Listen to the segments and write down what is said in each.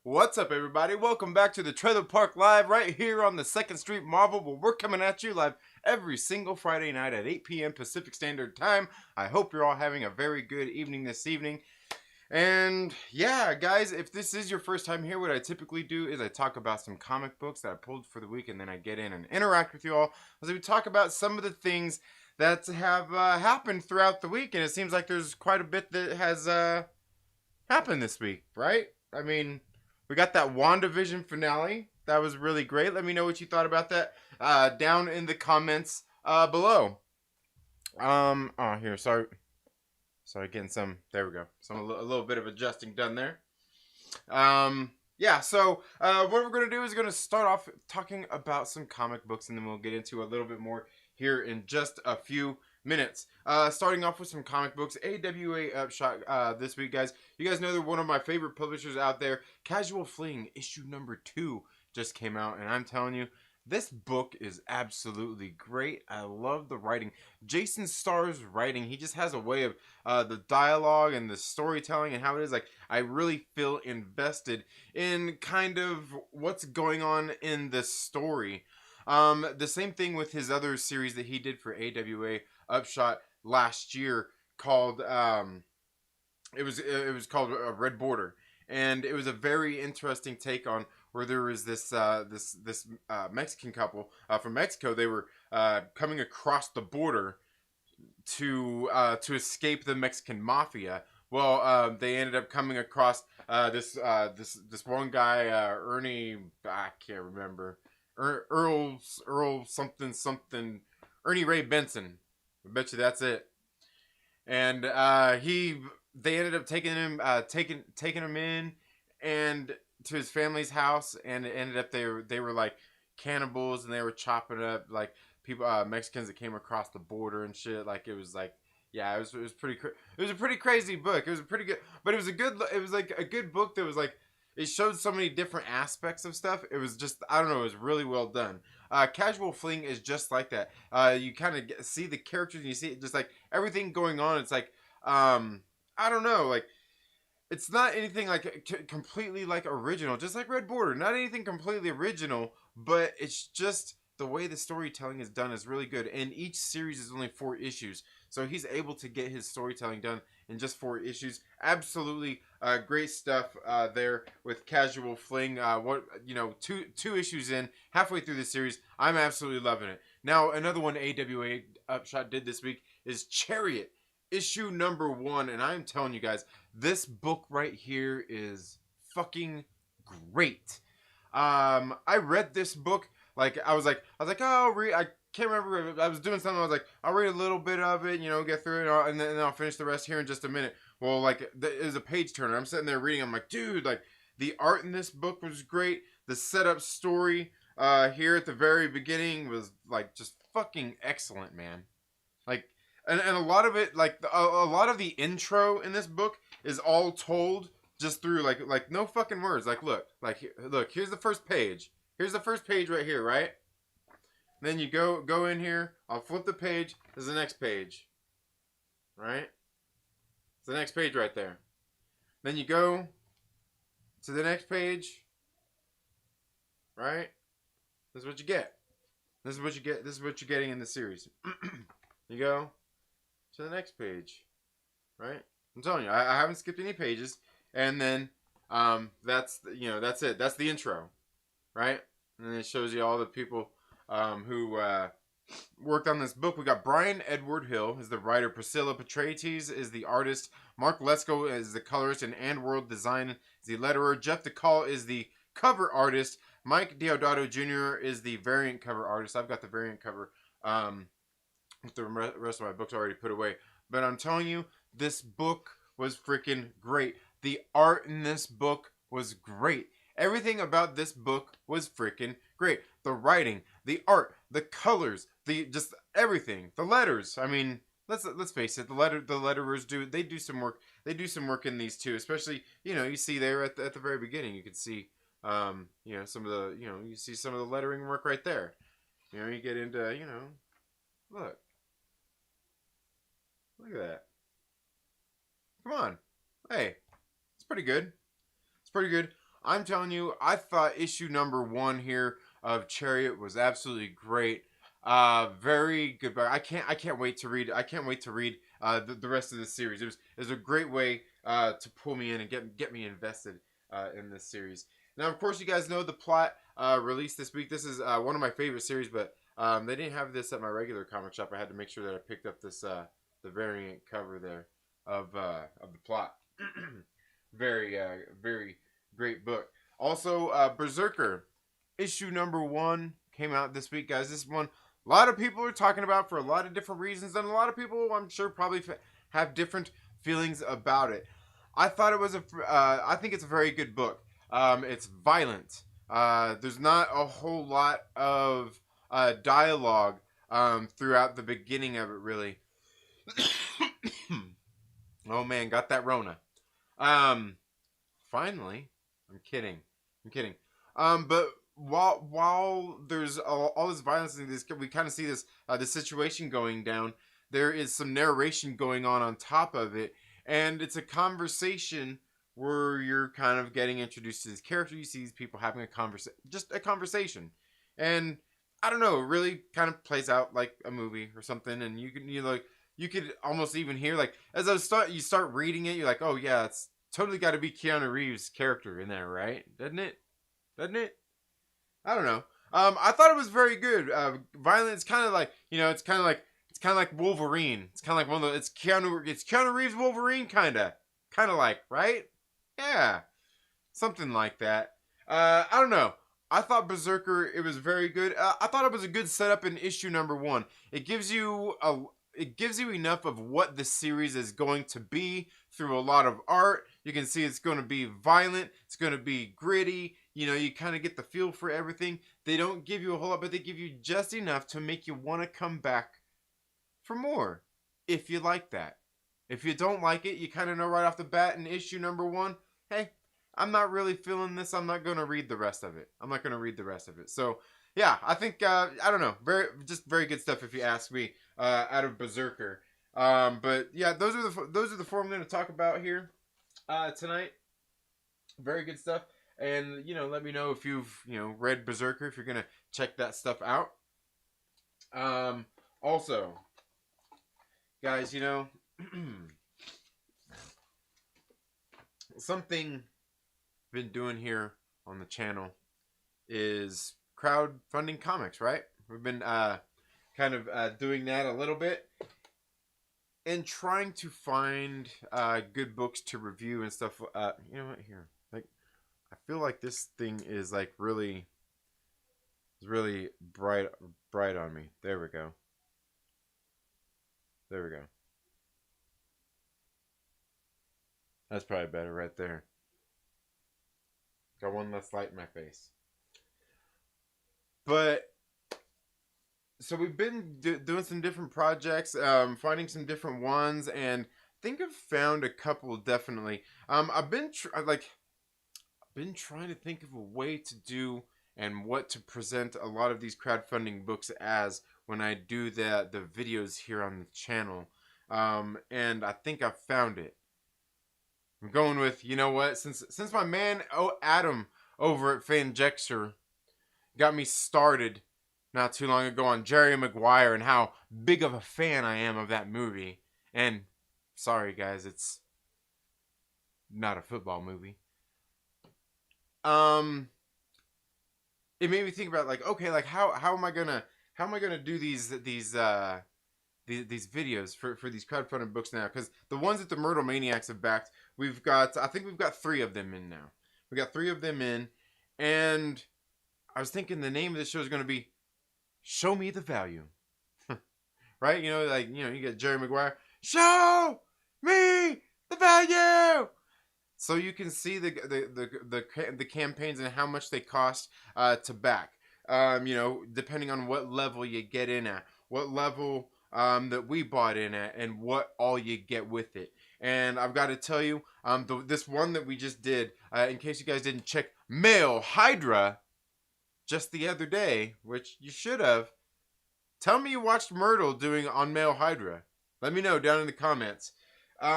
What's up, everybody? Welcome back to the Trailer Park Live right here on the 2nd Street Marvel, where we're coming at you live every single Friday night at 8 p.m. Pacific Standard Time. I hope you're all having a very good evening this evening. And yeah, guys, if this is your first time here, what I typically do is I talk about some comic books that I pulled for the week, and then I get in and interact with you all as we talk about some of the things that have happened throughout the week. And it seems like there's quite a bit that has happened this week, right? I mean, we got that WandaVision finale. That was really great. Let me know what you thought about that down in the comments below. Oh, here, sorry, getting some, there we go. A little bit of adjusting done there. Yeah, so what we're going to do is going to start off talking about some comic books, and then we'll get into a little bit more here in just a few minutes. Starting off with some comic books, AWA Upshot this week, guys. You guys know they're one of my favorite publishers out there. Casual Fling issue number 2 just came out, and I'm telling you, this book is absolutely great. I love the writing. Jason Starr's writing, he just has a way of the dialogue and the storytelling and how it is. Like, I really feel invested in kind of what's going on in this story. The same thing with his other series that he did for AWA Upshot last year called it was called Red Border, and it was a very interesting take on where there was this Mexican couple from Mexico. They were coming across the border to escape the Mexican mafia. Well, they ended up coming across This one guy, Ernie, I can't remember, Earl something, Ernie Ray Benson. I bet you that's it. And they ended up taking him in and to his family's house, and it ended up they were like cannibals, and they were chopping up like people, Mexicans that came across the border and shit. Like it was like, yeah, it was pretty it was a pretty crazy book. It was a pretty good, but it was like a good book that was like, it showed so many different aspects of stuff. It was just, I don't know, it was really well done. Casual Fling is just like that. You kind of see the characters, and you see just like everything going on. It's like, I don't know, like it's not anything like completely like original, just like Red Border. Not anything completely original, but it's just the way the storytelling is done is really good. And each series is only 4 issues, so he's able to get his storytelling done in just 4 issues. Absolutely great stuff there with Casual Fling. Two issues in, halfway through the series, I'm absolutely loving it. Now, another one AWA Upshot did this week is Chariot, issue number 1, and I'm telling you guys, this book right here is fucking great. I read this book, like I was like, oh, I'll read. I can't remember. I was doing something. I was like, I'll read a little bit of it, get through it, and then I'll finish the rest here in just a minute. Well, like it was a page turner. I'm sitting there reading. I'm like, dude, like the art in this book was great. The setup story here at the very beginning was like just fucking excellent, man. Like, and a lot of it, like a lot of the intro in this book is all told just through like no fucking words. Like, look, here's the first page. Here's the first page right here, right? Then you go in here. I'll flip the page. There's the next page, right? It's the next page right there. Then you go to the next page, right? This is what you get. This is what you get. This is what you're getting in the series. You go to the next page, right? I'm telling you, I haven't skipped any pages. And then that's it. That's the intro, right? And then it shows you all the people who worked on this book. We got Brian Edward Hill is the writer. Priscilla Patrates is the artist. Mark Lesko is the colorist, and World Design is the letterer. Jeff DeCall is the cover artist. Mike Deodato Jr. is the variant cover artist. I've got the variant cover with the rest of my books already put away. But I'm telling you, this book was freaking great. The art in this book was great. Everything about this book was freaking great. The writing, the art, the colors, just everything. The letters. I mean, let's face it. The letterers do some work. They do some work in these too. Especially, you see there at the very beginning, you can see some of the you see some of the lettering work right there. You get into look at that. Come on, hey. Pretty good. It's pretty good. I'm telling you, I thought issue number 1 here of Chariot was absolutely great. Very good book. I can't wait to read. I can't wait to read the rest of this series. It was a great way to pull me in and get me invested in this series. Now, of course, you guys know the plot released this week. This is one of my favorite series, but they didn't have this at my regular comic shop. I had to make sure that I picked up this the variant cover there of the plot. Very great book. Also, Berserker, issue number 1 came out this week, guys. This one, a lot of people are talking about for a lot of different reasons, and a lot of people, I'm sure, probably have different feelings about it. I thought it was I think it's a very good book. It's violent. There's not a whole lot of dialogue throughout the beginning of it, really. Oh man, got that Rona. Finally, I'm kidding. But while there's all this violence in this, we kind of see this the situation going down. There is some narration going on top of it, and it's a conversation where you're kind of getting introduced to this character. You see these people having just a conversation, and I don't know, it really kind of plays out like a movie or something. And you could almost even hear, like, as you start reading it, you're like, oh yeah, it's totally got to be Keanu Reeves' character in there, right? Doesn't it? I don't know. I thought it was very good. Violent. It's kind of like it's kind of like Wolverine. It's kind of like one of the. It's Keanu Reeves Wolverine, kind of like, right? Yeah. something like that. I don't know. I thought Berserker, it was very good. I thought it was a good setup in issue number 1. It gives you enough of what the series is going to be through a lot of art. You can see it's going to be violent. It's going to be gritty. You know, you kind of get the feel for everything. They don't give you a whole lot, but they give you just enough to make you want to come back for more, if you like that. If you don't like it, you kind of know right off the bat in issue number 1, hey, I'm not really feeling this. I'm not going to read the rest of it. So, yeah, I think, I don't know, very good stuff if you ask me, out of Berserker. But yeah, those are the 4 I'm going to talk about here, tonight. Very good stuff. And, you know, let me know if you've, you know, read Berserker, if you're going to check that stuff out. Also, guys, you know, something I've been doing here on the channel is crowdfunding comics, right? We've been kind of doing that a little bit and trying to find good books to review and stuff. You know what? Here, like, I feel like this thing is like really bright on me. There we go. That's probably better right there. Got one less light in my face. But so we've been doing some different projects, finding some different ones, and I think I've found a couple definitely. I've been trying to think of a way to do and what to present a lot of these crowdfunding books as when I do the videos here on the channel. And I think I found it. I'm going with, you know what, since my man Adam over at Fanjecture got me started not too long ago on Jerry Maguire and how big of a fan I am of that movie. And sorry guys, it's not a football movie. It made me think about, like, okay, like how am I gonna do these videos for these crowdfunded books now? Because the ones that the Myrtle Maniacs have backed, I think we've got 3 of them in now. We got 3 of them in, and I was thinking the name of the show is going to be Show Me the Value. Right? You know, like, you know, you get Jerry Maguire, show me the value. So you can see the campaigns and how much they cost to back. You know, depending on what level you get in at, what level that we bought in at, and what all you get with it. And I've got to tell you, this one that we just did, in case you guys didn't check, Male Hydra, just the other day, which you should have. Tell me you watched Myrtle doing on Male Hydra. Let me know down in the comments. We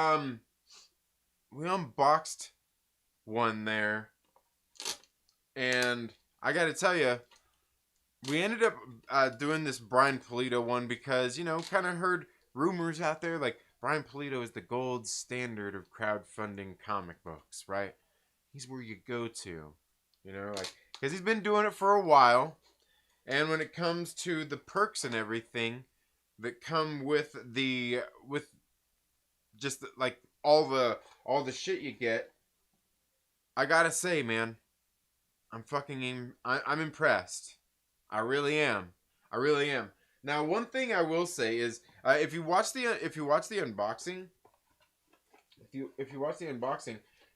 unboxed one there, and I got to tell you, we ended up doing this Brian Pulido one because, you know, kind of heard rumors out there like Brian Pulido is the gold standard of crowdfunding comic books, right? He's where you go to, you know, like, because he's been doing it for a while. And when it comes to the perks and everything that come with just like all the shit you get, I gotta say, man, I'm impressed. I really am. Now, one thing I will say is, if you watch the unboxing,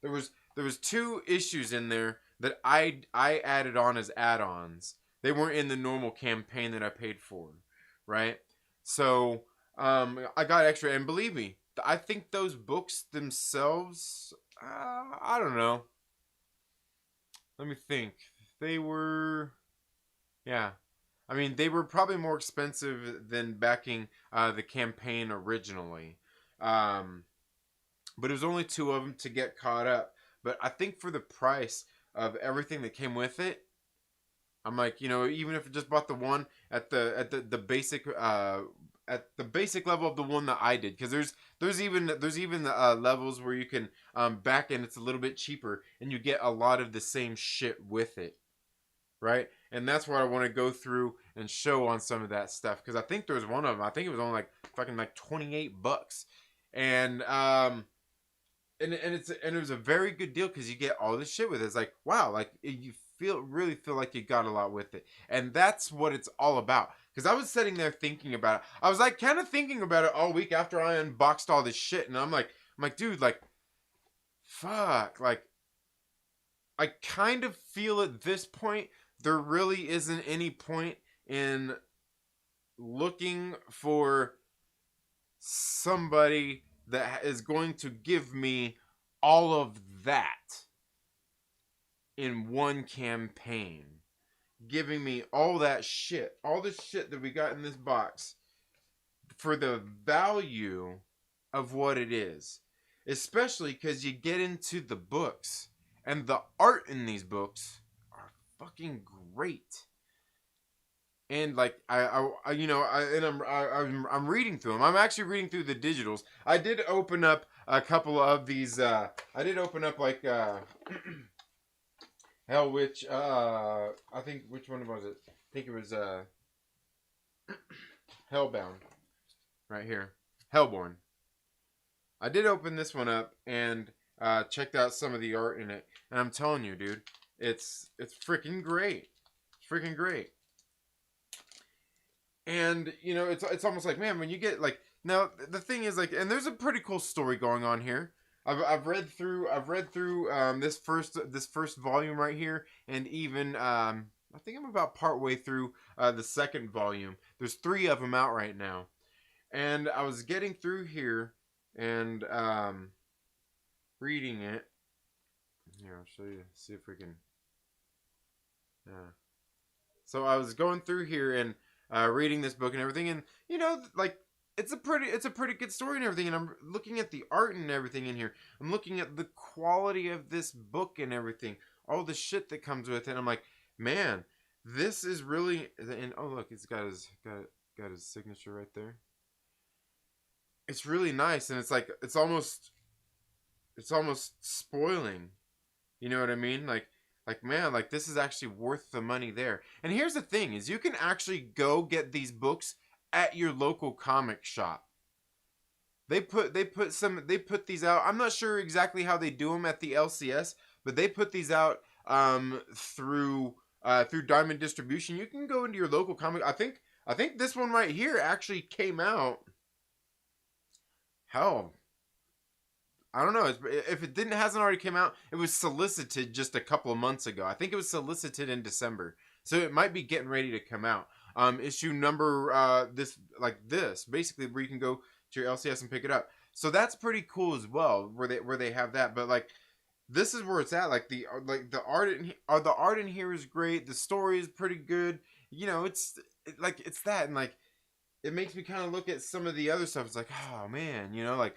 there was 2 issues in there that I added on as add-ons. They weren't in the normal campaign that I paid for, right? So I got extra, and believe me, I think those books themselves, I don't know. Let me think. They were, yeah. I mean, they were probably more expensive than backing the campaign originally. But it was only 2 of them to get caught up. But I think for the price of everything that came with it, I'm like, you know, even if I just bought the one at the basic level of the one that I did, because there's even levels where you can back and it's a little bit cheaper and you get a lot of the same shit with it, right? And that's what I want to go through and show on some of that stuff, because I think there was one of them, I think it was only like fucking like $28, and and it was a very good deal because you get all this shit with it. It's like, wow, like you really feel like you got a lot with it, and that's what it's all about. Because I was sitting there thinking about it. I was like kind of thinking about it all week after I unboxed all this shit, and I'm like, dude, like, fuck, like, I kind of feel at this point there really isn't any point in looking for somebody that is going to give me all of that in one campaign, giving me all that shit, all the shit that we got in this box for the value of what it is, especially because you get into the books and the art in these books are fucking great. And like I'm reading through them. I'm actually reading through the digitals. I did open up a couple of these. I did open up like hell, which I think which one was it? I think it was Hellbound, right here, Hellborn. I did open this one up and checked out some of the art in it, and I'm telling you, dude, it's freaking great. It's freaking great. And you know, it's almost like, man, when you get like, now the thing is like, and there's a pretty cool story going on here. I've read through this first volume right here, and even I think I'm about part way through the second volume. There's 3 of them out right now, and I was getting through here and reading it. Here, I'll show you. See if we can. Yeah. So I was going through here and reading this book and everything, and you know, like, it's a pretty good story and everything. And I'm looking at the art and everything in here. I'm looking at the quality of this book and everything, all the shit that comes with it. I'm like, man, this is really. And oh look, it's got his signature right there. It's really nice, and it's like it's almost spoiling. You know what I mean? Like, man, like, this is actually worth the money there. And here's the thing, is you can actually go get these books at your local comic shop. They put these out. I'm not sure exactly how they do them at the LCS, but they put these out through Diamond Distribution. You can go into your local comic. I think this one right here actually came out. Hell, I don't know if it hasn't already come out. It was solicited just a couple of months ago. I think it was solicited in December, so it might be getting ready to come out. Issue number this basically, where you can go to your LCS and pick it up. So that's pretty cool as well, where they have that. But like, this is where it's at. Like the art in here is great. The story is pretty good. You know, it's that, and like, it makes me kind of look at some of the other stuff. It's like, oh man, you know, like,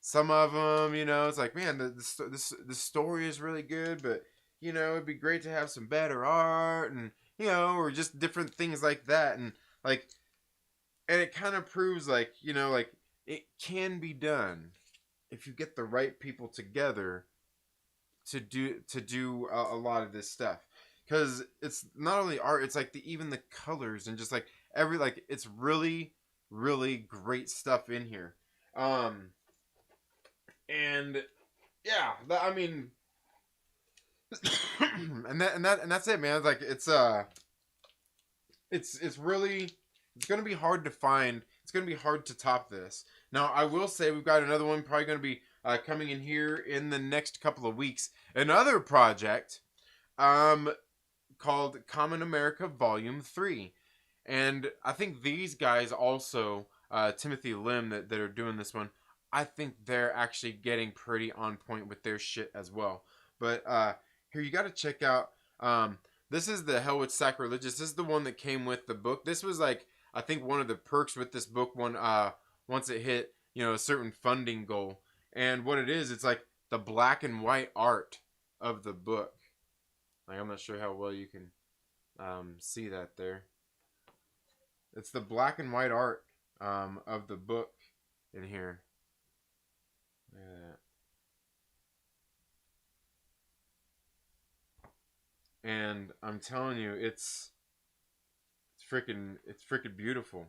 some of them, you know, it's like, man, the story is really good, but you know, it'd be great to have some better art, and you know, or just different things like that, and like, and it kind of proves, like, you know, like, it can be done if you get the right people together to do a lot of this stuff, because it's not only art, it's like even the colors, and just like it's really great stuff in here. And yeah, I mean, and that's it, man. Like, it's really, it's gonna be hard to find. It's gonna be hard to top this. Now, I will say we've got another one probably gonna be coming in here in the next couple of weeks. Another project, called Common America Volume 3, and I think these guys also, Timothy Lim, that are doing this one. I think they're actually getting pretty on point with their shit as well. But here, you got to check out. This is the Hell with Sacrilegious. This is the one that came with the book. This was like, I think, one of the perks with this book once it hit, you know, a certain funding goal. And what it is, it's like the black and white art of the book. Like, I'm not sure how well you can see that there. It's the black and white art of the book in here. And I'm telling you, it's freaking beautiful.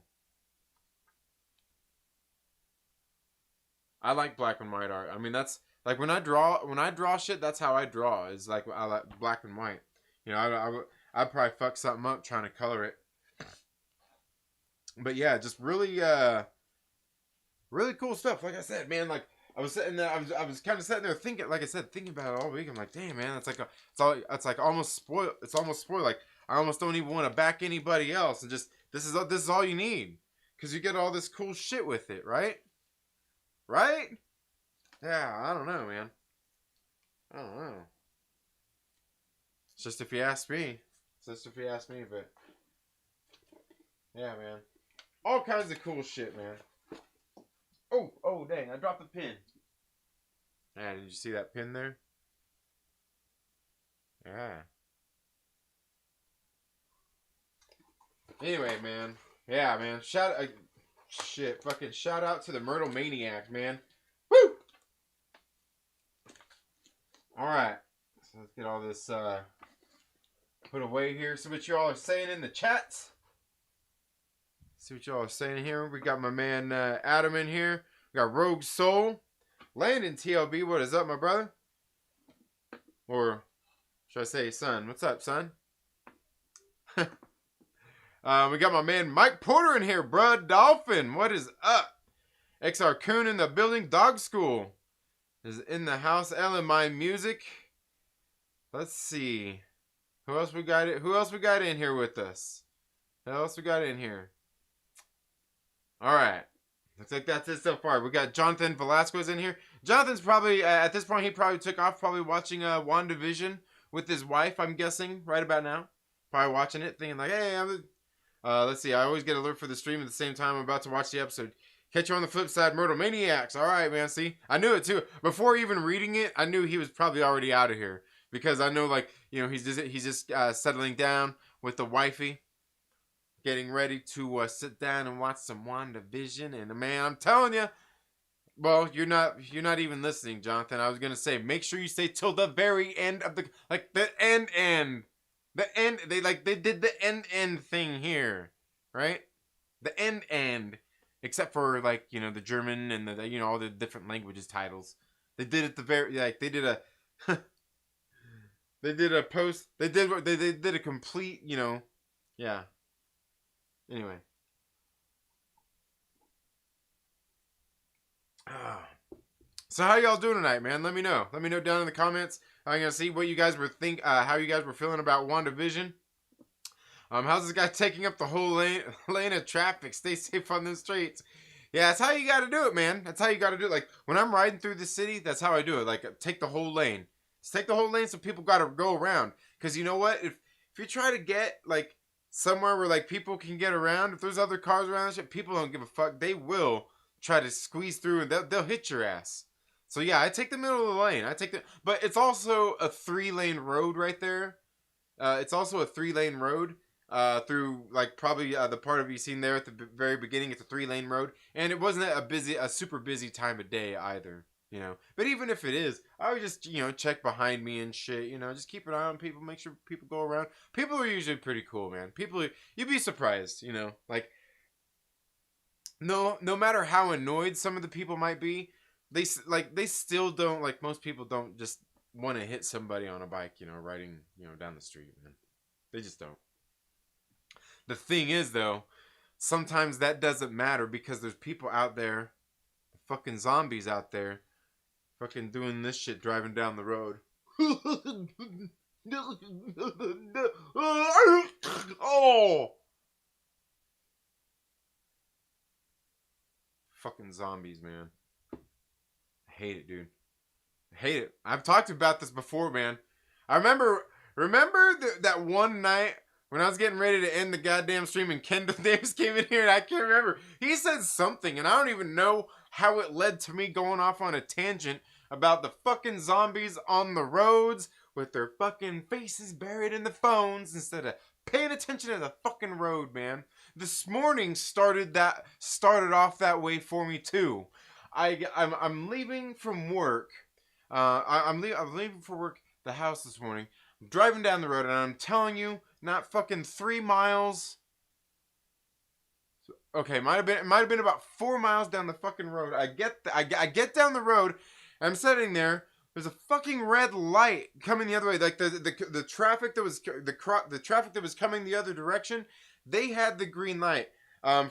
I like black and white art. I mean, that's Like when I draw shit, that's how I draw. Is like I like black and white. You know, I'd probably fuck something up trying to color it. But yeah, just really really cool stuff. Like I said, man, like I was sitting there, I was kind of sitting there thinking, like I said, thinking about it all week. I'm like, damn, man, it's like almost spoiled. It's almost spoiled. Like I almost don't even want to back anybody else, and just this is all you need, because you get all this cool shit with it, right? Right? Yeah, I don't know, man. I don't know. It's just if you ask me. It's just if you ask me, but yeah, man. All kinds of cool shit, man. Oh, dang, I dropped the pin. Yeah, did you see that pin there? Yeah. Anyway, man. Yeah, man. Fucking shout out to the Myrtle Maniacs, man. Woo! Alright. So let's get all this put away here. See what y'all are saying in the chats. See what y'all are saying here. We got my man Adam in here. We got Rogue Soul. Landon TLB, what is up, my brother? Or should I say son? What's up, son? We got my man Mike Porter in here, bruh. Dolphin, what is up? XR Coon in the building. Dog School is in the house. LMI Music. Let's see. Who else we got in here with us? Who else we got in here? Alright. Looks like that's it so far. We got Jonathan Velasquez in here. Jonathan's probably, at this point, he probably took off, probably watching WandaVision with his wife, I'm guessing, right about now. Probably watching it, thinking like, hey, let's see, I always get alert for the stream at the same time I'm about to watch the episode. Catch you on the flip side, Myrtle Maniacs. Alright, man, see? I knew it, too. Before even reading it, I knew he was probably already out of here. Because I know, like, you know, he's just settling down with the wifey. Getting ready to sit down and watch some WandaVision, and man, I'm telling you, well, you're not even listening, Jonathan. I was gonna say, make sure you stay till the very end of the end. They did the end thing here, right? The end, except for like you know the German and the you know all the different languages titles. They did it the very they did a they did a post. They did a complete yeah. Anyway. So how y'all doing tonight, man? Let me know. Let me know down in the comments. I'm gonna see what you guys were how you guys were feeling about WandaVision. How's this guy taking up the whole lane of traffic? Stay safe on the streets. Yeah, that's how you gotta do it, man. That's how you gotta do it. Like when I'm riding through the city, that's how I do it. Like take the whole lane. Just take the whole lane so people gotta go around. Cause you know what? If you try to get like somewhere where like people can get around, if there's other cars around and shit, people don't give a fuck. They will try to squeeze through and they'll hit your ass. So yeah, I take the middle of the lane. But it's also a 3-lane road right there. It's also a 3-lane road. Through like probably the part of you seen there at the very beginning. It's a 3-lane road, and it wasn't a super busy time of day either. You know, but even if it is, I would just check behind me and shit. Just keep an eye on people, make sure people go around. People are usually pretty cool, man. You'd be surprised. Like no matter how annoyed some of the people might be, they still don't, like most people don't just want to hit somebody on a bike, riding down the street, man. They just don't. The thing is though, sometimes that doesn't matter because there's people out there, fucking zombies out there, fucking doing this shit driving down the road. Oh! Fucking zombies, man. I hate it, dude. I hate it. I've talked about this before, man. I remember that one night when I was getting ready to end the goddamn stream and Kendall Davis came in here and I can't remember. He said something and I don't even know how it led to me going off on a tangent about the fucking zombies on the roads with their fucking faces buried in the phones instead of paying attention to the fucking road, man. This morning started off that way for me too. I'm leaving from work. I'm leaving for work, the house this morning. I'm driving down the road and I'm telling you, not fucking 3 miles. Okay, it might have been about 4 miles down the fucking road. I get down the road I'm sitting there. There's a fucking red light coming the other way. Like the traffic that was the traffic that was coming the other direction, they had the green light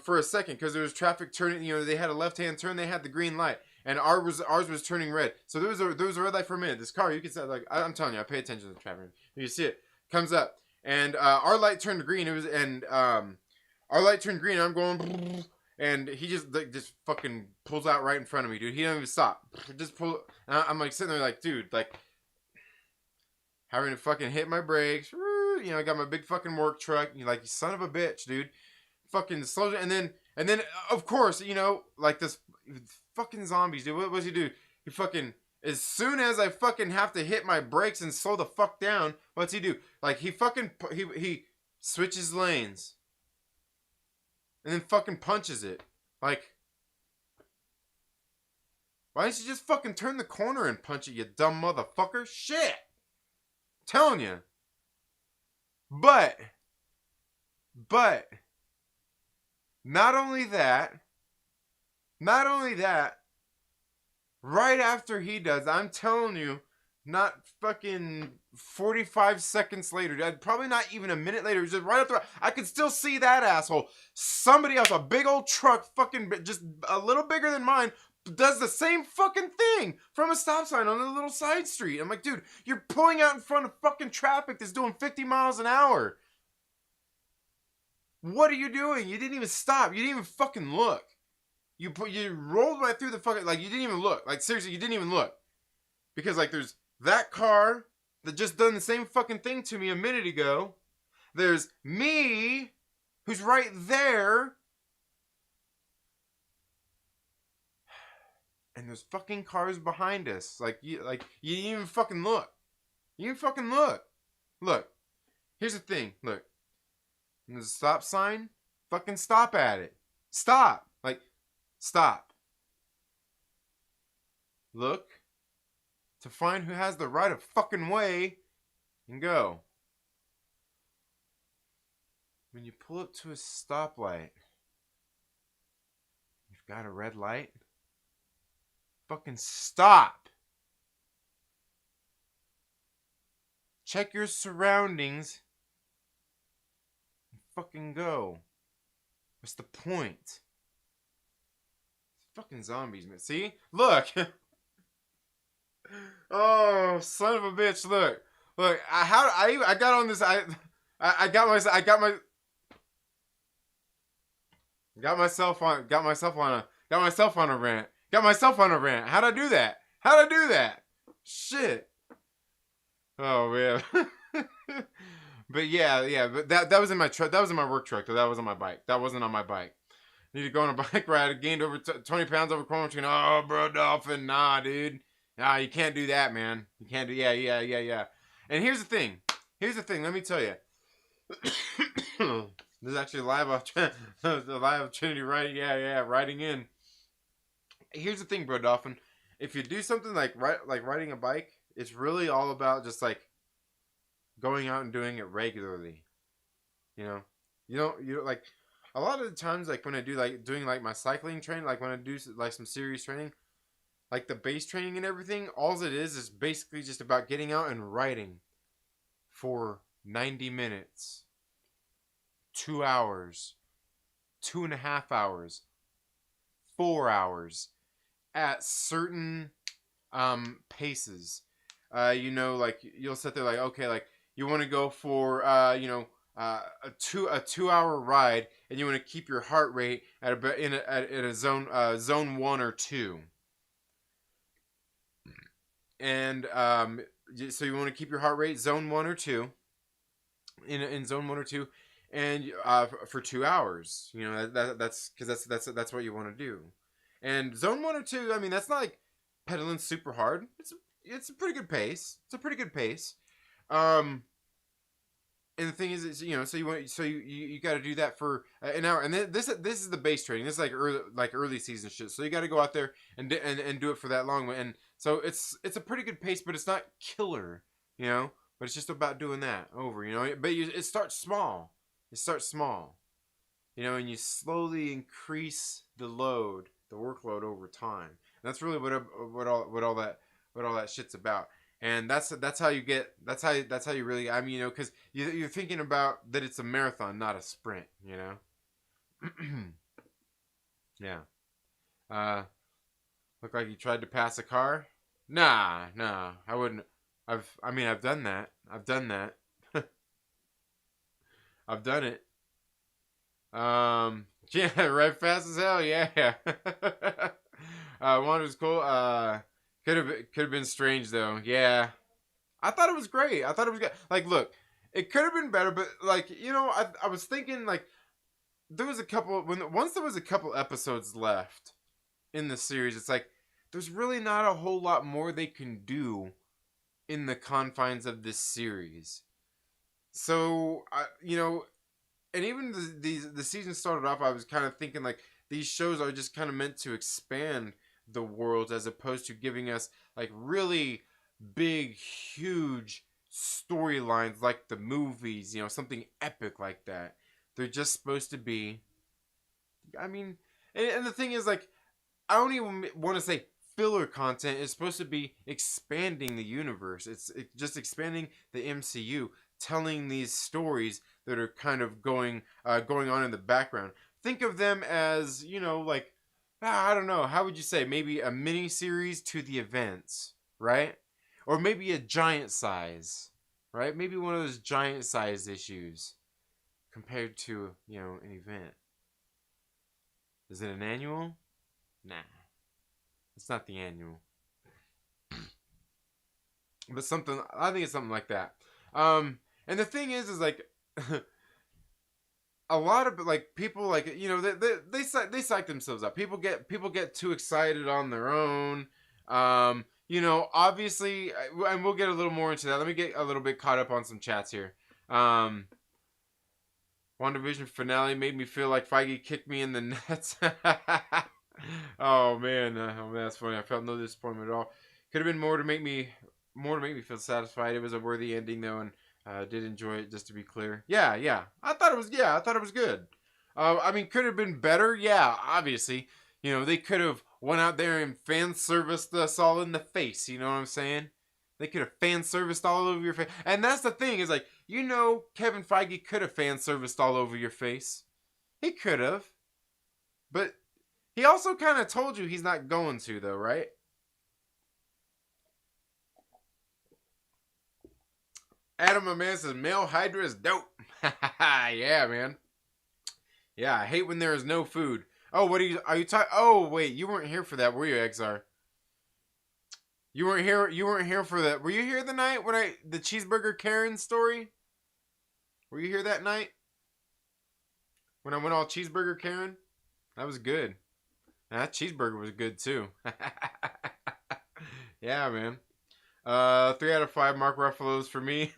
for a second because there was traffic turning. You know, they had a left-hand turn. They had the green light, and ours was turning red. So there was a red light for a minute. This car, you can see, like I'm telling you, I pay attention to the traffic. You see it comes up, and our light turned green. It was our light turned green. I'm going. And he just fucking pulls out right in front of me, dude. He doesn't even stop. Just pull. I'm like sitting there like, dude, like having to fucking hit my brakes. You know, I got my big fucking work truck. You like, you son of a bitch, dude. Fucking slow. And then of course, you know, like this fucking zombies, dude. What does he do? He fucking, as soon as I fucking have to hit my brakes and slow the fuck down, what's he do? Like he fucking he switches lanes. And then fucking punches it. Like, why didn't you just fucking turn the corner and punch it, you dumb motherfucker? Shit! I'm telling you. But, not only that, right after he does, I'm telling you, not fucking 45 seconds later, probably not even a minute later, just right after, I could still see that asshole. Somebody else, a big old truck, fucking just a little bigger than mine, does the same fucking thing from a stop sign on a little side street. I'm like, dude, you're pulling out in front of fucking traffic that's doing 50 miles an hour. What are you doing? You didn't even stop. You didn't even fucking look. You rolled right through the fucking, like, you didn't even look. Like, seriously, you didn't even look. Because, like, there's that car that just done the same fucking thing to me a minute ago. There's me, who's right there. And there's fucking cars behind us. Like you didn't even fucking look. You didn't fucking look. Look. Here's the thing. Look. And there's a stop sign. Fucking stop at it. Stop. Like, stop. Look. To find who has the right of fucking way and go. When you pull up to a stoplight, you've got a red light. Fucking stop. Check your surroundings and fucking go. What's the point? It's fucking zombies, man. See? Look. Oh, son of a bitch! Look, I got on this. I got myself on a rant. Got myself on a rant. How'd I do that? Shit. Oh man. But yeah. But that was in my truck. That was in my work truck. That was on my bike. That wasn't on my bike. Need to go on a bike ride. I gained over 20 pounds over quarantine. Oh, bro, Dolphin, nah, dude. Nah, you can't do that, man. You can't do, yeah. And here's the thing. Let me tell you. There's actually the live Trinity riding in. Here's the thing, bro, Dolphin. If you do something like riding a bike, it's really all about just like going out and doing it regularly. You know, like a lot of the times, like when I do doing my cycling training, like when I do like some serious training, like the base training and everything, all it is basically just about getting out and riding for 90 minutes, 2 hours, 2.5 hours, 4 hours at certain paces. Like you'll sit there like, okay, like you want to go for a 2 hour ride, and you want to keep your heart rate at a zone 1 or 2. And so you want to keep your heart rate zone 1 or 2, in zone 1 or 2, and for 2 hours. You know, that's because that's what you want to do. And zone 1 or 2, I mean, that's not like pedaling super hard. It's a pretty good pace. And the thing is so you got to do that for an hour. And this is the base training. This is early season shit. So you got to go out there and do it for that long. And so it's a pretty good pace, but it's not killer, But it's just about doing that over, But it starts small. And you slowly increase the workload over time. That's really what all that shit's about. And that's how you get that's how you really, I mean, you know, because you're thinking about that it's a marathon, not a sprint, you know. Yeah. Look like you tried to pass a car. Nah, I wouldn't. I've done that. I've done that. I've done it. Yeah, right, fast as hell. Yeah. One was cool. Could have been strange though. Yeah, I thought it was great. I thought it was good. Like, look, it could have been better, but like, you know, I was thinking like there was a couple once there was a couple episodes left in the series. It's like there's really not a whole lot more they can do in the confines of this series. So, you know, and even the season started off, I was kind of thinking like these shows are just kind of meant to expand the world as opposed to giving us like really big, huge storylines like the movies, you know, something epic like that. They're just supposed to be, I mean, and the thing is, like, I don't even want to say filler content. It's supposed to be expanding the universe. It's just expanding the MCU, telling these stories that are kind of going on in the background. Think of them as, you know, like, I don't know, how would you say, maybe a mini series to the events, right? Or maybe a giant size, right? Maybe one of those giant size issues compared to, you know, an event. Is it an annual? Nah. It's not the annual. But something, I think it's something like that. And the thing is like, a lot of like people like, you know, they psych themselves up. People get too excited on their own. You know, obviously, and we'll get a little more into that. Let me get a little bit caught up on some chats here. WandaVision finale made me feel like Feige kicked me in the nuts. Oh man, that's funny. I felt no disappointment at all. Could have been more to make me feel satisfied. It was a worthy ending though, and did enjoy it. Just to be clear, yeah. I thought it was good. I mean, could have been better. Yeah, obviously. You know, they could have went out there and fan serviced us all in the face. You know what I'm saying? They could have fan serviced all over your face. And that's the thing is like, you know, Kevin Feige could have fan serviced all over your face. He could have, but he also kind of told you he's not going to, though, right? Adam, my man, says male Hydra is dope. Yeah, man. Yeah, I hate when there is no food. Oh, are you talking? Oh, wait, you weren't here for that, were you, XR? You weren't here for that. Were you here the night when the cheeseburger Karen story? Were you here that night? When I went all cheeseburger Karen? That was good. And that cheeseburger was good too. Yeah, man. 3 out of 5 Mark Ruffalo's for me.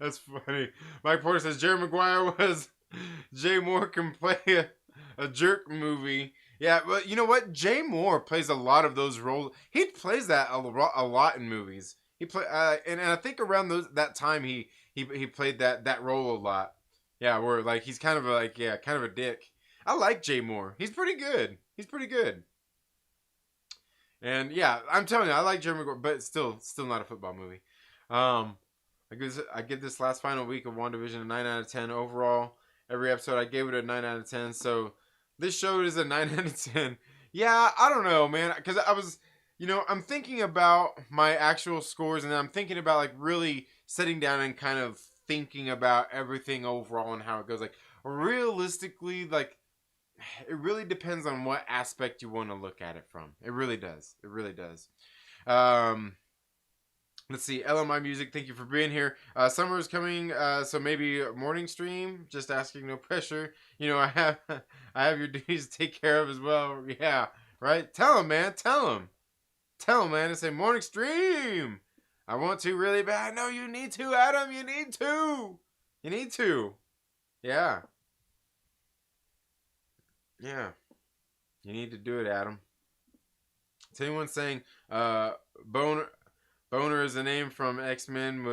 That's funny. Mike Porter says Jerry Maguire was Jay Moore can play a jerk movie. Yeah, but you know what? Jay Moore plays a lot of those roles. He plays that a lot in movies. He play and I think around that time he played that role a lot. Yeah, where like he's kind of kind of a dick. I like Jay Moore. He's pretty good. And yeah, I'm telling you, I like Jeremy Maguire, but still not a football movie. I give this last final week of WandaVision a 9 out of 10 overall. Every episode I gave it a 9 out of 10. So this show is a 9 out of 10. Yeah, I don't know, man, because I was, you know, I'm thinking about my actual scores, and I'm thinking about like really sitting down and kind of thinking about everything overall and how it goes. Like realistically, like it really depends on what aspect you want to look at it from. It really does. Let's see. LMI Music, thank you for being here. Summer is coming, so maybe a morning stream. Just asking, no pressure. You know, I have your duties to take care of as well. Yeah, right. Tell him, man. Tell him, man. And say morning stream. I want to really bad. No, you need to, Adam. You need to. Yeah. Yeah. You need to do it, Adam. Is anyone saying Boner is a name from X-Men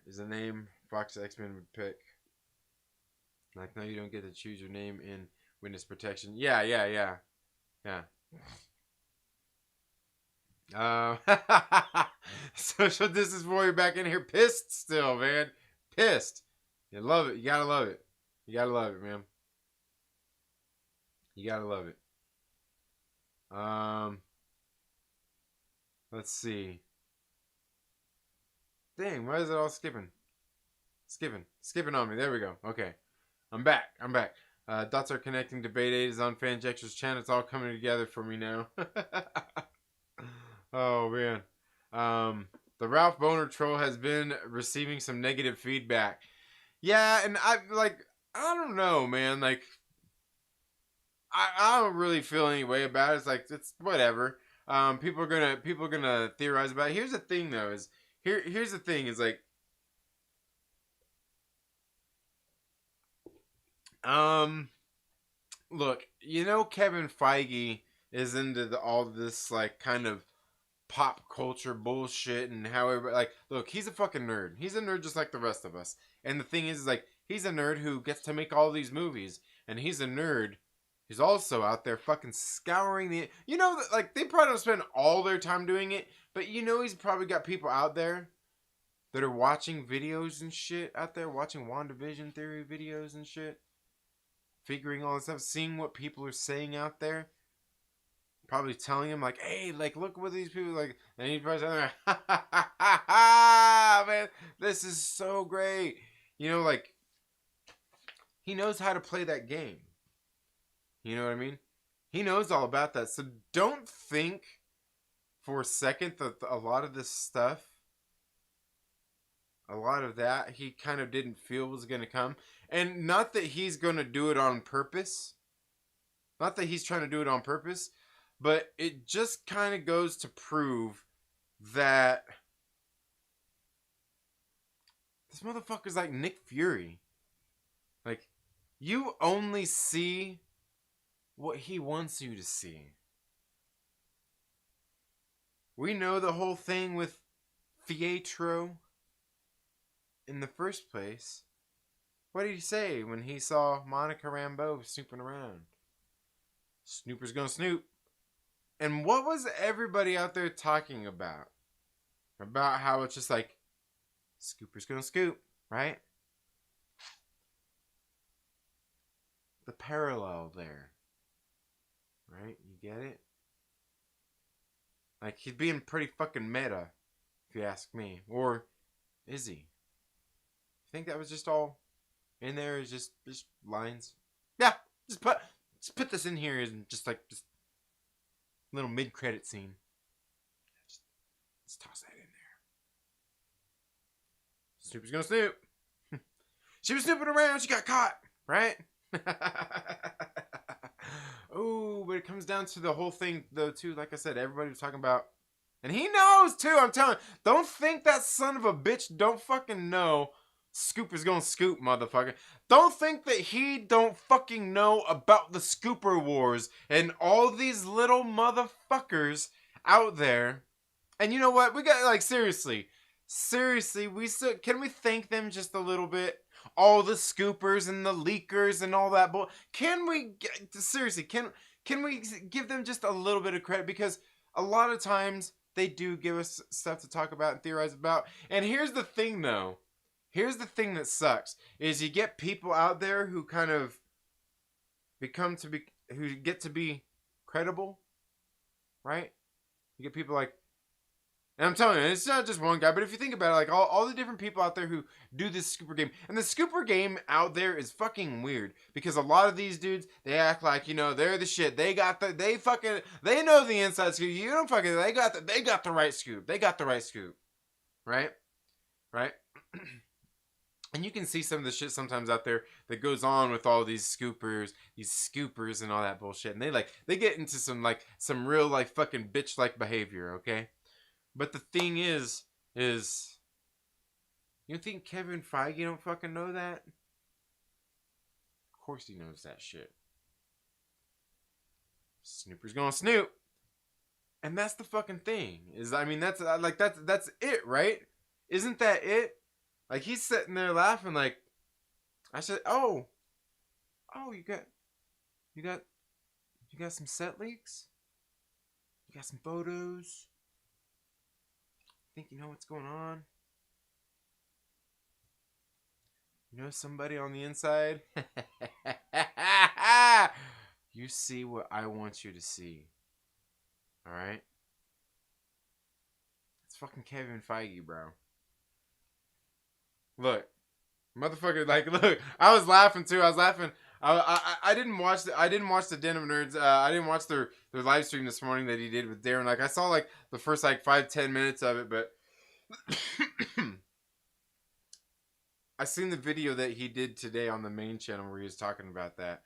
is a name Fox X-Men would pick? Like, no, you don't get to choose your name in Witness protection. Yeah. Social distance warrior back in here, pissed still, man. Pissed. You love it. You gotta love it. You gotta love it, man. You gotta love it. Let's see. Dang, why is it all skipping? Skipping on me. There we go. Okay. I'm back. Dots are connecting. Debate 8 is on Fanjecture's channel. It's all coming together for me now. Oh, man. The Ralph Boner troll has been receiving some negative feedback. Yeah, and I don't know, man. Like, I don't really feel any way about it. It's like, it's whatever. People are gonna theorize about it. Here's the thing, though, is here's the thing, is like, look, you know, Kevin Feige is into all this like kind of pop culture bullshit, and however, like, look, he's a fucking nerd. He's a nerd just like the rest of us. And the thing is like, he's a nerd who gets to make all these movies, and he's a nerd who's also out there fucking scouring the, you know, like, they probably don't spend all their time doing it, but you know, he's probably got people out there that are watching videos and shit out there, watching WandaVision theory videos and shit, figuring all this stuff, seeing what people are saying out there, probably telling him like, hey, like, look what these people like, and he's probably saying, ha ha ha ha ha, man, this is so great, you know, like, he knows how to play that game. You know what I mean? He knows all about that. So don't think for a second that a lot of this stuff, a lot of that, he kind of didn't feel was going to come. And not that he's going to do it on purpose. Not that he's trying to do it on purpose. But it just kind of goes to prove that this motherfucker's like Nick Fury. Like, you only see what he wants you to see. We know the whole thing with Pietro in the first place. What did he say when he saw Monica Rambeau snooping around? Snooper's gonna snoop. And what was everybody out there talking about? About how it's just like, Scooper's gonna scoop, right? The parallel there. Right? You get it? Like, he's being pretty fucking meta, if you ask me. Or is he? You think that was just all in there? Is just lines? Yeah, just put this in here and just like just little mid-credit scene. Just toss that in there. Snoopy's gonna snoop. She was snooping around. She got caught, right? Oh, but it comes down to the whole thing, though, too. Like I said, everybody was talking about, and he knows, too. I'm telling you, don't think that son of a bitch don't fucking know Scooper's gonna scoop, motherfucker. Don't think that he don't fucking know about the Scooper Wars and all these little motherfuckers out there. And you know what? We got, like, seriously, we still, can we thank them just a little bit? All the scoopers and the leakers and all that bull. Can we seriously? Can we give them just a little bit of credit, because a lot of times they do give us stuff to talk about and theorize about. And here's the thing, though. Here's the thing that sucks is you get people out there who kind of who get to be credible, right? You get people like. And I'm telling you, it's not just one guy, but if you think about it, like all the different people out there who do this Scooper game, and the Scooper game out there is fucking weird, because a lot of these dudes, they act like, you know, they're the shit. They know the inside scoop. You don't fucking, they got the right scoop. They got the right scoop. Right? Right? And you can see some of the shit sometimes out there that goes on with all these scoopers and all that bullshit. And they get into some real like fucking bitch like behavior, okay? But the thing is you think Kevin Feige don't fucking know that? Of course he knows that shit. Snooper's gonna snoop. And that's the fucking thing. That's it, right? Isn't that it? Like, he's sitting there laughing like, I said, oh, you got, You got some set leaks? You got some photos? Think you know what's going on? You know somebody on the inside? You see what I want you to see. Alright? It's fucking Kevin Feige, bro. Look. Motherfucker, like, look. I was laughing too. I was laughing. I didn't watch the Den of Nerds. I didn't watch their live stream this morning that he did with Darren. Like, I saw like the first like 5-10 minutes of it, but I seen the video that he did today on the main channel where he was talking about that,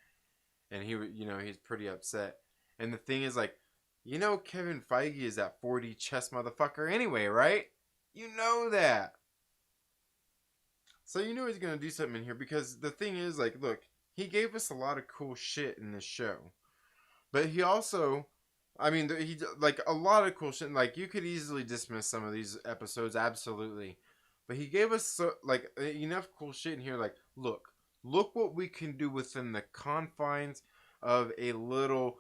and he's pretty upset. And the thing is, like, Kevin Feige is that 4D chess motherfucker anyway, right? You know that. So you know he's gonna do something in here, because the thing is, like, look, he gave us a lot of cool shit in this show, but he also, he like a lot of cool shit. Like, you could easily dismiss some of these episodes, absolutely. But he gave us enough cool shit in here. Like, look what we can do within the confines of a little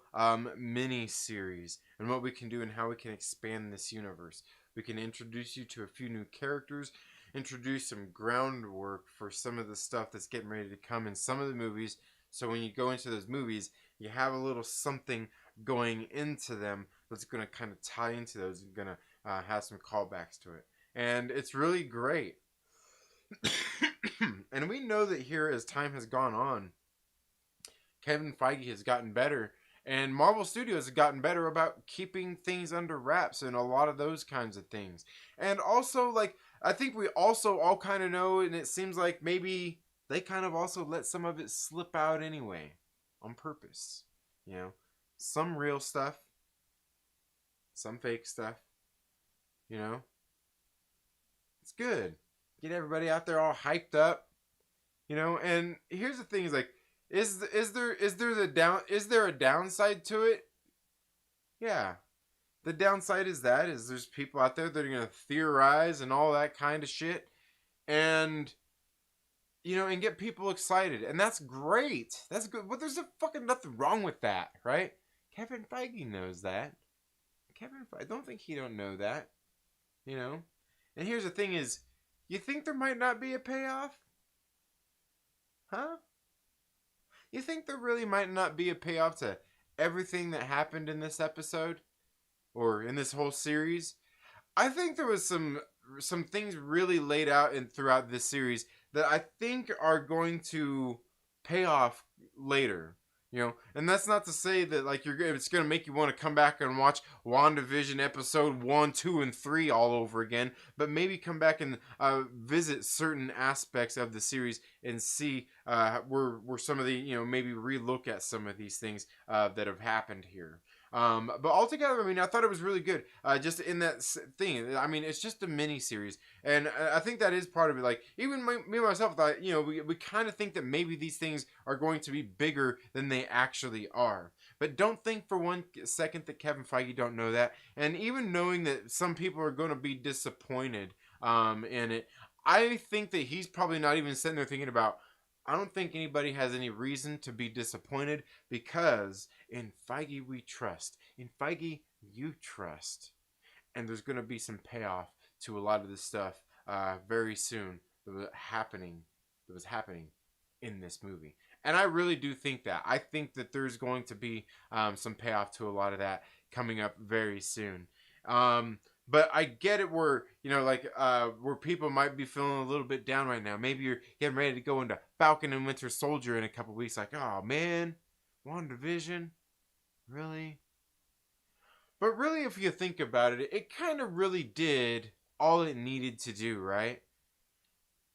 mini series, and what we can do and how we can expand this universe. We can introduce you to a few new characters, introduce some groundwork for some of the stuff that's getting ready to come in some of the movies. So when you go into those movies, you have a little something going into them that's going to kind of tie into those and going to have some callbacks to it. And it's really great. And we know that here, as time has gone on, Kevin Feige has gotten better, and Marvel Studios has gotten better about keeping things under wraps and a lot of those kinds of things. And also, like, I think we also all kind of know, and it seems like maybe they kind of also let some of it slip out anyway, on purpose. Some real stuff, some fake stuff, It's good. Get everybody out there all hyped up, and here's the thing, is like, is there a downside to it? Yeah. The downside is there's people out there that are going to theorize and all that kind of shit, and and get people excited, and that's great. That's good. But there's fucking nothing wrong with that, right? Kevin Feige knows that. I don't think he don't know that. And here's the thing is, you think there might not be a payoff? Huh? You think there really might not be a payoff to everything that happened in this episode? Or in this whole series? I think there was some things really laid out throughout this series that I think are going to pay off later. And that's not to say that, like, it's going to make you want to come back and watch WandaVision episode 1, 2, and 3 all over again, but maybe come back and visit certain aspects of the series and see where some of the, maybe relook at some of these things that have happened here. But altogether, I thought it was really good. Just in that thing, it's just a mini series, and I think that is part of it. Like, even me myself thought, we kind of think that maybe these things are going to be bigger than they actually are. But don't think for 1 second that Kevin Feige don't know that. And even knowing that some people are going to be disappointed in it, I think that he's probably not even sitting there thinking about, I don't think anybody has any reason to be disappointed, because in Feige we trust. In Feige you trust. And there's going to be some payoff to a lot of this stuff very soon that was happening in this movie. And I really do think that. I think that there's going to be some payoff to a lot of that coming up very soon. But I get it where, where people might be feeling a little bit down right now. Maybe you're getting ready to go into Falcon and Winter Soldier in a couple weeks. Like, oh man, WandaVision? Really? But really, if you think about it, it kind of really did all it needed to do, right?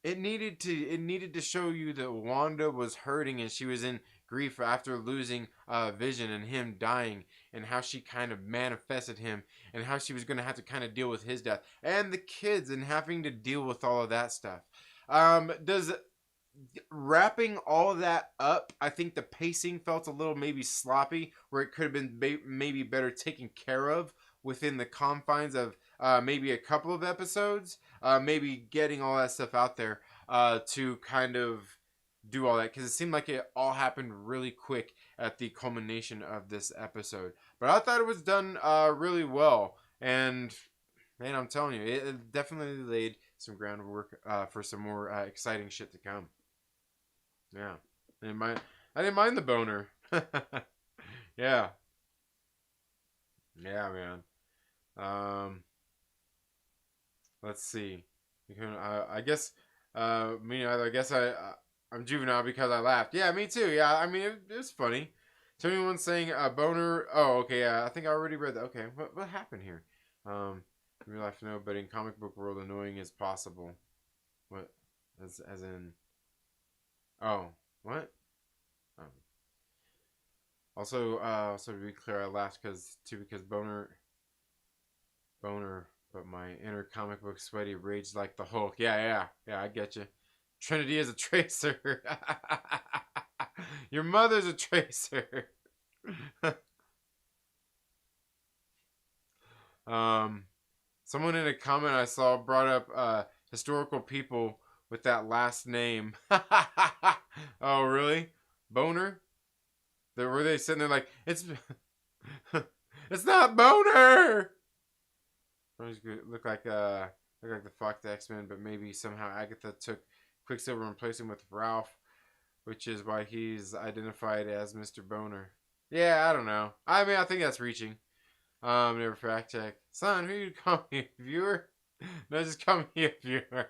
It needed to show you that Wanda was hurting and she was in grief after losing Vision and him dying, and how she kind of manifested him, and how she was going to have to kind of deal with his death and the kids and having to deal with all of that stuff. Does wrapping all of that up, I think the pacing felt a little maybe sloppy, where it could have been maybe better taken care of within the confines of maybe a couple of episodes, maybe getting all that stuff out there to kind of do all that, because it seemed like it all happened really quick at the culmination of this episode. But I thought it was done really well, and man, I'm telling you, it definitely laid some groundwork for some more exciting shit to come. Yeah, I didn't mind the boner. Yeah, yeah, man. Let's see. I guess me either. I guess I'm juvenile because I laughed. Yeah, me too. Yeah, I mean it was funny. So anyone saying boner? Oh, okay. Yeah, I think I already read that. Okay, what happened here? In real life, no, but in comic book world, annoying is possible. What? As in? Oh, what? Oh. Also to be clear, I laughed because boner. But my inner comic book sweaty raged like the Hulk. Yeah, I get you. Trinity is a tracer. Your mother's a tracer. Someone in a comment I saw brought up historical people with that last name. Oh, really? Boner? Were they sitting there like, it's it's not Boner? Look like the Fox X-Men, but maybe somehow Agatha took Quicksilver and replaced him with Ralph, which is why he's identified as Mr. Boner. Yeah, I don't know. I mean, I think that's reaching. Never fact check. Son, who you call me a viewer? No, just call me a viewer.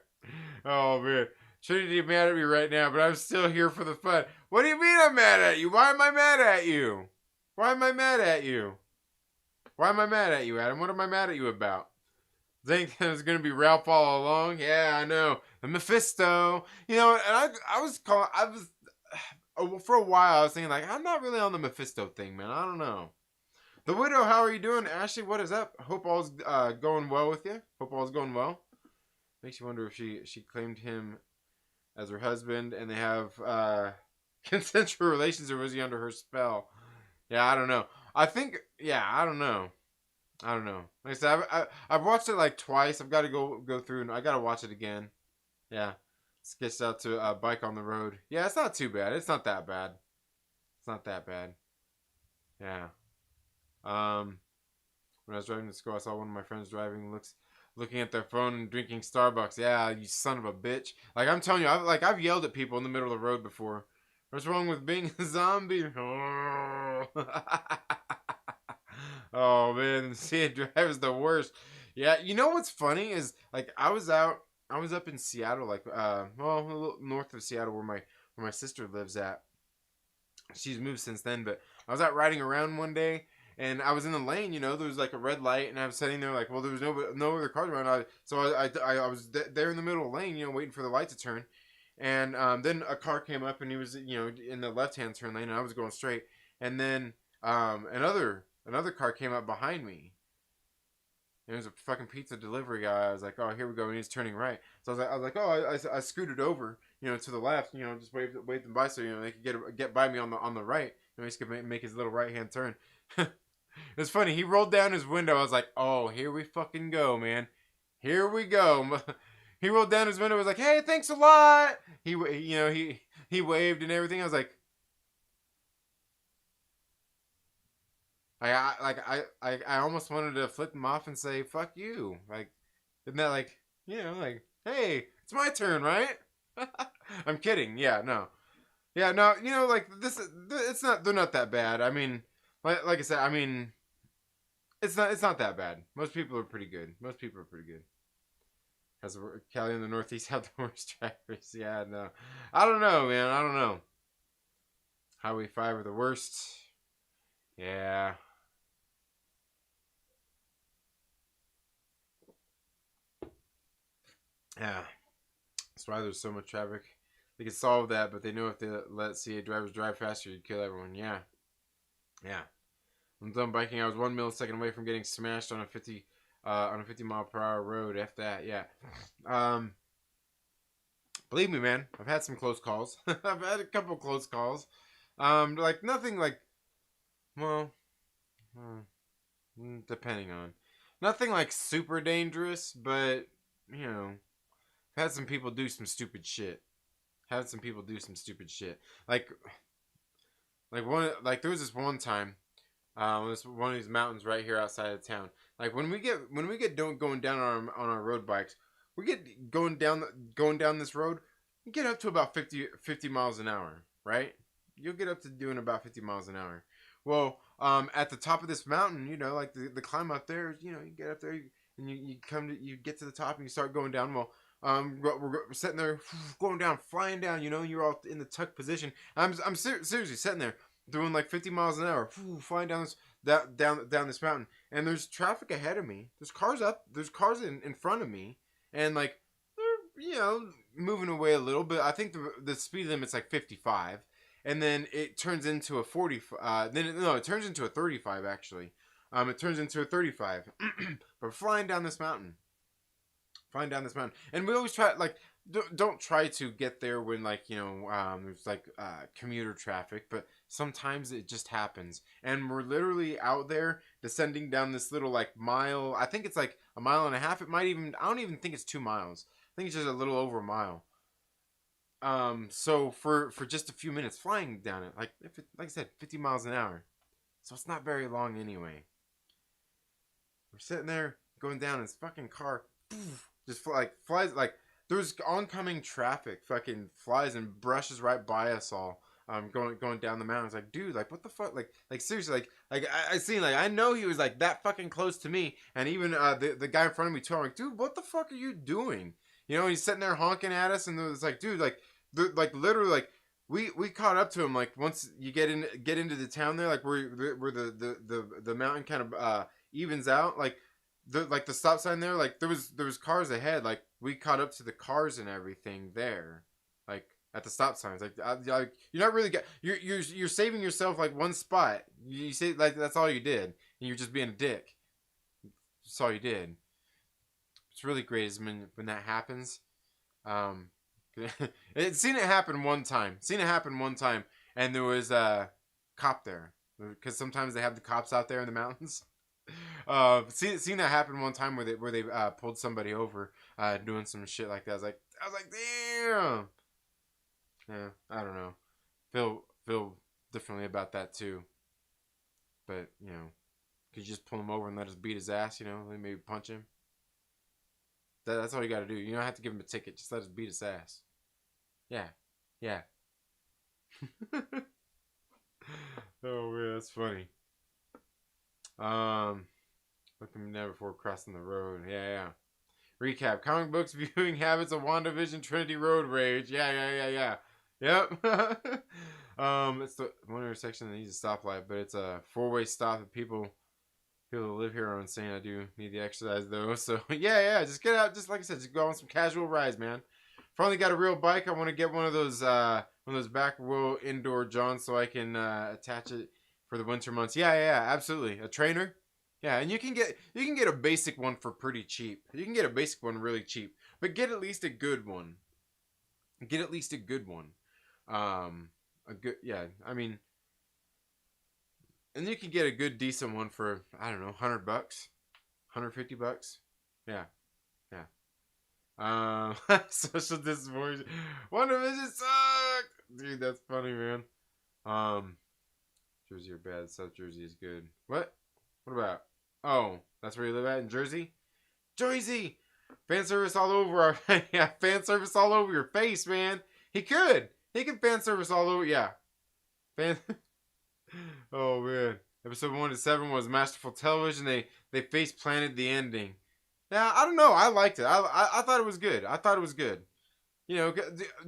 Oh man, Trinity mad at me right now, but I'm still here for the fun. What do you mean I'm mad at you? Why am I mad at you? Why am I mad at you? Why am I mad at you, Adam? What am I mad at you about? Think it was gonna be Ralph all along? Yeah, I know. The Mephisto. You know, and I was for a while I was thinking like I'm not really on the Mephisto thing, man. I don't know. The Widow, how are you doing? Ashley, what is up? Hope all's going well with you. Hope all's going well. Makes you wonder if she claimed him as her husband and they have consensual relations, or was he under her spell? Yeah, I don't know. I think, yeah, I don't know. Like I said, I've watched it like twice. I've got to go through and I got to watch it again. Yeah. Sketched out to Bike on the Road. Yeah, it's not too bad. It's not that bad. Yeah. When I was driving to school, I saw one of my friends looking at their phone and drinking Starbucks. Yeah, you son of a bitch. Like I'm telling you, I've yelled at people in the middle of the road before. What's wrong with being a zombie? Oh man, seeing drive is the worst. Yeah, you know what's funny is like I was up in Seattle, like well, a little north of Seattle where my sister lives at. She's moved since then, but I was out riding around one day and I was in the lane, you know, there was like a red light and I was sitting there like, well, there was no other cars around. So I was there in the middle of the lane, you know, waiting for the light to turn. And then a car came up and he was, you know, in the left-hand turn lane and I was going straight. And then another car came up behind me. It was a fucking pizza delivery guy. I was like, oh, here we go. And he's turning right. So I was like, oh, I scooted over, you know, to the left, you know, just waved them by so, you know, they could get by me on the right. You know, he could make his little right-hand turn. It's funny. He rolled down his window. I was like, oh, here we fucking go, man. Here we go. He rolled down his window. I was like, hey, thanks a lot. He waved and everything. I was like, I almost wanted to flip him off and say, fuck you. Like, isn't that like, you know, like, hey, it's my turn, right? I'm kidding. Yeah, no. Yeah, no, you know, like, they're not that bad. I mean, like I said, I mean, it's not that bad. Most people are pretty good. Has Cali in the Northeast have the worst drivers? Yeah, no. I don't know, man. I don't know. Highway 5 are the worst. Yeah. Yeah. That's why there's so much traffic. They could solve that, but they know if they let CA drivers drive faster, you'd kill everyone. Yeah. Yeah. I'm done biking. I was 1 millisecond away from getting smashed on a 50 mile per hour road. F that. Yeah. Believe me, man. I've had some close calls. I've had a couple close calls. Like nothing like, well, depending on, nothing like super dangerous, but you know, I've had some people do some stupid shit. Like like there was this one time, this one of these mountains right here outside of town. Like when we get going down on our road bikes, we get going down this road, you get up to about 50 miles an hour, right? You'll get up to doing about 50 miles an hour. Well, at the top of this mountain, you know, like the climb up there, you know, you get up there and you get to the top and you start going down. Well, we're sitting there going down, flying down, you know, you're all in the tuck position. I'm seriously sitting there doing like 50 miles an hour, flying down this mountain, and there's traffic ahead of me. There's cars in front of me, and like they're, you know, moving away a little bit. I think the speed limit's like 55, and then it turns into a 40. It turns into a 35 actually. It turns into a 35, but flying down this mountain. And we always try, like, don't try to get there when, like, you know, there's like commuter traffic, but sometimes it just happens, and we're literally out there descending down this little like mile. I think it's like a mile and a half. I don't even think it's 2 miles. I think it's just a little over a mile. So for just a few minutes flying down it, like I said, 50 miles an hour, so it's not very long anyway. We're sitting there going down, and this fucking car just flies, like there's oncoming traffic, fucking flies and brushes right by us all. Going down the mountain. It's like, dude, like what the fuck, like seriously, like I seen, like I know he was like that fucking close to me, and even the guy in front of me too. I'm like, dude, what the fuck are you doing? You know, he's sitting there honking at us, and it's like, dude, like literally, like we caught up to him. Like once you get into the town there, like where the mountain kind of evens out, like the stop sign there, like there was cars ahead. Like we caught up to the cars and everything there, like at the stop signs. Like you're not really you're saving yourself like one spot. You say, like, that's all you did, and you're just being a dick. That's all you did. It's really great is when that happens. Seen it happen one time, and there was a cop there, because sometimes they have the cops out there in the mountains. Seen that happen one time where they pulled somebody over doing some shit like that. I was like, damn. Yeah, I don't know. Feel differently about that too. But you know, could you just pull him over and let us beat his ass? You know, maybe punch him. That's all you got to do. You don't have to give him a ticket. Just let us beat his ass. Yeah. Oh man, that's funny. Looking now before crossing the road. Yeah. Recap: comic books viewing habits of WandaVision Trinity Road Rage. Yeah. Yep. It's the one intersection that needs a stoplight, but it's a 4-way stop. And people who live here are insane. I do need the exercise though. So yeah. Just get out. Just like I said, just go on some casual rides, man. Finally got a real bike. I want to get one of those back wheel indoor Johns so I can attach it for the winter months. Yeah, absolutely. A trainer. Yeah, and you can get a basic one for pretty cheap. You can get a basic one really cheap, but get at least a good one. I mean, and you can get a good decent one for, I don't know, $100, $150. Yeah. Social disappointment. WandaVision sucked. Dude, that's funny, man. Jersey are bad. South Jersey is good. What about? Oh, that's where you live at, in Jersey? Jersey! Fan service all over yeah, fan service all over your face, man. He could fan service all over, yeah. Oh, man. Episode 1 to 7 was masterful television. They face planted the ending. Now, I don't know. I liked it. I thought it was good. You know,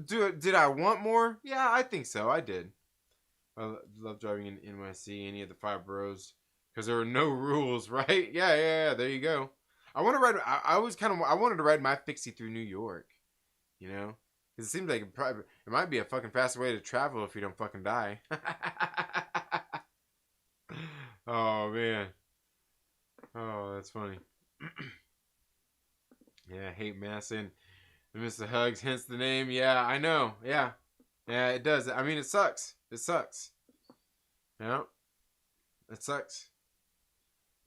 did I want more? Yeah, I think so. I did. I love driving in NYC, any of the 5 boroughs, because there were no rules, right? Yeah. There you go. I want to ride. I wanted to ride my fixie through New York. You know, because it seems like it might be a fucking faster way to travel if you don't fucking die. Oh man. Oh, that's funny. Yeah, hate Masson. I miss the hugs, hence the name. Yeah, I know. Yeah, it does. I mean, it sucks. Yeah, it sucks.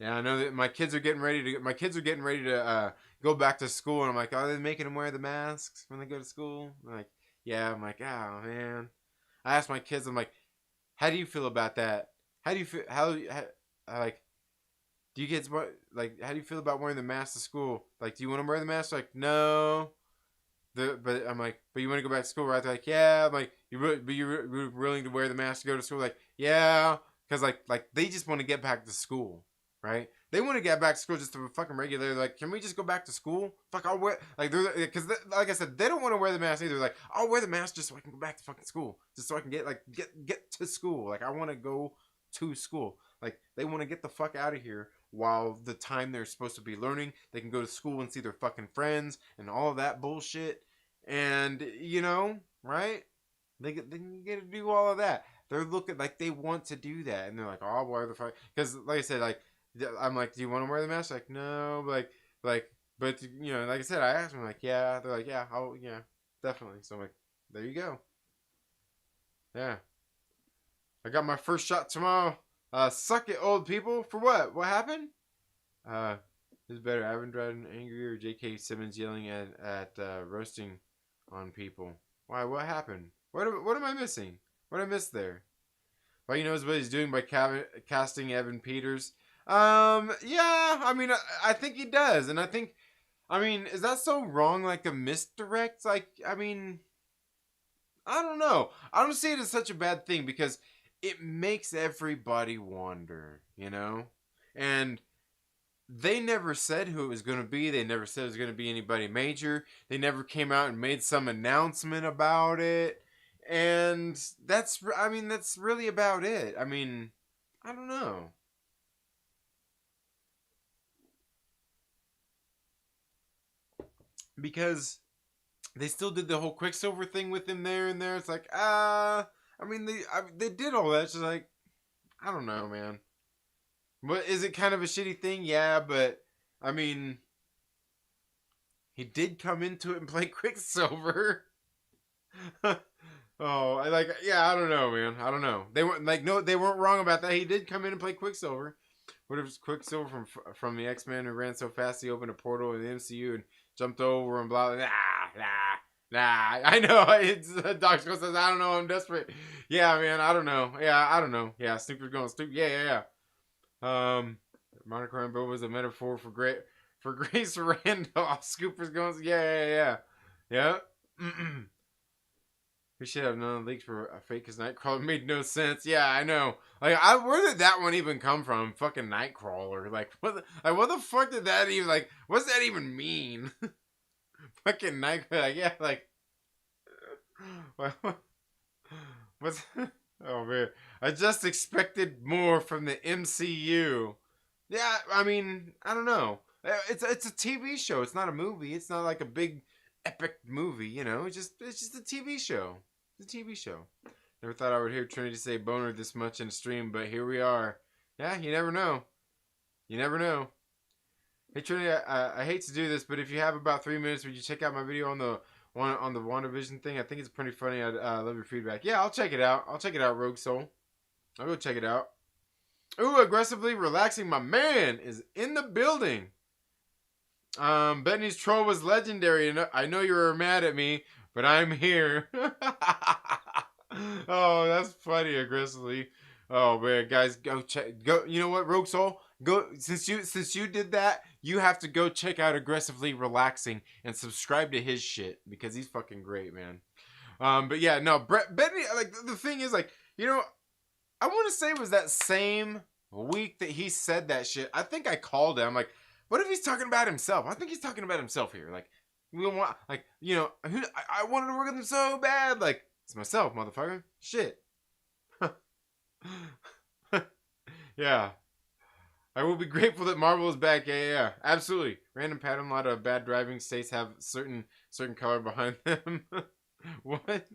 Yeah, I know that my kids are getting ready to go back to school, and I'm like, are they making them wear the masks when they go to school? I'm like, yeah. I'm like, oh man. I asked my kids, I'm like, How do you feel about that? How do you feel? How like? Do you get like? How do you feel about wearing the mask to school? Like, do you want to wear the mask? Like, no. But I'm like, but you want to go back to school, right? They're like, yeah. I'm like, you're willing to wear the mask to go to school? Like, yeah, because like they just want to get back to school, right? They want to get back to school just to fucking regular. Like, can we just go back to school? Fuck, I'll wear like they're because like I said, they don't want to wear the mask either. Like, I'll wear the mask just so I can go back to fucking school, just so I can get to school. Like, I want to go to school. Like, they want to get the fuck out of here while the time they're supposed to be learning, they can go to school and see their fucking friends and all of that bullshit. And, you know, right? They get to do all of that. They're looking like they want to do that. And they're like, oh, why the fuck? Because, like I said, like, I'm like, do you want to wear the mask? Like, no. But, you know, like I said, I asked them, like, yeah. They're like, yeah, yeah, definitely. So I'm like, there you go. Yeah. I got my first shot tomorrow. Suck it, old people. For what? What happened? Who's better, Ivan driving angry or J.K. Simmons yelling at roasting on people? Why? What happened? What am I missing? What did I miss there? Well, he knows what he's doing by casting Evan Peters. Yeah. I mean, I think he does, and I mean, is that so wrong? Like a misdirect? Like, I mean, I don't know. I don't see it as such a bad thing because it makes everybody wonder, you know? And they never said who it was going to be. They never said it was going to be anybody major. They never came out and made some announcement about it. And that's really about it. I mean, I don't know. Because they still did the whole Quicksilver thing with him there and there. It's like, I mean, they did all that. It's just like, I don't know, man. But is it kind of a shitty thing? Yeah, but I mean, he did come into it and play Quicksilver. Oh, I don't know, man. I don't know. They weren't like, no, they weren't wrong about that. He did come in and play Quicksilver. What if it's Quicksilver from the X-Men who ran so fast he opened a portal in the MCU and jumped over and blah blah. Nah. I know. It's Doc Skull says, I don't know. I'm desperate. Yeah, man. I don't know. Yeah, I don't know. Yeah, Snooper's going stupid. Yeah. Monica Rambeau was a metaphor for Grace Randolph. Scooper's going. Yeah. We should have known leaks for a fake as Nightcrawler made no sense. Yeah, I know. Like, where did that one even come from? Fucking Nightcrawler. Like, what the fuck did that even, like, what does that even mean? Fucking Nightcrawler. Like, yeah, like, what's, oh man. I just expected more from the MCU. Yeah, I mean, I don't know. It's a TV show. It's not a movie. It's not like a big epic movie, you know. It's just a TV show. It's a TV show. Never thought I would hear Trinity say boner this much in a stream, but here we are. Yeah, you never know. You never know. Hey Trinity, I hate to do this, but if you have about 3 minutes, would you check out my video on the WandaVision thing? I think it's pretty funny. I'd love your feedback. Yeah, I'll check it out. Rogue Soul. I'll go check it out. Ooh, aggressively relaxing. My man is in the building. Benny's troll was legendary. I know you were mad at me, but I'm here. Oh, that's funny, aggressively. Oh man, guys, go check. Go. You know what, Rogue Soul? Go. Since you did that, you have to go check out aggressively relaxing and subscribe to his shit because he's fucking great, man. But yeah, no, Benny. Like the thing is, like, you know, I want to say it was that same week that he said that shit. I think I called him. I'm like, what if he's talking about himself? I think he's talking about himself here. Like, we want, like, you know, I wanted to work with him so bad. Like, it's myself, motherfucker. Shit. Yeah. I will be grateful that Marvel is back. Yeah. Absolutely. Random pattern. A lot of bad driving states have certain color behind them. What?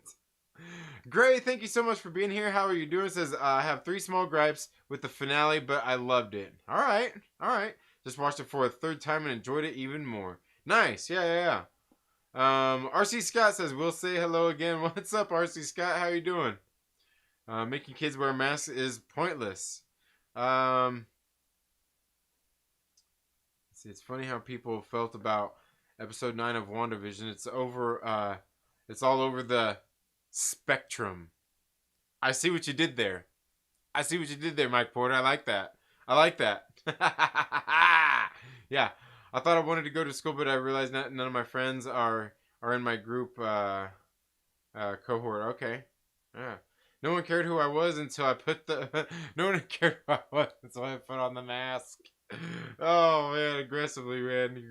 Gray, thank you so much for being here. How are you doing? It says, I have 3 small gripes with the finale, but I loved it. All right. Just watched it for a 3rd time and enjoyed it even more. Nice. Yeah. RC Scott says, we'll say hello again. What's up, RC Scott? How you doing? Making kids wear masks is pointless. See, it's funny how people felt about episode 9 of WandaVision. It's all over the spectrum. I see what you did there. I see what you did there, Mike Porter. I like that. I like that. Yeah. I thought I wanted to go to school, but I realized none of my friends are in my group cohort. Okay. Yeah. No one cared who I was until I put the. No one cared who I was until I put on the mask. Oh man, aggressively, man.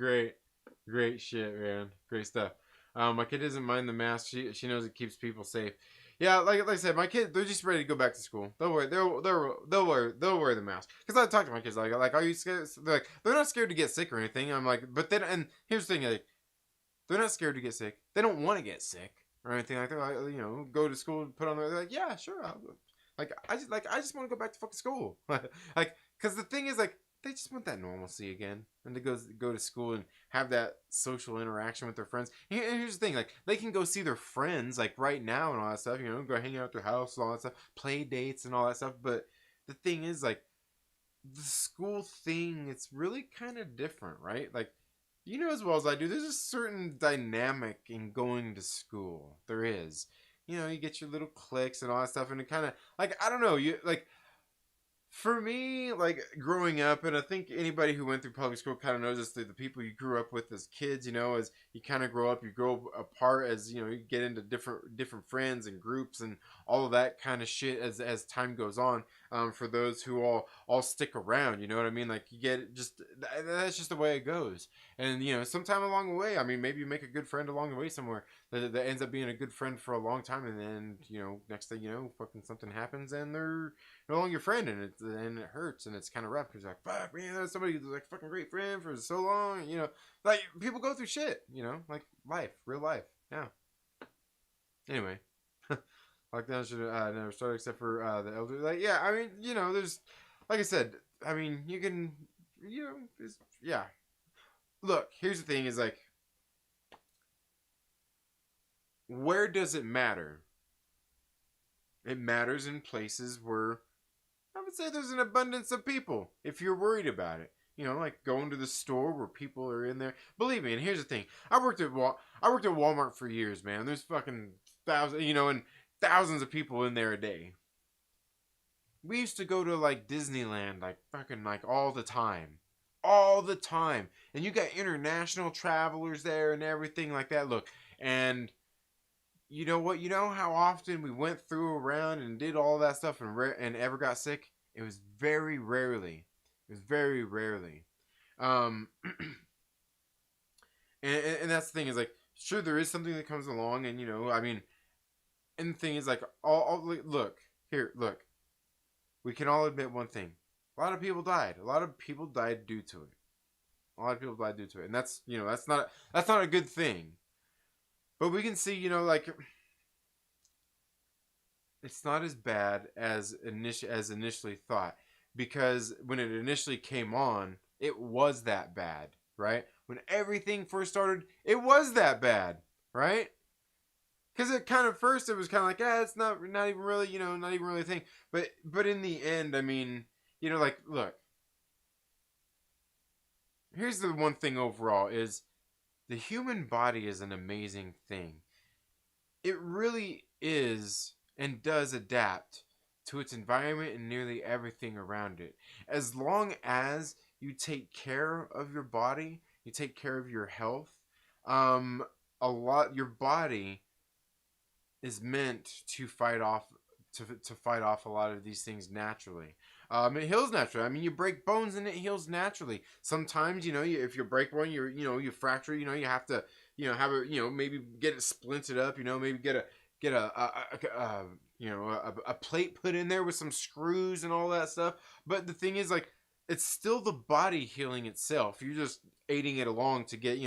Great shit, man. Great stuff. My kid doesn't mind the mask. She knows it keeps people safe. Yeah, like I said, my kids, they're just ready to go back to school. They'll wear the mask. Cause I talk to my kids like, are you scared? They're not scared to get sick or anything. I'm like, but then, and here's the thing, like, they're not scared to get sick. They don't want to get sick or anything like that. Like, go to school, put on. They're like, yeah, sure. I just want to go back to fucking school. Like, cause the thing is, like, they just want that normalcy again, and to go to school and have that social interaction with their friends. And here's the thing, like, they can go see their friends like right now and all that stuff. Go hang out at their house and all that stuff, play dates and all that stuff. But the thing is, like, the school thing, it's really kind of different, right? Like, as well as I do, there's a certain dynamic in going to school. There is. You get your little cliques and all that stuff, and it kind of, like, I don't know, for me, like, growing up, and I think anybody who went through public school kind of knows this, the people you grew up with as kids, as you kind of grow up, you grow apart as, you get into different friends and groups and all of that kind of shit as time goes on. For those who all stick around, you know what I mean? Like, you get that's just the way it goes. And, sometime along the way, I mean, maybe you make a good friend along the way somewhere that ends up being a good friend for a long time. And then, next thing you know, fucking something happens and they're no longer your friend, and it hurts, and it's kind of rough because you're like, fuck, man, that's somebody who's like fucking great friend for so long. Like, people go through shit, like life, real life. Yeah. Anyway, lockdown should never start except for the elderly. Like, yeah, I mean, there's, like I said, I mean, you can, yeah. Look, here's the thing: is like, where does it matter? It matters in places where I would say there's an abundance of people if you're worried about it. Like going to the store where people are in there. Believe me, and here's the thing. I worked at Walmart for years, man. There's fucking thousands, and thousands of people in there a day. We used to go to like Disneyland like fucking like all the time. All the time. And you got international travelers there and everything like that. Look, and you know what? You know how often we went through around and did all that stuff and ever got sick? It was very rarely. It was very rarely. Um, and that's the thing is like, sure, there is something that comes along, and I mean, and the thing is like, look, we can all admit one thing: a lot of people died. A lot of people died due to it. A lot of people died due to it, and that's that's not a good thing. But we can see, like, it's not as bad as initially thought, because when it initially came on, it was that bad, right? When everything first started, it was that bad, right? Because it kind of first it was kind of like, it's not even really, not even really a thing. But in the end, I mean, like, look, here's the one thing overall is the human body is an amazing thing. It really is and does adapt to its environment and nearly everything around it. As long as you take care of your body, you take care of your health, your body is meant to fight off a lot of these things naturally. It heals naturally. I mean, you break bones and it heals naturally. Sometimes, if you break one, you fracture. You have to, have a, maybe get it splinted up. Maybe get a plate put in there with some screws and all that stuff. But the thing is, like, it's still the body healing itself. You're just aiding it along to get,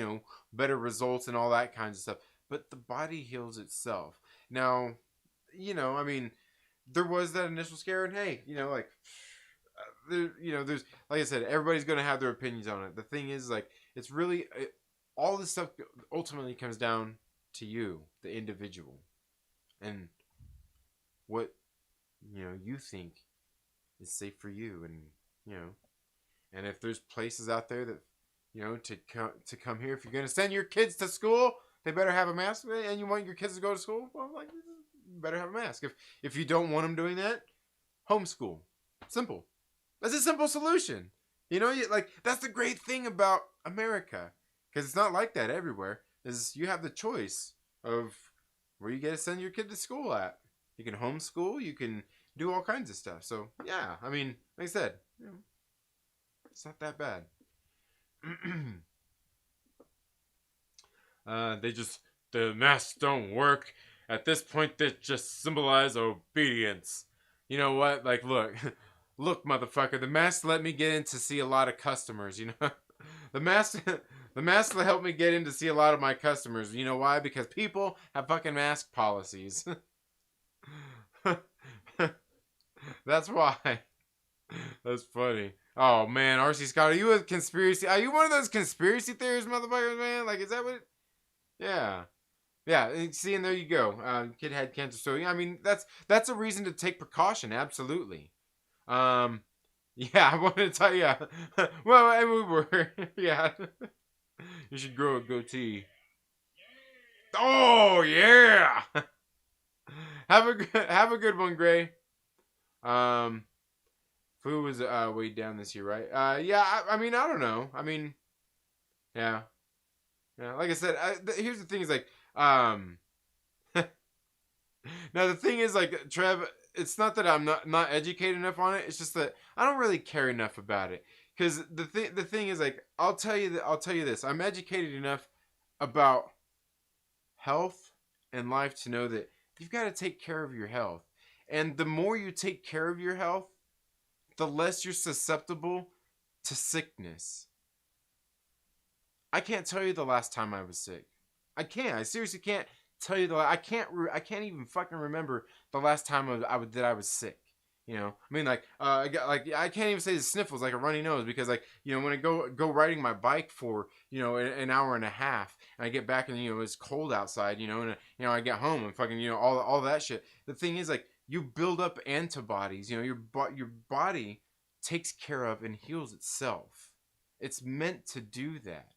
better results and all that kinds of stuff. But the body heals itself. Now, I mean, there was that initial scare, and hey, there's, like I said, everybody's going to have their opinions on it. The thing is, like, it's really, all this stuff ultimately comes down to you, the individual, and what, you think is safe for you, and, and if there's places out there that, to come here, if you're going to send your kids to school, they better have a mask, and you want your kids to go to school, well, like, you better have a mask. If you don't want them doing that, Homeschool. Simple. That's a simple solution. You know, like that's the great thing about America, because it's not like that everywhere. Is you have the choice of where you get to send your kid to school at. You can homeschool. You can do all kinds of stuff. So yeah, I mean, like I said, you know, it's not that bad. The masks don't work. At this point, they just symbolize obedience. You know what? Like, look, look, motherfucker. The masks let me get in to see a lot of customers. You know, the masks helped me get in to see a lot of my customers. You know why? Because people have fucking mask policies. That's why. That's funny. Oh man, RC Scott, are you a conspiracy? Are you one of those conspiracy theorists, motherfuckers, man? Like, is that what? Yeah. Yeah, see, and there you go. Kid had cancer, so I mean, that's a reason to take precaution. Absolutely. Yeah, I wanted to tell you. Well, and we were. Yeah. You should grow a goatee. Oh yeah. Have a good one, Gray. Food was way down this year, right? Yeah. I mean, I don't know. I mean, yeah. Yeah. Like I said, here's the thing: is like, now the thing is, like, Trev, it's not that I'm not educated enough on it. It's just that I don't really care enough about it. Because the thing is, like, I'll tell you this: I'm educated enough about health and life to know that you've got to take care of your health, and the more you take care of your health, the less you're susceptible to sickness. I can't tell you the last time I was sick. I can't. I seriously can't tell you I can't even fucking remember the last time I was sick. You know, I mean, like, I can't even say the sniffles, like a runny nose, because, like, you know, when I go riding my bike for, you know, an hour and a half, and I get back and, you know, it's cold outside, you know, and, you know, I get home and fucking, you know, all that shit. The thing is, like, you build up antibodies, you know, your body takes care of and heals itself. It's meant to do that.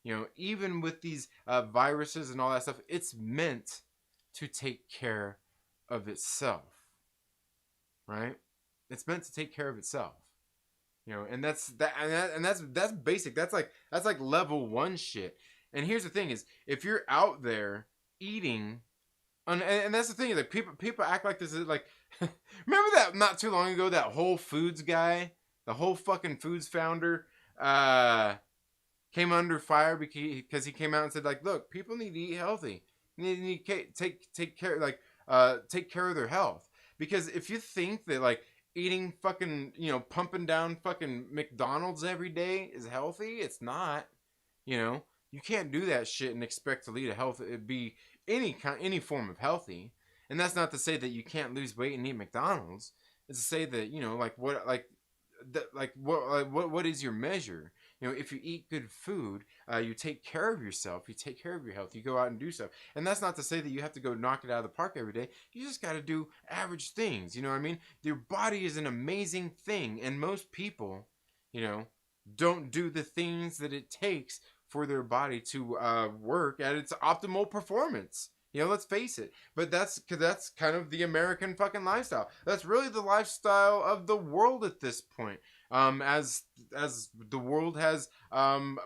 You know, even with these viruses and all that stuff, it's meant to take care of itself, right? It's meant to take care of itself, you know, and that's basic. That's like level 1 shit. And here's the thing: is if you're out there eating, and that's the thing is, like, people act like this is like, remember that not too long ago, that Whole Foods guy, the Whole fucking Foods founder, came under fire because he came out and said, like, look, people need to eat healthy. They need to take care, like, take care of their health. Because if you think that, like, eating fucking, you know, pumping down fucking McDonald's every day is healthy, it's not. You know, you can't do that shit and expect to lead a health, be any form of healthy. And that's not to say that you can't lose weight and eat McDonald's. It's to say that, you know, like, what is your measure? You know, if you eat good food, you take care of yourself, you take care of your health, you go out and do stuff. And that's not to say that you have to go knock it out of the park every day. You just got to do average things. You know what I mean? Your body is an amazing thing. And most people, you know, don't do the things that it takes for their body to work at its optimal performance. You know, let's face it. But that's kind of the American fucking lifestyle. That's really the lifestyle of the world at this point. As the world has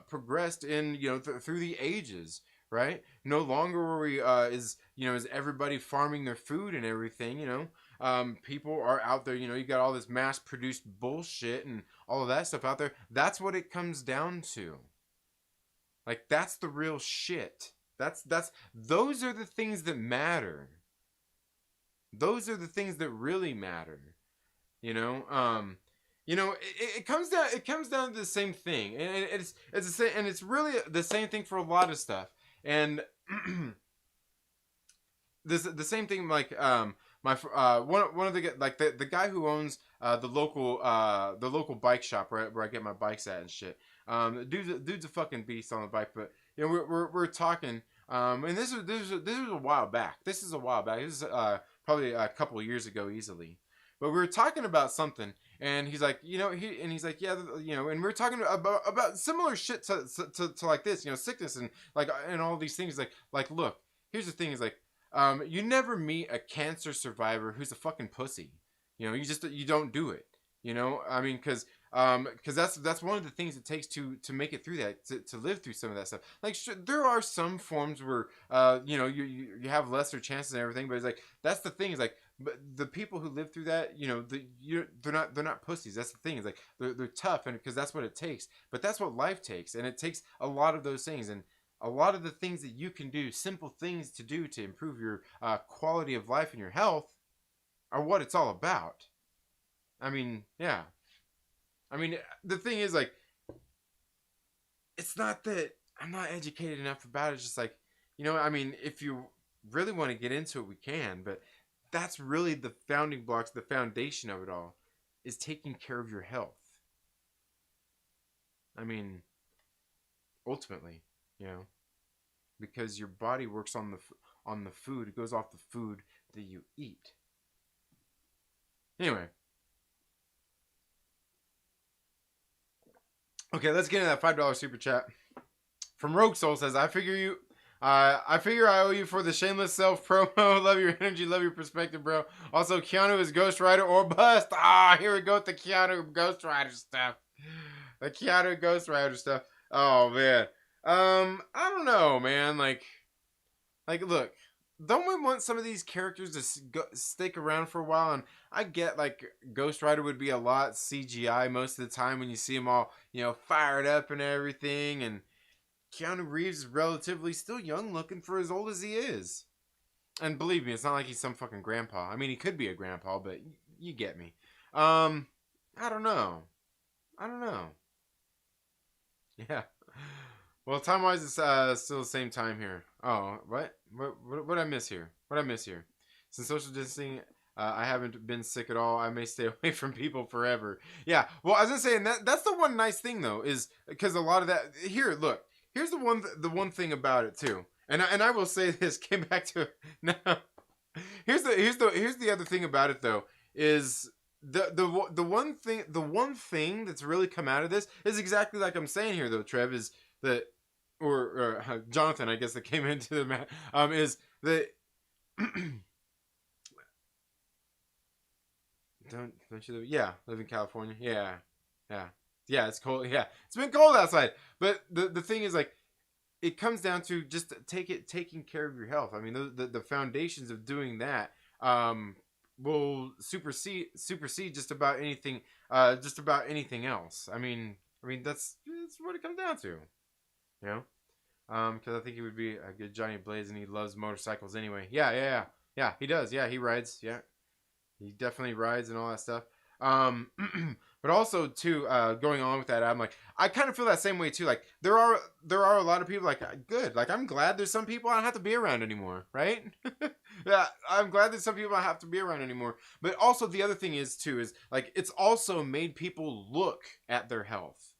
progressed in, you know, through the ages, right? No longer are we is everybody farming their food and everything, you know. People are out there, you know, you got all this mass produced bullshit and all of that stuff out there. That's what it comes down to. Like, that's the real shit. Those are the things that matter. Those are the things that really matter. You know, you know, it comes down to the same thing, and it's the same, and it's really the same thing for a lot of stuff. And the same thing, like, one of the guy who owns the local bike shop where I get my bikes at and shit. Dude's a fucking beast on the bike. But, you know, we're talking, and this was a while back. This is probably a couple of years ago easily. But we were talking about something, and he's like, you know, he's like, yeah, you know, and we were talking about similar shit to like this, you know, sickness and, like, and all these things. Like, look, here's the thing: is like, you never meet a cancer survivor who's a fucking pussy. You know, you don't do it. You know, I mean, because that's one of the things it takes to make it through that, to live through some of that stuff. Like there are some forms where you know, you have lesser chances and everything, but it's like that's the thing is like, but the people who live through that, you know, they're not pussies. That's the thing is like they're tough, and because that's what it takes. But that's what life takes, and it takes a lot of those things, and a lot of the things that you can do, simple things to do to improve your quality of life and your health, are what it's all about. I mean, yeah. I mean, the thing is, like, it's not that I'm not educated enough about it. It's just like, you know, I mean, if you really want to get into it, we can. But that's really the founding blocks, the foundation of it all, is taking care of your health. I mean, ultimately, you know, because your body works on the food. It goes off the food that you eat. Anyway. Okay, let's get into that $5 super chat. From Rogue Soul says, I figure I owe you for the shameless self promo. Love your energy, love your perspective, bro. Also, Keanu is Ghost Rider or bust. Ah, here we go with the Keanu Ghost Rider stuff. The Keanu Ghost Rider stuff. Oh man. I don't know, man. Like, look. Don't we want some of these characters to stick around for a while? And I get, like, Ghost Rider would be a lot CGI most of the time when you see him all, you know, fired up and everything. And Keanu Reeves is relatively still young looking for as old as he is. And believe me, it's not like he's some fucking grandpa. I mean, he could be a grandpa, but you get me. I don't know. Yeah. Well, time-wise, it's still the same time here. Oh, what? What did I miss here? Since social distancing, I haven't been sick at all. I may stay away from people forever. Yeah. Well, I was gonna say, and that's the one nice thing though, is because a lot of that here. Look, here's the one thing about it too, and I will say this. Came back to no. Here's the other thing about it though is. The one thing that's really come out of this is exactly like I'm saying here though, Trev, is that or Jonathan, I guess, that came into the map, is that don't you live in California? Yeah, it's cold. Yeah, it's been cold outside, but the thing is, like, it comes down to just taking care of your health. I mean, the foundations of doing that will supersede just about anything else. I mean that's what it comes down to. You know, because I think he would be a good Johnny Blaze, and he loves motorcycles anyway. Yeah, he does. Yeah, he rides. Yeah, he definitely rides and all that stuff. But also too, going on with that, I'm like, I kind of feel that same way too. Like there are a lot of people like good. Like I'm glad there's some people I don't have to be around anymore, right? Yeah, I'm glad there's some people I don't have to be around anymore. But also the other thing is too is like it's also made people look at their health.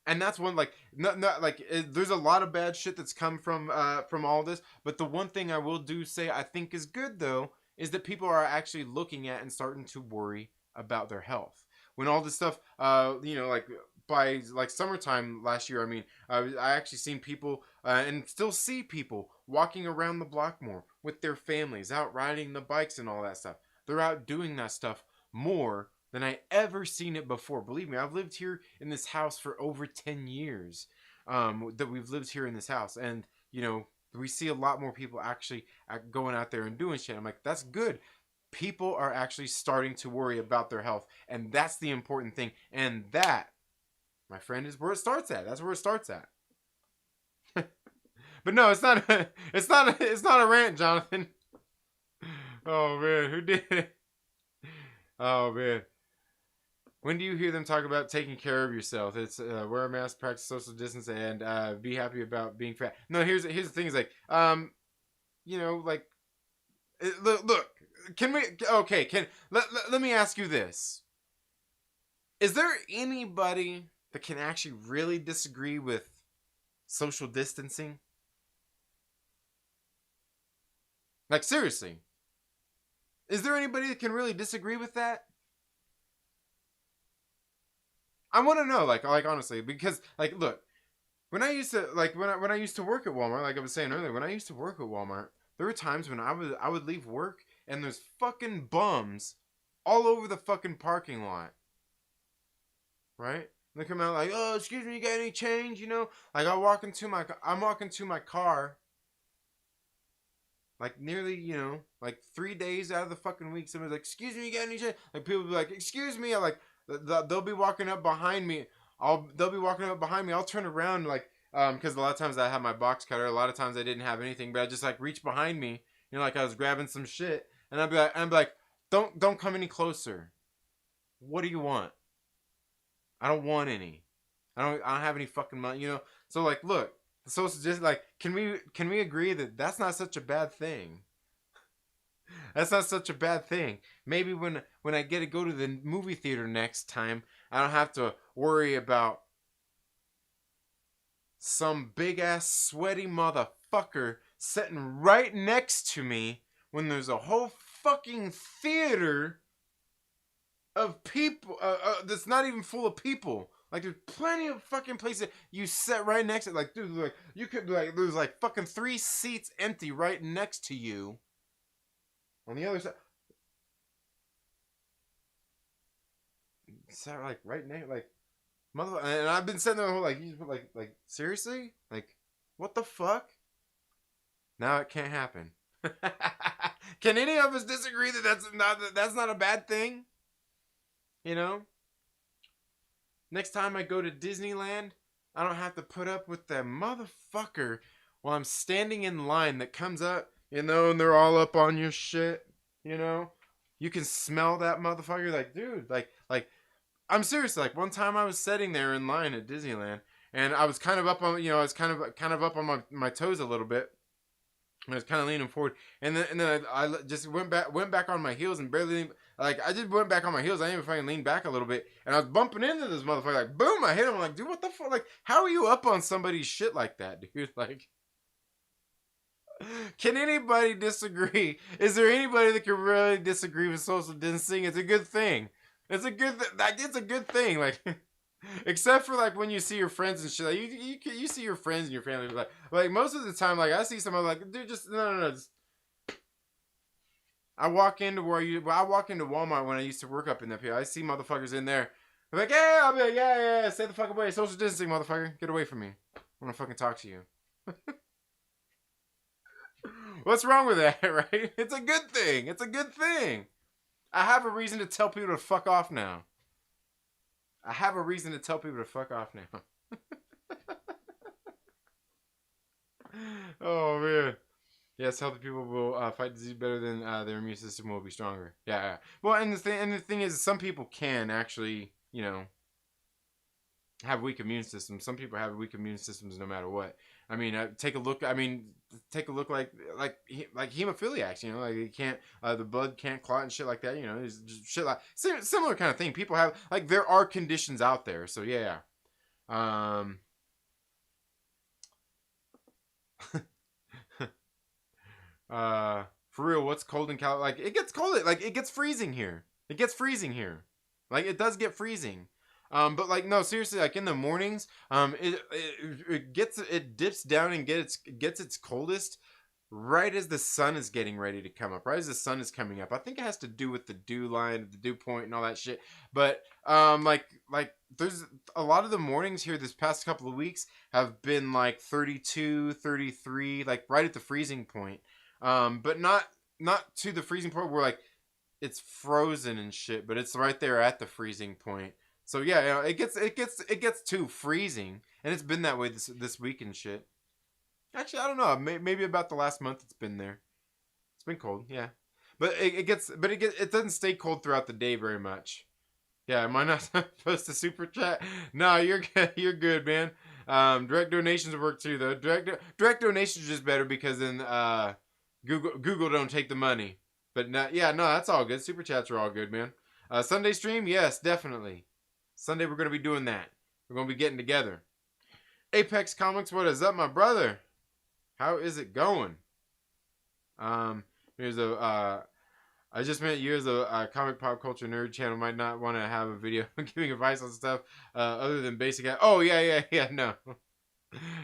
And that's one, like, not like there's a lot of bad shit that's come from all this. But the one thing I will say I think is good though is that people are actually looking at and starting to worry about their health. When all this stuff, you know, like by like summertime last year, I mean, I actually seen people and still see people walking around the block more with their families, out riding the bikes and all that stuff. They're out doing that stuff more than I ever seen it before. Believe me, I've lived here in this house for over 10 years. That we've lived here in this house, and you know, we see a lot more people actually going out there and doing shit. I'm like, that's good. People are actually starting to worry about their health, and that's the important thing. And that, my friend, is where it starts at. That's where it starts at. But no, it's not. It's not a rant, Jonathan. Oh man, who did it? Oh man. When do you hear them talk about taking care of yourself? It's wear a mask, practice social distance, and be happy about being fat. No, here's the thing. Is like, you know, like, look. Can we? Okay. Let me ask you this. Is there anybody that can actually really disagree with social distancing? Like, seriously. Is there anybody that can really disagree with that? I want to know, like honestly, because like, look, when I used to when I used to work at Walmart, like I was saying earlier, when I used to work at Walmart, there were times when I would leave work and there's fucking bums all over the fucking parking lot. Right? They come out like, oh, excuse me, you got any change? You know, like I'm walking to my car, like nearly, you know, like 3 days out of the fucking week. Somebody's like, excuse me, you got any change? Like people be like, excuse me. I'm like, they'll be walking up behind me. They'll be walking up behind me. I'll turn around like, because a lot of times I have my box cutter. A lot of times I didn't have anything, but I just like reach behind me, you know, like I was grabbing some shit, and I'd be like, don't come any closer. What do you want? I don't want any. I don't have any fucking money, you know. So like, look, so it's just like, can we agree that that's not such a bad thing? That's not such a bad thing. Maybe when I get to go to the movie theater next time, I don't have to worry about some big ass sweaty motherfucker sitting right next to me when there's a whole fucking theater of people that's not even full of people. Like there's plenty of fucking places you sit right next to. Like dude, like you could like there's like fucking 3 seats empty right next to you. On the other side, sat like right next, like mother. And I've been sitting there like seriously, like what the fuck? Now it can't happen. Can any of us disagree that that's not a bad thing? You know? Next time I go to Disneyland, I don't have to put up with that motherfucker while I'm standing in line that comes up, you know, and they're all up on your shit, you know? You can smell that motherfucker. Like, dude, like, I'm serious. Like, one time I was sitting there in line at Disneyland, and I was kind of up on, you know, I was kind of up on my toes a little bit. I was kind of leaning forward, and then I just went back on my heels and barely, like, I just went back on my heels. I didn't even fucking lean back a little bit, and I was bumping into this motherfucker. Like, boom! I hit him. I'm like, dude, what the fuck? Like, how are you up on somebody's shit like that, dude? Like, can anybody disagree? Is there anybody that can really disagree with social distancing? It's a good thing. It's a good thing. Like. Except for like when you see your friends and shit, like you see your friends and your family, like most of the time, like I see someone like, dude, just no. Just, I walk into Walmart when I used to work up in that here. I see motherfuckers in there. I'm like, yeah, I'll be like, yeah, stay the fuck away, social distancing, motherfucker, get away from me. I want to fucking talk to you. What's wrong with that, right? It's a good thing. It's a good thing. I have a reason to tell people to fuck off now. I have a reason to tell people to fuck off now. Oh, man. Yes, healthy people will fight disease better than their immune system will be stronger. Yeah. Well, and the thing is, some people can actually, you know, have weak immune systems. Some people have weak immune systems no matter what. I mean, take a look. I mean, take a look like hemophiliacs. You know, like it can't, the blood can't clot and shit like that. You know, it's just shit like similar kind of thing. People have like there are conditions out there. So yeah. For real, what's cold in Cal? Like it gets cold. Like it gets freezing here. It gets freezing here. Like it does get freezing. But like no, seriously, like in the mornings, it dips down and gets its coldest right as the sun is getting ready to come up, right as the sun is coming up. I think it has to do with the dew line, the dew point, and all that shit. But like there's a lot of the mornings here this past couple of weeks have been like 32, 33, like right at the freezing point. But not to the freezing point where like it's frozen and shit, but it's right there at the freezing point. So yeah, you know, it gets too freezing, and it's been that way this week and shit. Actually, I don't know. Maybe about the last month it's been there. It's been cold, yeah. But it doesn't stay cold throughout the day very much. Yeah, am I not supposed to super chat? No, you're good. You're good, man. Direct donations work too, though. Direct donations are just better because then Google don't take the money. But no, yeah, no, that's all good. Super chats are all good, man. Sunday stream, yes, definitely. Sunday we're gonna be doing that. We're gonna be getting together. Apex Comics, what is up, my brother? How is it going? Here's a I just met you as a comic pop culture nerd channel might not want to have a video giving advice on stuff other than basic. Oh yeah, no.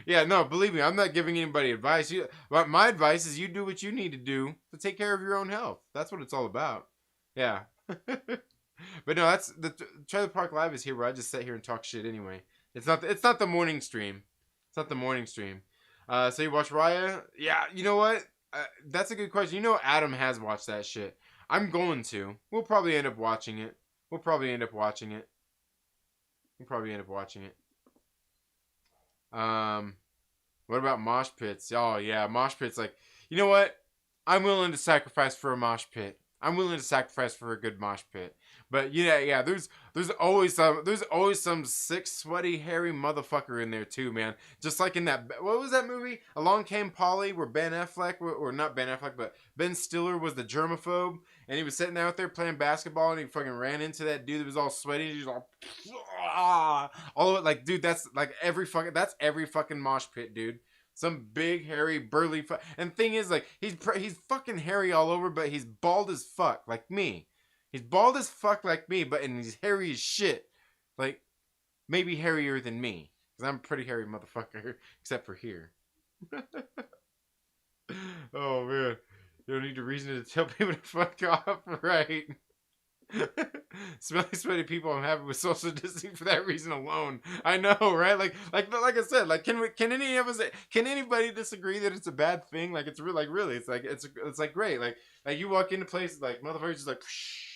Yeah, no, believe me, I'm not giving anybody advice. My advice is you do what you need to do to take care of your own health. That's what it's all about. Yeah. But no, that's the Trailer Park Live is here where I just sit here and talk shit anyway. It's not the morning stream. It's not the morning stream. So you watch Raya? Yeah, you know what? That's a good question. You know Adam has watched that shit. I'm going to. We'll probably end up watching it. We'll probably end up watching it. We'll probably end up watching it. What about mosh pits? Oh yeah, mosh pits. Like, you know what? I'm willing to sacrifice for a mosh pit. I'm willing to sacrifice for a good mosh pit. But yeah. There's always some sick, sweaty, hairy motherfucker in there too, man. Just like in that, what was that movie? Along Came Polly, where Ben Affleck, or not Ben Affleck, but Ben Stiller was the germaphobe, and he was sitting out there playing basketball, and he fucking ran into that dude that was all sweaty. And he was all of it. Like, dude, that's every fucking mosh pit, dude. Some big, hairy, burly and thing is, like, he's fucking hairy all over, but he's bald as fuck, like me. He's bald as fuck like me, and he's hairy as shit. Like, maybe hairier than me. Because I'm a pretty hairy motherfucker, except for here. Oh, man. You don't need a reason to tell people to fuck off, right? Smelly, sweaty people I'm happy with social distancing for that reason alone. I know, right? Like I said, like, can anybody disagree that it's a bad thing? Like, it's really, it's like great. Like you walk into places, like, motherfuckers just like,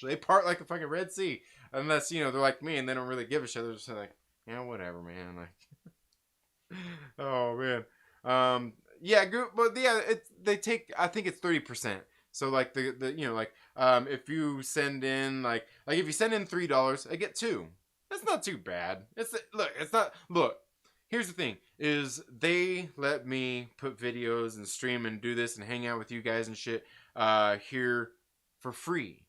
they part like the fucking Red Sea, unless, you know, they're like me and they don't really give a shit. They're just like, yeah, whatever, man. Like, oh man, yeah, good, but yeah, they take, I think it's 30%. So like the you know, like, if you send in like if you send in $3, I get 2. That's not too bad. Look. Here's the thing: is they let me put videos and stream and do this and hang out with you guys and shit here for free,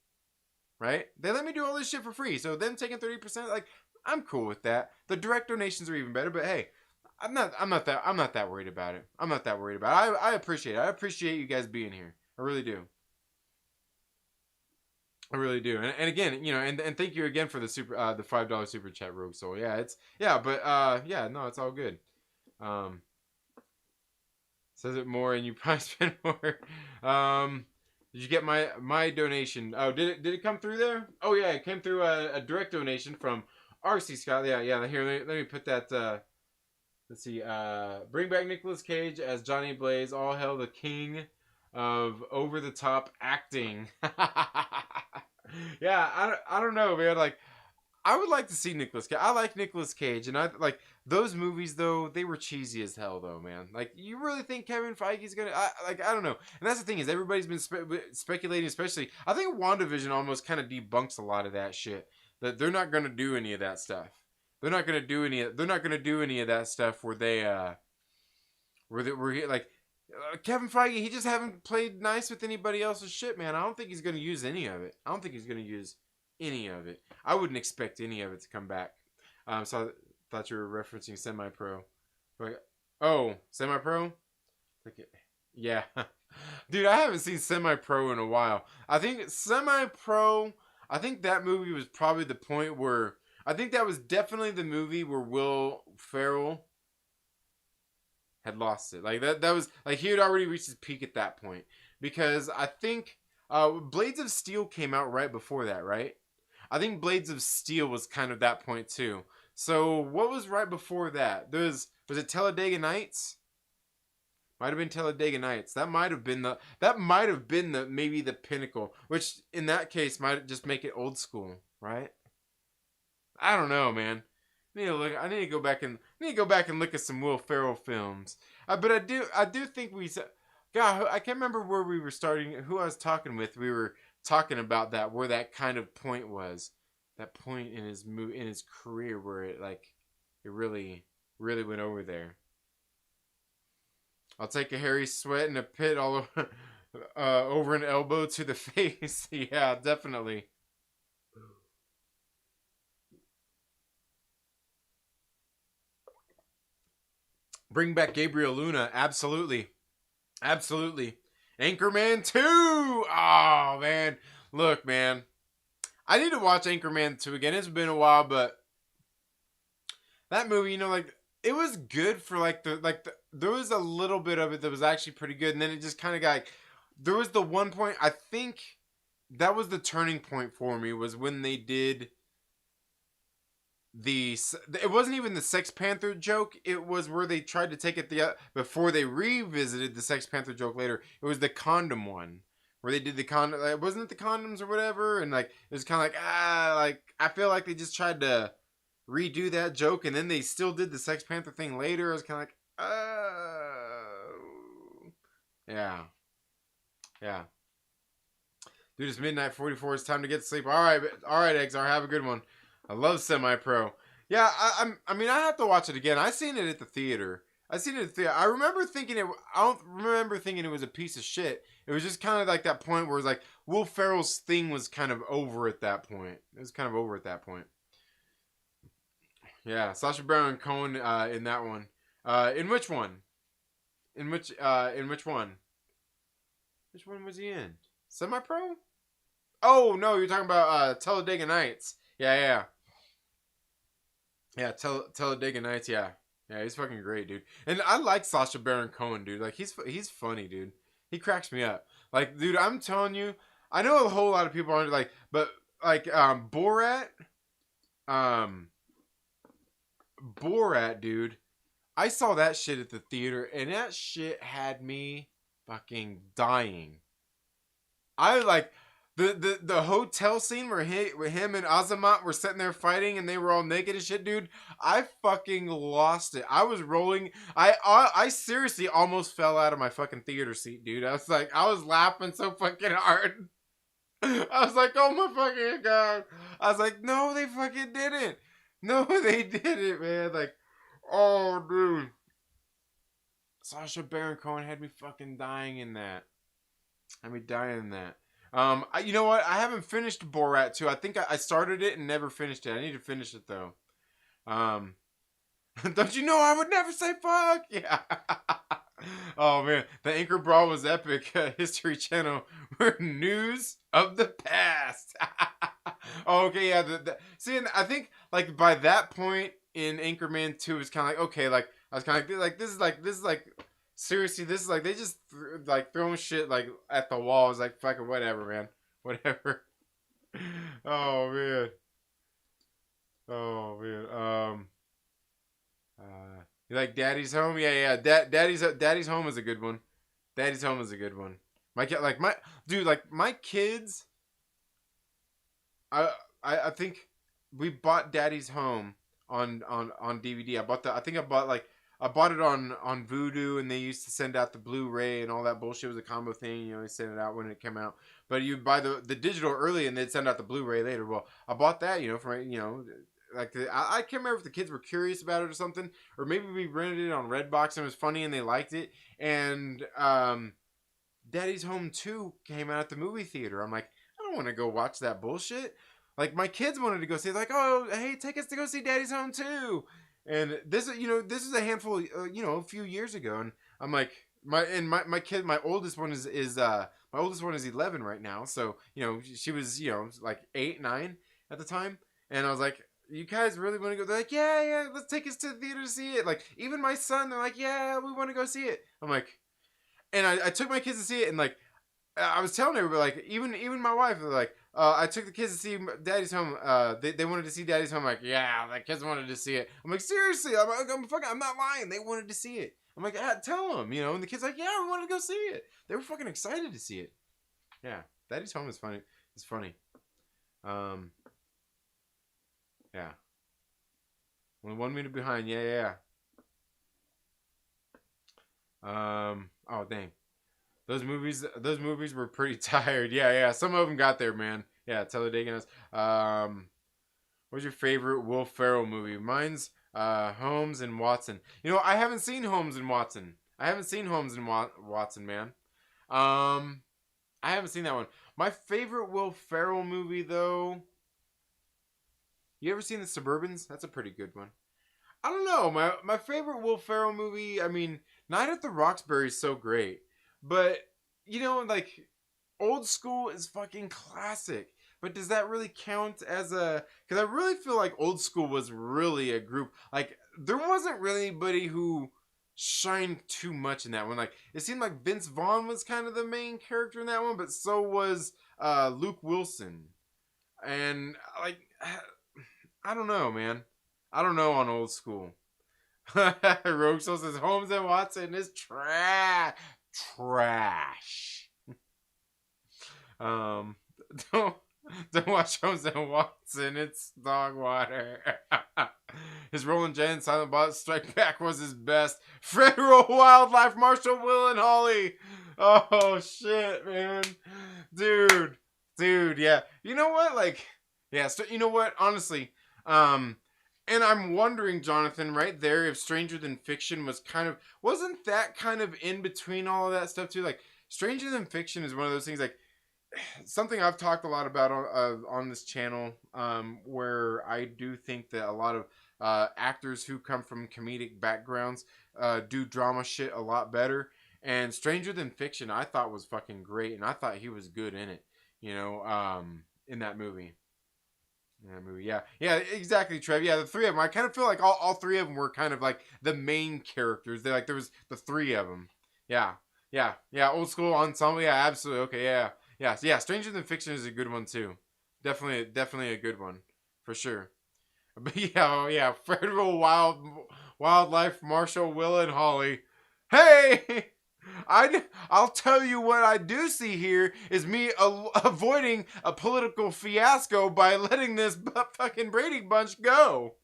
right? They let me do all this shit for free. So them taking 30%, like, I'm cool with that. The direct donations are even better. But hey, I'm not that worried about it. I'm not that worried about it. I appreciate it. I appreciate you guys being here. I really do. I really do, and again, you know, and thank you again for the the $5 super chat, Rogue Soul. Yeah, yeah, no, it's all good. Says it more, and you probably spend more. Did you get my donation? Oh, did it come through there? Oh yeah, it came through a direct donation from RC Scott. Yeah. Here, let me put that. Let's see. Bring back Nicolas Cage as Johnny Blaze. All hail the king of over the top acting. Yeah, I don't know, man. Like, I would like to see Nicolas Cage. I like Nicolas Cage, and I like those movies though. They were cheesy as hell though, man. Like, you really think Kevin Feige's gonna? I don't know. And that's the thing, is everybody's been speculating, especially. I think WandaVision almost kind of debunks a lot of that shit. That they're not gonna do any of that stuff. They're not gonna do any of that stuff where they where like. Kevin Feige, he just haven't played nice with anybody else's shit, man. I don't think he's going to use any of it. I wouldn't expect any of it to come back. So I thought you were referencing Semi-Pro. Oh, Semi-Pro? Yeah. Dude, I haven't seen Semi-Pro in a while. I think Semi-Pro, I think that movie was probably the point where, I think that was definitely the movie where Will Ferrell had lost it. Like, that was like, he had already reached his peak at that point, because I think Blades of Steel came out right before that, right? I think Blades of Steel was kind of that point too. So what was right before that? Was it Talladega Nights? Might have been Talladega Nights. That might have been the maybe the pinnacle, which in that case might just make it old school, right? I don't know, man. I need to go back and look at some Will Ferrell films. But I do think God, I can't remember where we were starting, who I was talking with. We were talking about that, where that kind of point was. That point in his career where it really went over there. I'll take a hairy sweat and a pit all over, over an elbow to the face. Yeah, definitely. Bring back Gabriel Luna. Absolutely. Anchorman 2. Oh, man. Look, man. I need to watch Anchorman 2 again. It's been a while, but that movie, you know, like, it was good for there was a little bit of it that was actually pretty good, and then it just kind of got there was the one point, I think that was the turning point for me, was when they did it wasn't even the Sex Panther joke. It was where they tried to take it before they revisited the Sex Panther joke later. It was the condom one where they did the condom. Like, wasn't it the condoms or whatever? And like it was kind of like I feel like they just tried to redo that joke, and then they still did the Sex Panther thing later. I was kind of like, yeah, yeah. Dude, it's midnight 44. It's time to get to sleep. All right, XR, have a good one. I love Semi-Pro. Yeah, I mean, I have to watch it again. I seen it at the theater. I remember thinking I don't remember thinking it was a piece of shit. It was just kind of like that point where it's like Will Ferrell's thing was kind of over at that point. It was kind of over at that point. Yeah, Sacha Baron Cohen in that one. In which one? In which one? Which one was he in? Semi-Pro? Oh no, you're talking about Talladega Nights. Yeah. Yeah, Talladega Nights, yeah. Yeah, he's fucking great, dude. And I like Sacha Baron Cohen, dude. Like, he's funny, dude. He cracks me up. Like, dude, I'm telling you, I know a whole lot of people aren't like, but like Borat, dude. I saw that shit at the theater, and that shit had me fucking dying. I like the hotel scene where him and Azamat were sitting there fighting and they were all naked and shit, dude. I fucking lost it. I was rolling. I seriously almost fell out of my fucking theater seat, dude. I was laughing so fucking hard. I was like, oh my fucking god. I was like, no, they fucking didn't. No, they didn't, man. Like, oh, dude. Sacha Baron Cohen had me fucking dying in that. You know what? I haven't finished Borat 2. I think I started it and never finished it. I need to finish it though. Don't you know I would never say fuck? Yeah. Oh man, the Anchor Brawl was epic. History Channel, news of the past. Oh, okay, yeah. See, I think like by that point in Anchorman 2, it's kind of like okay, like I was kind of like this is like. Seriously, this is like they just like throwing shit like at the walls, like fucking whatever, man, whatever. Oh man, you like Daddy's Home? Yeah. Daddy's Home is a good one. Daddy's Home is a good one. My kid, like my kids. I think we bought Daddy's Home on DVD. I bought it on Vudu, and they used to send out the Blu-ray and all that bullshit. It was a combo thing, you know. They sent it out when it came out, but you buy the digital early, and they'd send out the Blu-ray later. Well, I bought that, you know, from like I can't remember if the kids were curious about it or something, or maybe we rented it on Redbox and it was funny and they liked it. And Daddy's Home 2 came out at the movie theater. I'm like, I don't want to go watch that bullshit. Like my kids wanted to go see it, like, oh hey, take us to go see Daddy's Home 2. And this is a handful, a few years ago, and I'm like, my oldest one is 11 right now, so she was like 8, 9 at the time, and I was like, you guys really want to go? They're like, yeah, let's take us to the theater to see it. Like even my son, they're like, yeah, we want to go see it. I'm like, and I took my kids to see it, and like I was telling everybody, like even my wife, like. I took the kids to see Daddy's Home. They wanted to see Daddy's Home. I'm like, yeah, the kids wanted to see it. I'm like, seriously? I'm not lying. They wanted to see it. I'm like, tell them, And the kids like, yeah, we wanted to go see it. They were fucking excited to see it. Yeah, Daddy's Home is funny. It's funny. Yeah. Only 1 minute behind. Yeah. Oh dang. Those movies were pretty tired. Yeah. Some of them got there, man. Yeah, Talladega Nights. What's your favorite Will Ferrell movie? Mine's Holmes and Watson. I haven't seen Holmes and Watson. Watson, man. I haven't seen that one. My favorite Will Ferrell movie, though. You ever seen The Suburbans? That's a pretty good one. I don't know. My favorite Will Ferrell movie, I mean, Night at the Roxbury is so great. But, like, Old School is fucking classic. But does that really count as a... Because I really feel like Old School was really a group. Like, there wasn't really anybody who shine too much in that one. Like it seemed like Vince Vaughn was kind of the main character in that one, but so was Luke Wilson. And like I don't know, man. I don't know on Old School. Rogue Soul says Holmes and Watson is trash. Um, don't don't watch Holmes and Watson. It's dog water. His Roland Jen Silent Bot Strike Back was his best. Federal Wildlife Marshal Will and Holly. Oh shit, man, dude, yeah. You know what? Like, yeah. So you know what? Honestly, and I'm wondering, Jonathan, right there, if Stranger Than Fiction wasn't that kind of in between all of that stuff too? Like, Stranger Than Fiction is one of those things, like, something I've talked a lot about on this channel, where I do think that a lot of actors who come from comedic backgrounds do drama shit a lot better. And Stranger Than Fiction, I thought was fucking great, and I thought he was good in it, in that movie. Yeah, exactly, Trev. Yeah, the three of them. I kind of feel like all three of them were kind of like the main characters. They like there was the three of them. Yeah. Old School ensemble. Yeah, absolutely. Okay, yeah. Stranger Than Fiction is a good one too. Definitely a good one for sure. But yeah. Federal Wildlife Marshal Will and Holly. Hey. I'll tell you what I do see here is me avoiding a political fiasco by letting this fucking Brady Bunch go.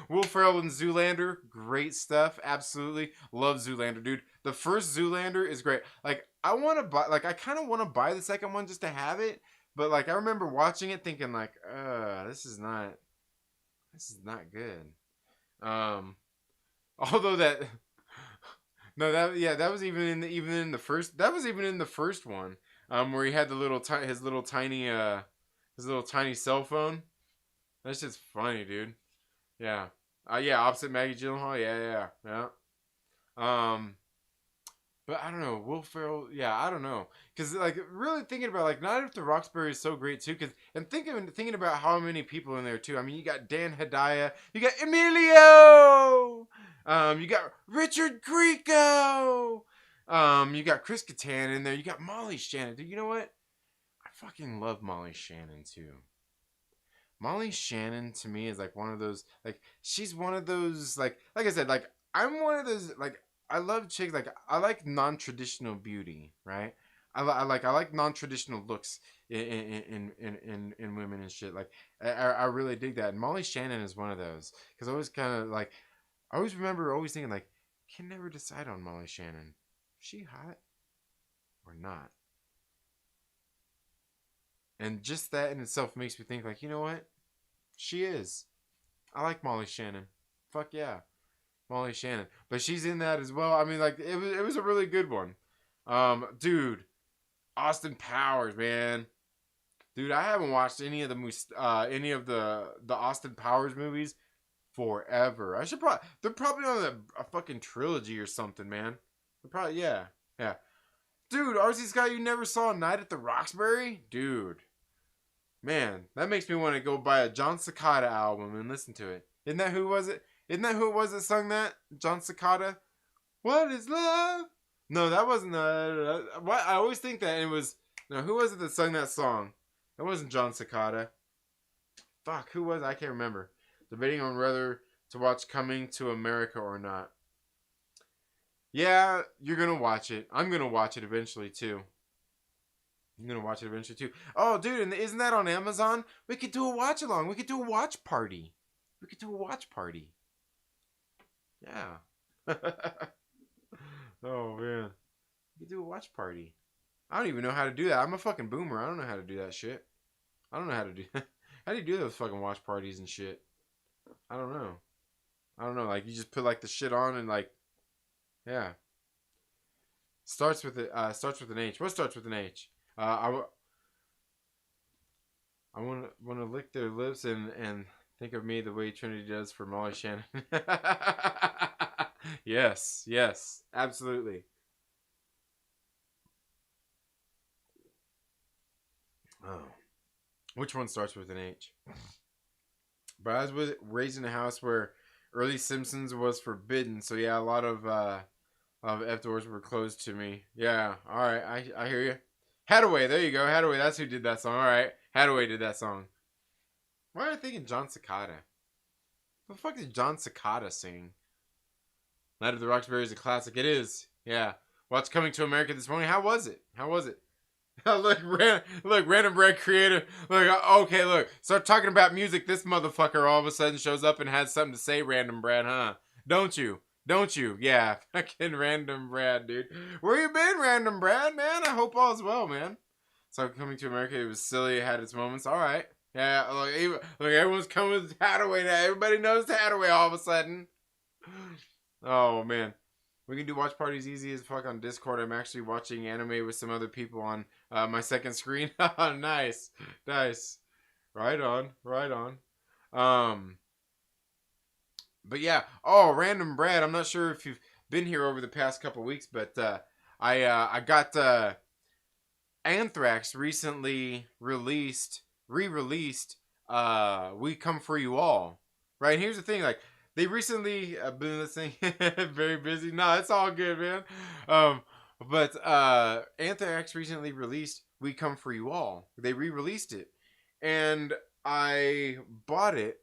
Will Ferrell and Zoolander, great stuff. Absolutely love Zoolander, dude. The first Zoolander is great. Like I kind of want to buy the second one just to have it, but like I remember watching it thinking like, this is not good. Although that. No, that was even in the first. That was even in the first one, where he had his little tiny cell phone. That's just funny, dude. Yeah, opposite Maggie Gyllenhaal. Yeah. But I don't know, Will Ferrell. Yeah, I don't know, because like really thinking about like Night After Roxbury is so great too, and thinking about how many people in there too. I mean, you got Dan Hedaya, you got Emilio. You got Richard Grieco. You got Chris Kattan in there. You got Molly Shannon. Dude, you know what? I fucking love Molly Shannon too. Molly Shannon to me is like one of those, like she's one of those, like I said, like I'm one of those, like I love chicks, like I like non-traditional beauty, right? I like non-traditional looks in women and shit. Like I really dig that. And Molly Shannon is one of those, because I always kind of like I always remember always thinking like, can never decide on Molly Shannon. Is she hot or not? And just that in itself makes me think like, you know what? She is. I like Molly Shannon. Fuck yeah. Molly Shannon. But she's in that as well. I mean, like, it was a really good one. Dude. Austin Powers, man. Dude, I haven't watched any of the Austin Powers movies forever. They're probably on a fucking trilogy or something, man. They're probably, yeah. Dude, RC Scott, you never saw Night at the Roxbury? Dude. Man, that makes me want to go buy a John Cicada album and listen to it. Isn't that who it was that sung that? John Cicada? What is love? No, that wasn't what I always think that it was. No, who was it that sung that song? That wasn't John Cicada. Fuck, who was it? I can't remember. Debating on whether to watch Coming to America or not. Yeah, you're gonna watch it. I'm gonna watch it eventually too. Oh, dude, and isn't that on Amazon? We could do a watch along. We could do a watch party. Yeah. Oh man, we could do a watch party. I don't even know how to do that. I'm a fucking boomer. I don't know how to do that shit. I don't know how to do. How do you do those fucking watch parties and shit? I don't know. Like you just put like the shit on and like, yeah. Starts with an H. What starts with an H? I want to lick their lips and think of me the way Trinity does for Molly Shannon. Yes, absolutely. Oh, which one starts with an H? But I was raised in a house where early Simpsons was forbidden. So yeah, a lot of F doors were closed to me. Yeah, all right, I hear you. Hadaway, there you go. Hadaway, that's who did that song. All right, Hadaway did that song. Why am I thinking John Cicada? What the fuck did John Cicada sing? Night of the Roxbury is a classic. It is. Yeah. Watch Coming to America this morning. How was it? How was it? look, Random Bread Creator. Look, okay, look. Start talking about music. This motherfucker all of a sudden shows up and has something to say, Random Brad, huh? Don't you? Don't you? Yeah. Fucking Random Brad, dude. Where you been, Random Brad, man? I hope all's well, man. So Coming to America, it was silly. It had its moments. All right. Yeah, look, everyone's coming with Hadaway now. Everybody knows Hadaway all of a sudden. Oh, man. We can do watch parties easy as fuck on Discord. I'm actually watching anime with some other people on my second screen. Nice. Nice. Right on. Right on. But yeah. Oh, Random Brad. I'm not sure if you've been here over the past couple weeks, but I got Anthrax recently re-released We Come For You All. Right? Here's the thing, like, they recently been listening. Very busy. No, it's all good, man. But Anthrax recently released We Come For You All. They re-released it. And I bought it.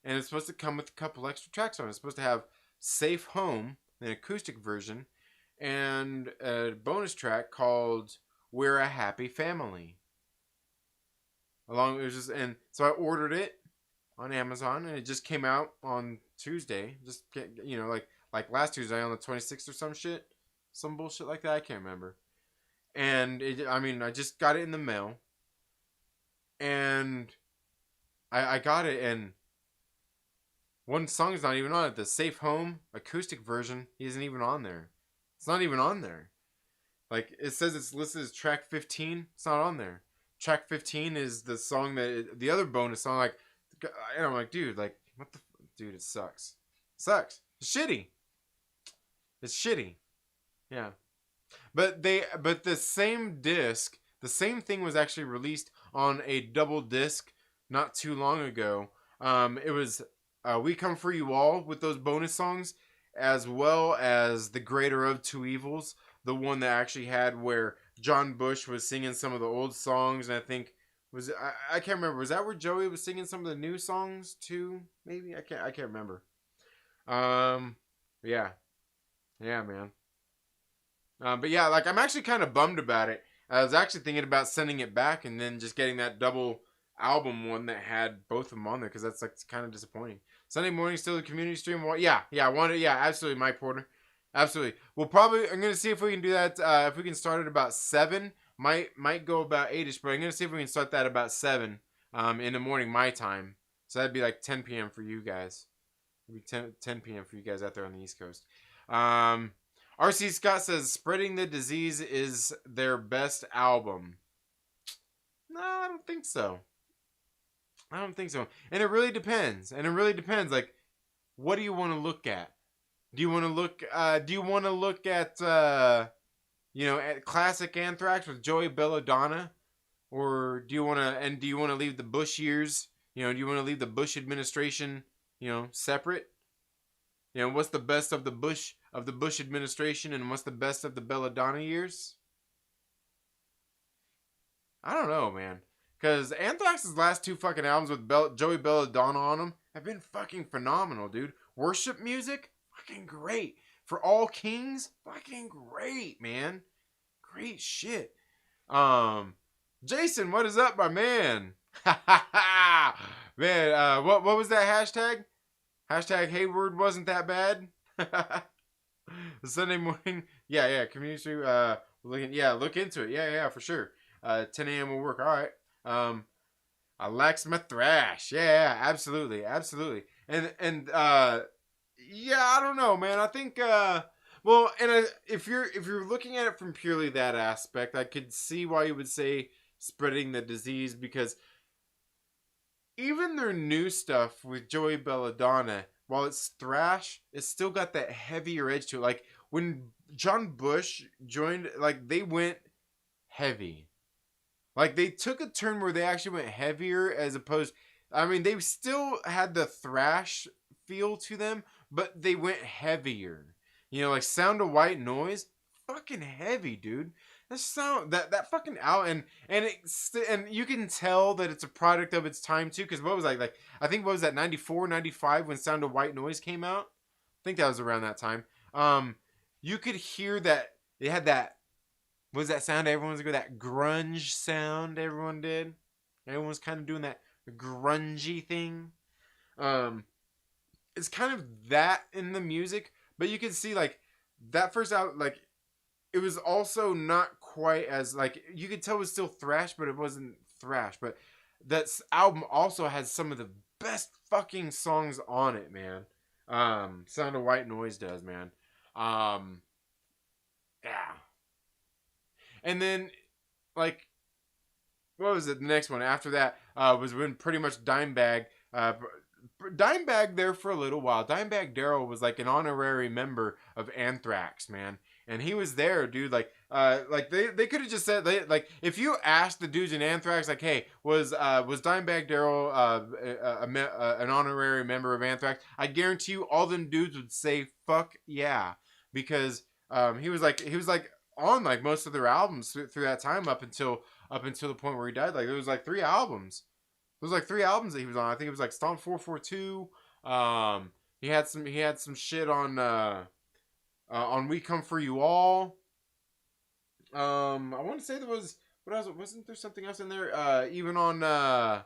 And it's supposed to come with a couple extra tracks on it. It's supposed to have Safe Home, an acoustic version, and a bonus track called We're a Happy Family. And so I ordered it on Amazon, and it just came out on Tuesday. Just, you know, like last Tuesday on the 26th or some bullshit like that. I can't remember. And I just got it in the mail, and I got it, and one song's not even on it. The Safe Home acoustic version isn't even on there. It's not even on there. Like, it says it's listed as track 15. It's not on there. Track 15 is the song the other bonus song. Like, and I'm like, dude, like, what the, dude, it sucks. It sucks. It's shitty. It's shitty. Yeah. But the same disc, the same thing was actually released on a double disc not too long ago. It was We Come For You All with those bonus songs, as well as The Greater of Two Evils, the one that actually had where John Bush was singing some of the old songs, and I think I can't remember. Was that where Joey was singing some of the new songs too? Maybe I can't remember. Yeah, man. But yeah, like, I'm actually kind of bummed about it. I was actually thinking about sending it back and then just getting that double album one that had both of them on there, because that's like kind of disappointing. Sunday morning, still the community stream. Yeah, absolutely, Mike Porter, absolutely. I'm gonna see if we can do that. If we can start at about 7, might go about 8ish, but I'm gonna see if we can start that about 7 in the morning my time. So that'd be like 10 p.m. for you guys. It'd be 10 p.m. for you guys out there on the East Coast. RC Scott says Spreading the Disease is their best album. No, I don't think so. And it really depends. Like, what do you want to look at? Do you want to look at at classic Anthrax with Joey Belladonna, or do you want to leave the Bush years? Do you want to leave the Bush administration, separate? What's the best of the Bush administration, and what's the best of the Belladonna years? I don't know, man. Because Anthrax's last 2 fucking albums with Joey Belladonna on them have been fucking phenomenal, dude. Worship music, fucking great. For All Kings, fucking great, man. Great shit. Jason, what is up, my man? Man, what was that hashtag? Hashtag Hayward wasn't that bad. Sunday morning, yeah, community. Look into it. Yeah, for sure. 10 a.m. will work. All right. I likes my thrash. Yeah, absolutely. And yeah, I don't know, man. I think if you're looking at it from purely that aspect, I could see why you would say Spreading the Disease, because even their new stuff with Joey Belladonna, while it's thrash, it's still got that heavier edge to it. Like, when John Bush joined, like, they went heavy. Like, they took a turn where they actually went heavier, as opposed... I mean, they still had the thrash feel to them, but they went heavier. You know, like Sound of White Noise, fucking heavy, dude. That fucking out and you can tell that it's a product of its time too. Because what was like I think what was that 94, 95 when Sound of White Noise came out. I think that was around that time. You could hear that they had that. What was that sound? Everyone was going that grunge sound. Everyone did. Everyone was kind of doing that grungy thing. It's kind of that in the music, but you can see like that first out like it was also not quite as like you could tell it was still thrash, but it wasn't thrash. But that album also has some of the best fucking songs on it, man. Sound of White Noise does, man. Yeah. And then like what was it? The next one after that was when pretty much Dimebag there for a little while. Dimebag Darrell was like an honorary member of Anthrax, man. And he was there, dude. Like they could have just said, like, if you asked the dudes in Anthrax, like, hey, was Dimebag Darrell an honorary member of Anthrax? I guarantee you, all them dudes would say, fuck yeah, because he was like on like most of their albums through that time up until the point where he died. Like there was like 3 albums. There was like 3 albums that he was on. I think it was like Stomp 442. He had some shit on We Come For You All. I want to say there was, what else? Wasn't there something else in there? Even on, I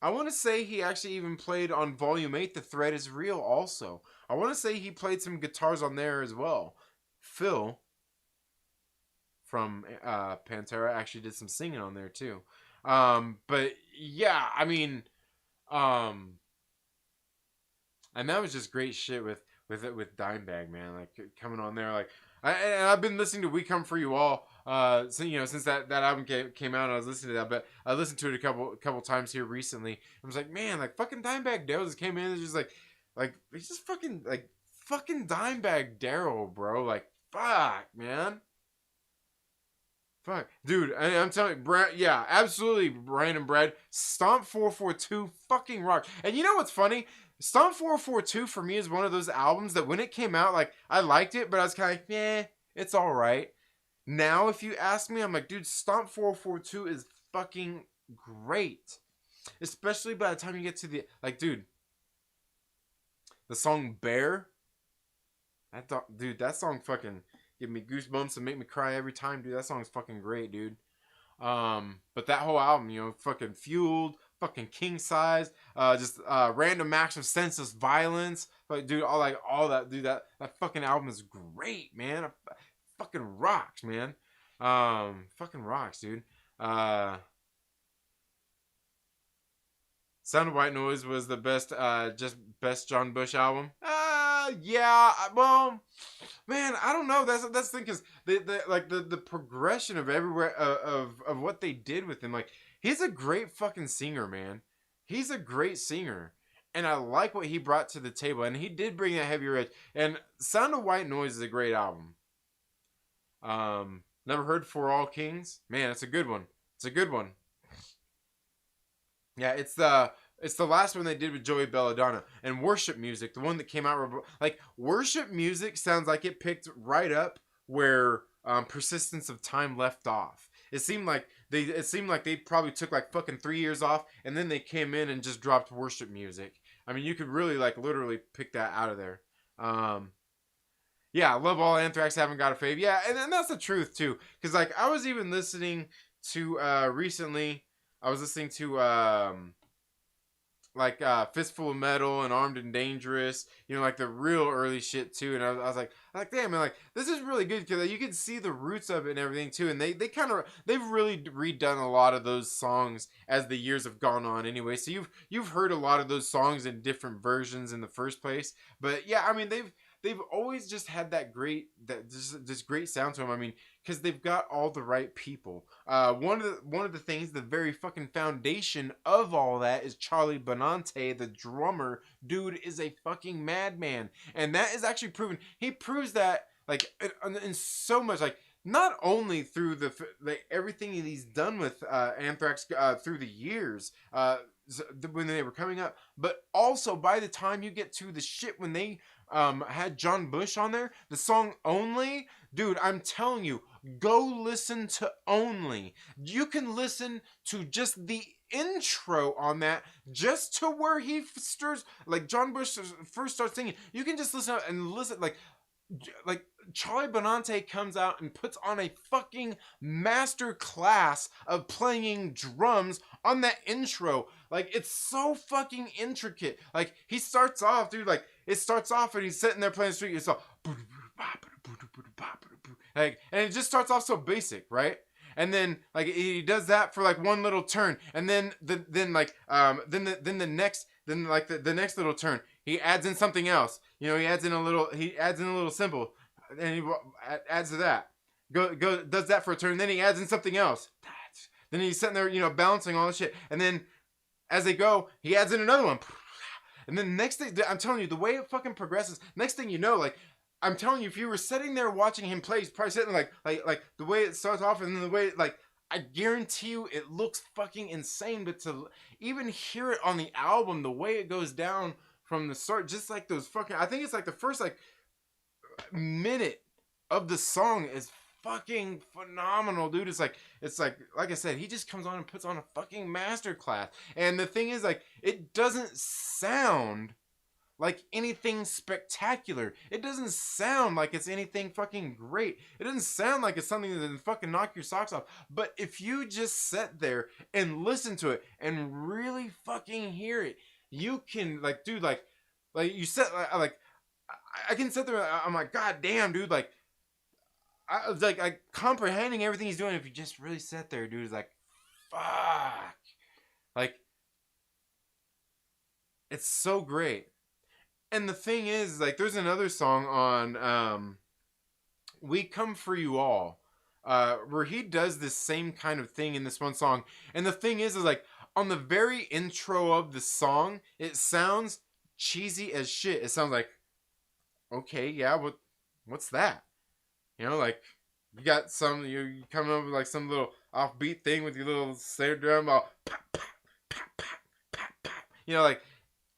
want to say he actually even played on Volume 8, The Threat Is Real also. I want to say he played some guitars on there as well. Phil from Pantera actually did some singing on there too. But yeah, I mean, and that was just great shit with Dimebag, man. Like coming on there, like I've been listening to We Come For You All, so, you know, since that album came out, and I was listening to that, but I listened to it a couple times here recently. I was like, man, like fucking Dimebag Darrell just came in and just like he's just fucking Dimebag Darrell, bro. Like fuck, man. Fuck. Dude, I'm telling you, Brad, yeah, absolutely, Random Bread. Stomp 442 fucking rock. And you know what's funny? Stomp 442 for me is one of those albums that when it came out, like, I liked it, but I was kind of like, eh, it's alright. Now, if you ask me, I'm like, dude, Stomp 442 is fucking great. Especially by the time you get to the, like, dude, the song Bear. Dude, that song fucking give me goosebumps and make me cry every time, dude. That song's fucking great, dude. But that whole album, you know, fucking Fueled, fucking King Size, just Random Acts of Senseless Violence, like, dude, all that, dude, that fucking album is great, man. It fucking rocks, man. Fucking rocks, dude. Sound of White Noise was the best, best John Bush album. Yeah, well, man, I don't know. That's the thing, because the progression of everywhere of what they did with him, like, he's a great fucking singer, man. He's a great singer, and I like what he brought to the table, and he did bring that heavier edge. And Sound of White Noise is a great album. Never heard For All Kings, man. It's a good one. It's a good one. Yeah, it's the last one they did with Joey Belladonna. And Worship Music, the one that came out, like, Worship Music sounds like it picked right up where Persistence of Time left off. It seemed like they probably took like fucking 3 years off, and then they came in and just dropped Worship Music. I mean, you could really like literally pick that out of there. Yeah, I love all Anthrax, haven't got a fave. Yeah, and that's the truth too, because like I was even listening to recently. I was listening to Fistful of Metal and Armed and Dangerous, you know, like the real early shit too. And I was like, damn, man, like this is really good, because you can see the roots of it and everything too. And they've really redone a lot of those songs as the years have gone on anyway. So you've heard a lot of those songs in different versions in the first place. But yeah, I mean, they've always just had that this great sound to them. I mean, because they've got all the right people. One of the things, the very fucking foundation of all that is Charlie Benante, the drummer. Dude is a fucking madman, and that is actually proven. He proves that like in so much, like not only through everything that he's done with Anthrax through the years. when they were coming up, but also by the time you get to the shit when they had John Bush on there, the song Only, dude, I'm telling you, go listen to Only. You can listen to just the intro on that, just to where he stirs, like John Bush first starts singing. You can just listen and listen, like Charlie Benante comes out and puts on a fucking master class of playing drums on that intro. Like, it's so fucking intricate. Like, he starts off, dude, like, it starts off and he's sitting there playing the street. It's all like, and it just starts off so basic, right? And then like he does that for like one little turn, and then the next little turn, he adds in something else. You know, he adds in a little symbol, and he adds to that. Does that for a turn, then he adds in something else. Then he's sitting there, you know, balancing all the shit, and then as they go, he adds in another one. And then next thing, I'm telling you, the way it fucking progresses, next thing you know, like, I'm telling you, if you were sitting there watching him play, he's probably sitting like the way it starts off and then the way, like, I guarantee you it looks fucking insane, but to even hear it on the album, the way it goes down from the start, just like those fucking, I think it's like the first, like, minute of the song is fucking phenomenal, dude. It's like I said, he just comes on and puts on a fucking masterclass. And the thing is, like, it doesn't sound like anything spectacular. It doesn't sound like it's anything fucking great. It doesn't sound like it's something that fucking knock your socks off. But if you just sit there and listen to it and really fucking hear it, you can, like, dude, like you said, like I can sit there. I'm like, God damn, dude, like, I was like comprehending everything he's doing. If you just really sit there, dude, it's like, fuck, like, it's so great. And the thing is, like, there's another song on We Come For You All, where he does this same kind of thing in this one song. And the thing is like, on the very intro of the song, it sounds cheesy as shit. It sounds like, okay, yeah, what's that? You know, like, you got you coming up with like some little offbeat thing with your little snare drum, all pop, pop, pop, pop, pop, pop. You know, like,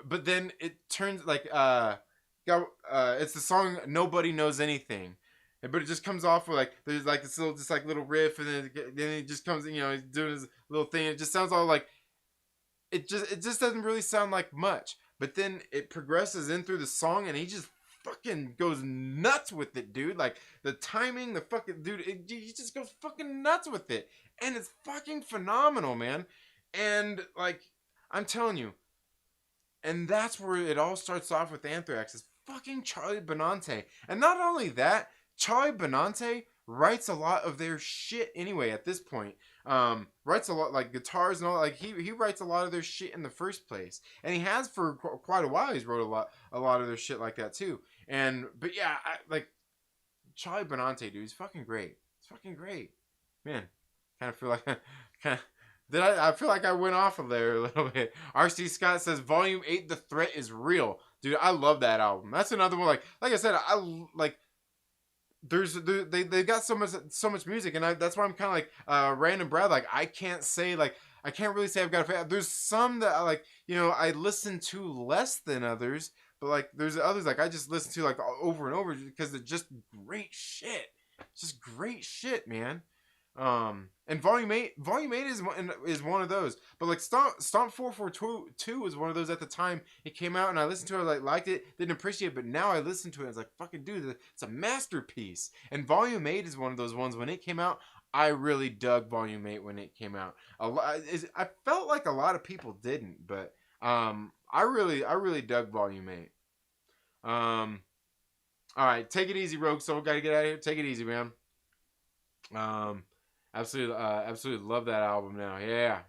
but then it turns like it's the song Nobody Knows Anything, but it just comes off with like, there's like this little, just like little riff, and then it just comes, you know, he's doing his little thing. It just sounds all like, it just doesn't really sound like much. But then it progresses in through the song, and he just fucking goes nuts with it, dude. Like, the timing, the fucking, dude, he just goes fucking nuts with it, and it's fucking phenomenal, man. And like, I'm telling you. And that's where it all starts off with Anthrax. Is fucking Charlie Benante. And not only that, Charlie Benante writes a lot of their shit anyway at this point. Writes a lot, like, guitars and all. Like, he writes a lot of their shit in the first place. And he has for quite a while. He's wrote a lot of their shit like that too. But yeah, like, Charlie Benante, dude, he's fucking great. It's fucking great. Man, kind of feel like, I feel like I went off of there a little bit. RC Scott says, Volume 8, The Threat is Real. Dude, I love that album. That's another one, like I said, I like, they got so much music, and that's why I'm kind of like, Random Brad, like, I can't really say I've got a favorite. There's some that I, like, you know, I listen to less than others, but like, there's others, like, I just listen to, like, over and over, because they're just great shit. Just great shit, man. And Volume 8 is one of those. But like, Stomp 442 was one of those at the time it came out, and I listened to it, I like, liked it, didn't appreciate it, but now I listen to it, it's like, fucking dude, it's a masterpiece. And Volume 8 is one of those ones, when it came out, I really dug Volume 8 when it came out. I felt like a lot of people didn't, but I really dug Volume 8. Alright, take it easy, Rogue Soul, gotta get out of here. Take it easy, man. Absolutely love that album now.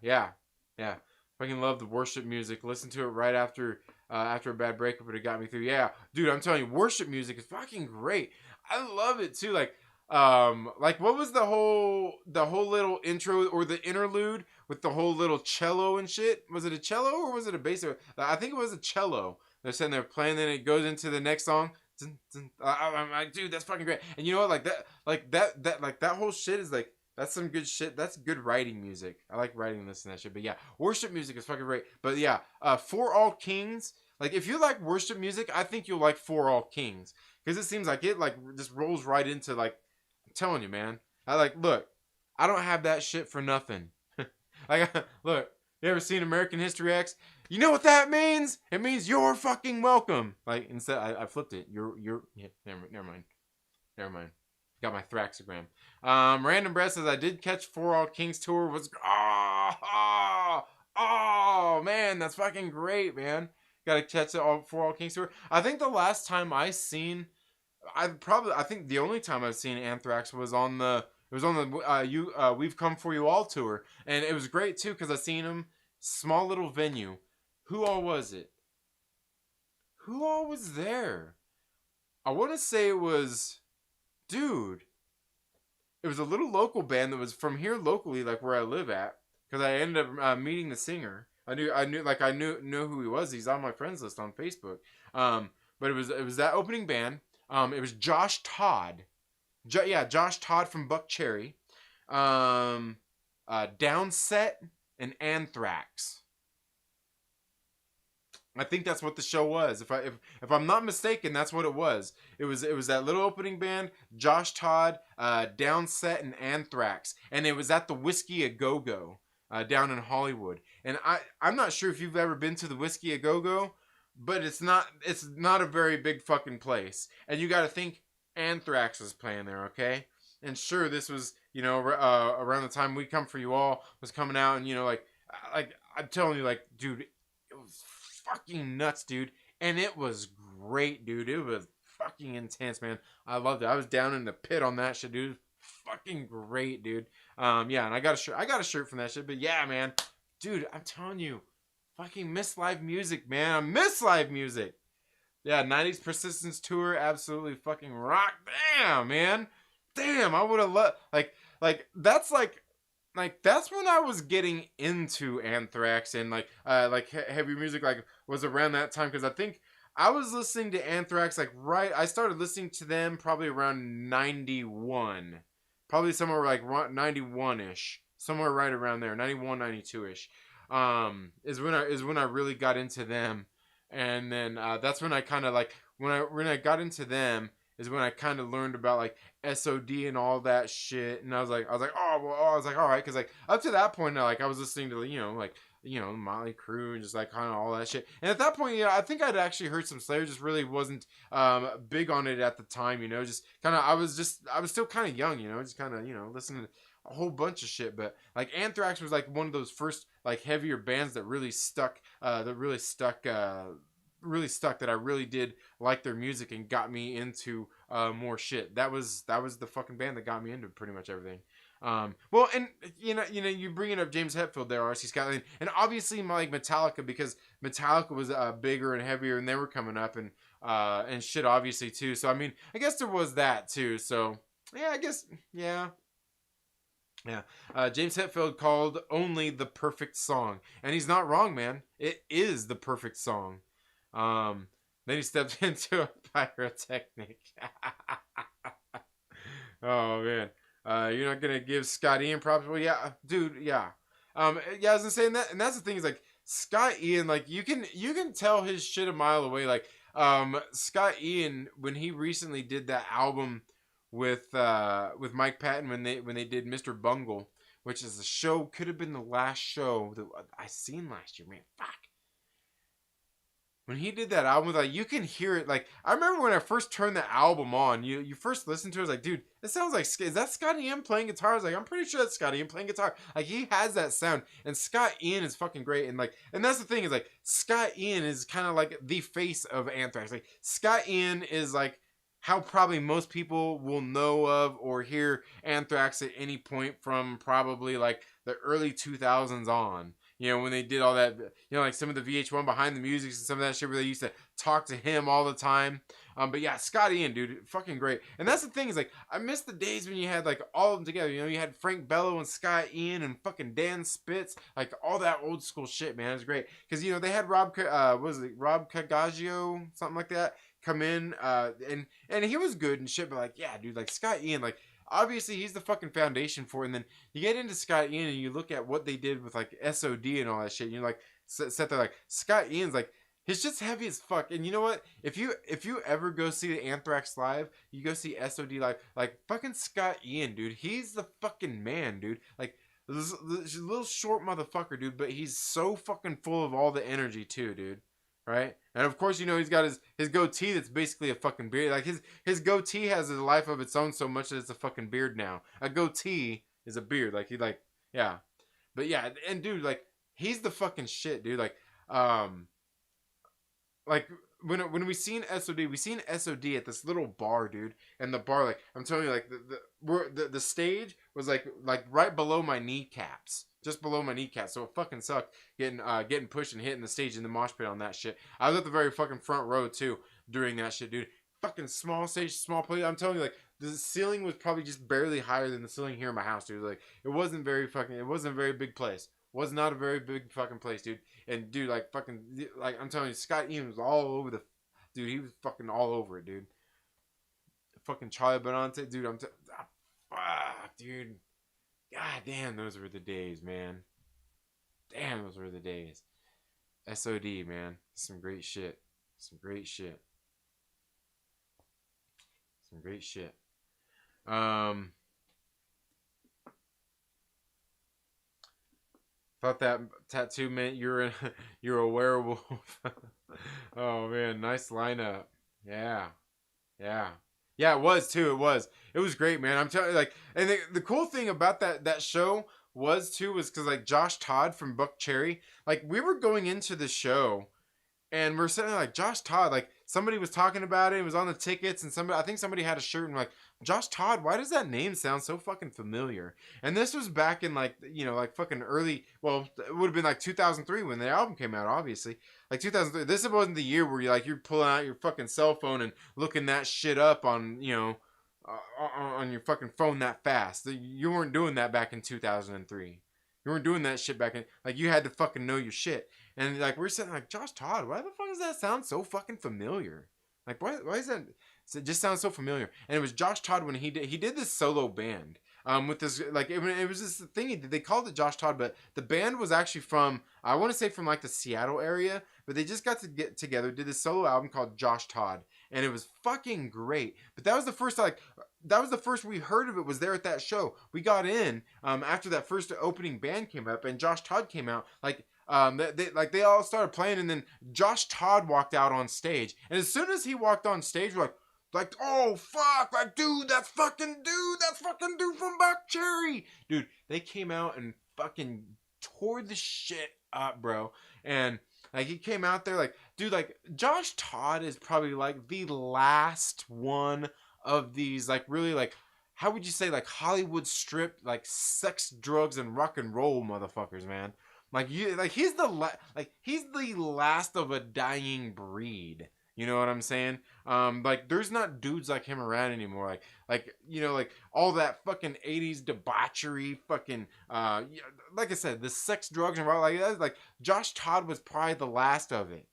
Yeah. Fucking love the worship music. Listen to it right after a bad breakup, but it got me through. Yeah, dude, I'm telling you, worship music is fucking great. I love it too. Like what was the whole little intro or the interlude with the whole little cello and shit? Was it a cello or was it a bass? I think it was a cello. They're sitting there playing, then it goes into the next song. I'm like, dude, that's fucking great. And you know what, that whole shit is like, That's some good shit. That's good writing music. I like writing this and that shit. But yeah, worship music is fucking great. But yeah, For All Kings. Like if you like worship music, I think you'll like For All Kings because it seems like it like just rolls right into like. I'm telling you, man. I like look. I don't have that shit for nothing. Like look. You ever seen American History X? You know what that means? It means you're fucking welcome. Like instead, I flipped it. You're yeah. Never mind. Got my Thraxogram. Random Breath says I did catch For All Kings tour. Was oh man, that's fucking great, man. Got to catch it all For All Kings tour. I think the last time I think the only time I've seen Anthrax was on the We've Come For You All tour, and it was great too because I seen them small little venue. Who all was it? Who all was there? I want to say it was, dude. It was a little local band that was from here locally, like where I live at, because I ended up meeting the singer. I knew who he was. He's on my friends list on Facebook. But it was that opening band. It was Josh Todd. Josh Todd from Buck Cherry. Downset and Anthrax. I think that's what the show was. If I'm not mistaken, that's what it was. It was that little opening band, Josh Todd, Downset, and Anthrax, and it was at the Whiskey A Go Go down in Hollywood. And I'm not sure if you've ever been to the Whiskey A Go Go, but it's not a very big fucking place. And you got to think Anthrax was playing there, okay? And sure, this was around the time We Come For You All was coming out, and like I'm telling you, like, dude, it was fucking nuts, dude, and it was great, dude. It was fucking intense, man. I loved it. I was down in the pit on that shit, dude. Fucking great, dude. Yeah, and I got a shirt from that shit. But yeah, man, dude, I'm telling you, fucking miss live music, man. I miss live music. Yeah, 90s Persistence tour, absolutely fucking rock. Damn, man. Damn, I would have loved that's that's when I was getting into Anthrax and heavy music, like was around that time, because I think I was listening to Anthrax I started listening to them probably around 91, probably somewhere like 91-ish, somewhere right around there, 91, 92-ish, is when I really got into them. And then that's when I kind of when I got into them is when I kind of learned about like SOD and all that shit. And I was like, all right, because up to that point, I was listening to Motley Crue and just kind of all that shit. And at that point, I think I'd actually heard some Slayer, just really wasn't big on it at the time. Just kind of I was still kind of young, just kind of listening to a whole bunch of shit. But Anthrax was one of those first heavier bands that really stuck. That I really did like their music and got me into more shit. That was the fucking band that got me into pretty much everything. Well, and you bringing up James Hetfield there, RC Scott, and obviously Metallica, because Metallica was bigger and heavier, and they were coming up and shit, obviously too. So I mean, I guess there was that too. So yeah, I guess yeah. James Hetfield called Only the perfect song, and he's not wrong, man. It is the perfect song. Then he stepped into a pyrotechnic. Oh man, you're not gonna give Scott Ian props? Well, yeah, dude, yeah. Yeah, I was saying that, and that's the thing is Scott Ian, you can tell his shit a mile away. Scott Ian, when he recently did that album with Mike Patton when they did Mr. Bungle, which is could have been the last show that I seen last year, man. Fuck. When he did that album, you can hear it. I remember when I first turned the album on, you first listened to it, I was like, dude, it sounds like, is that Scott Ian playing guitar? I was like, I'm pretty sure that's Scott Ian playing guitar. He has that sound, and Scott Ian is fucking great. And that's the thing is Scott Ian is kind of the face of Anthrax. Scott Ian is how probably most people will know of or hear Anthrax at any point from probably the early 2000s on. When they did all that, some of the VH1 behind the music and some of that shit where they used to talk to him all the time. But yeah, Scott Ian, dude, fucking great. And that's the thing is I miss the days when you had all of them together. You had Frank Bello and Scott Ian and fucking Dan Spitz, all that old school shit, man. It was great because they had Rob Cagaggio, something like that, come in, and he was good and shit. But yeah, dude, Scott Ian, obviously he's the fucking foundation for it. And then you get into Scott Ian and you look at what they did with like SOD and all that shit. And you're like, set there like Scott Ian's like, his shit's heavy as fuck. And you know what? If you ever go see the Anthrax live, you go see SOD live, like fucking Scott Ian, dude. He's the fucking man, dude. Like this little short motherfucker, dude, but he's so fucking full of all the energy too, dude. Right? And of course, you know, he's got his goatee that's basically a fucking beard. Like his goatee has a life of its own so much that it's a fucking beard now. A goatee is a beard. Like he like, yeah. But yeah, and dude, like he's the fucking shit, dude. Like when we seen SOD at this little bar, dude, and the bar, like I'm telling you, like the stage was like right below my kneecaps, just below my kneecaps, so it fucking sucked getting pushed and hitting the stage in the mosh pit on that shit. I was at the very fucking front row too during that shit, dude. Fucking small stage, small place. I'm telling you, like the ceiling was probably just barely higher than the ceiling here in my house, dude. Like it wasn't a very big place. Was not a very big fucking place, dude. And dude, like fucking, like I'm telling you, Scott Ian was all over the, dude. He was fucking all over it, dude. Fucking Charlie Benante, dude. Fuck, dude. God damn, those were the days, man. Damn, those were the days. SOD, man. Some great shit. Some great shit. Some great shit. Thought that tattoo meant you're a werewolf. Oh man, nice lineup. Yeah, yeah, yeah. It was too. It was great, man. I'm telling you, like, and the cool thing about that show was because like Josh Todd from Buck Cherry, like we were going into the show. And we're sitting there like Josh Todd, like somebody was talking about it. It was on the tickets, and I think somebody had a shirt, and like Josh Todd. Why does that name sound so fucking familiar? And this was back in like like fucking early. Well, it would have been like 2003 when the album came out. Obviously, like 2003. This wasn't the year where you're pulling out your fucking cell phone and looking that shit up on on your fucking phone that fast. You weren't doing that back in 2003. You weren't doing that shit back in, like you had to fucking know your shit. And like we're sitting like Josh Todd, why the fuck does that sound so fucking familiar? Like why is that? It just sounds so familiar. And it was Josh Todd when he did this solo band. With this like it was this thing they called it Josh Todd, but the band was actually from I want to say from like the Seattle area, but they just got to get together, did this solo album called Josh Todd, and it was fucking great. But that was the first we heard of it was there at that show. We got in after that first opening band came up and Josh Todd came out like. They all started playing, and then Josh Todd walked out on stage. And as soon as he walked on stage, we're like, oh fuck, like dude, that's fucking dude from Buck Cherry, dude. They came out and fucking tore the shit up, bro. And like he came out there, like dude, like Josh Todd is probably like the last one of these, like really like. How would you say like Hollywood strip, like sex, drugs, and rock and roll motherfuckers, man? He's the last of a dying breed. You know what I'm saying? Like there's not dudes like him around anymore. Like all that fucking 80s debauchery, fucking like I said, the sex, drugs, and rock, like that. Like Josh Todd was probably the last of it.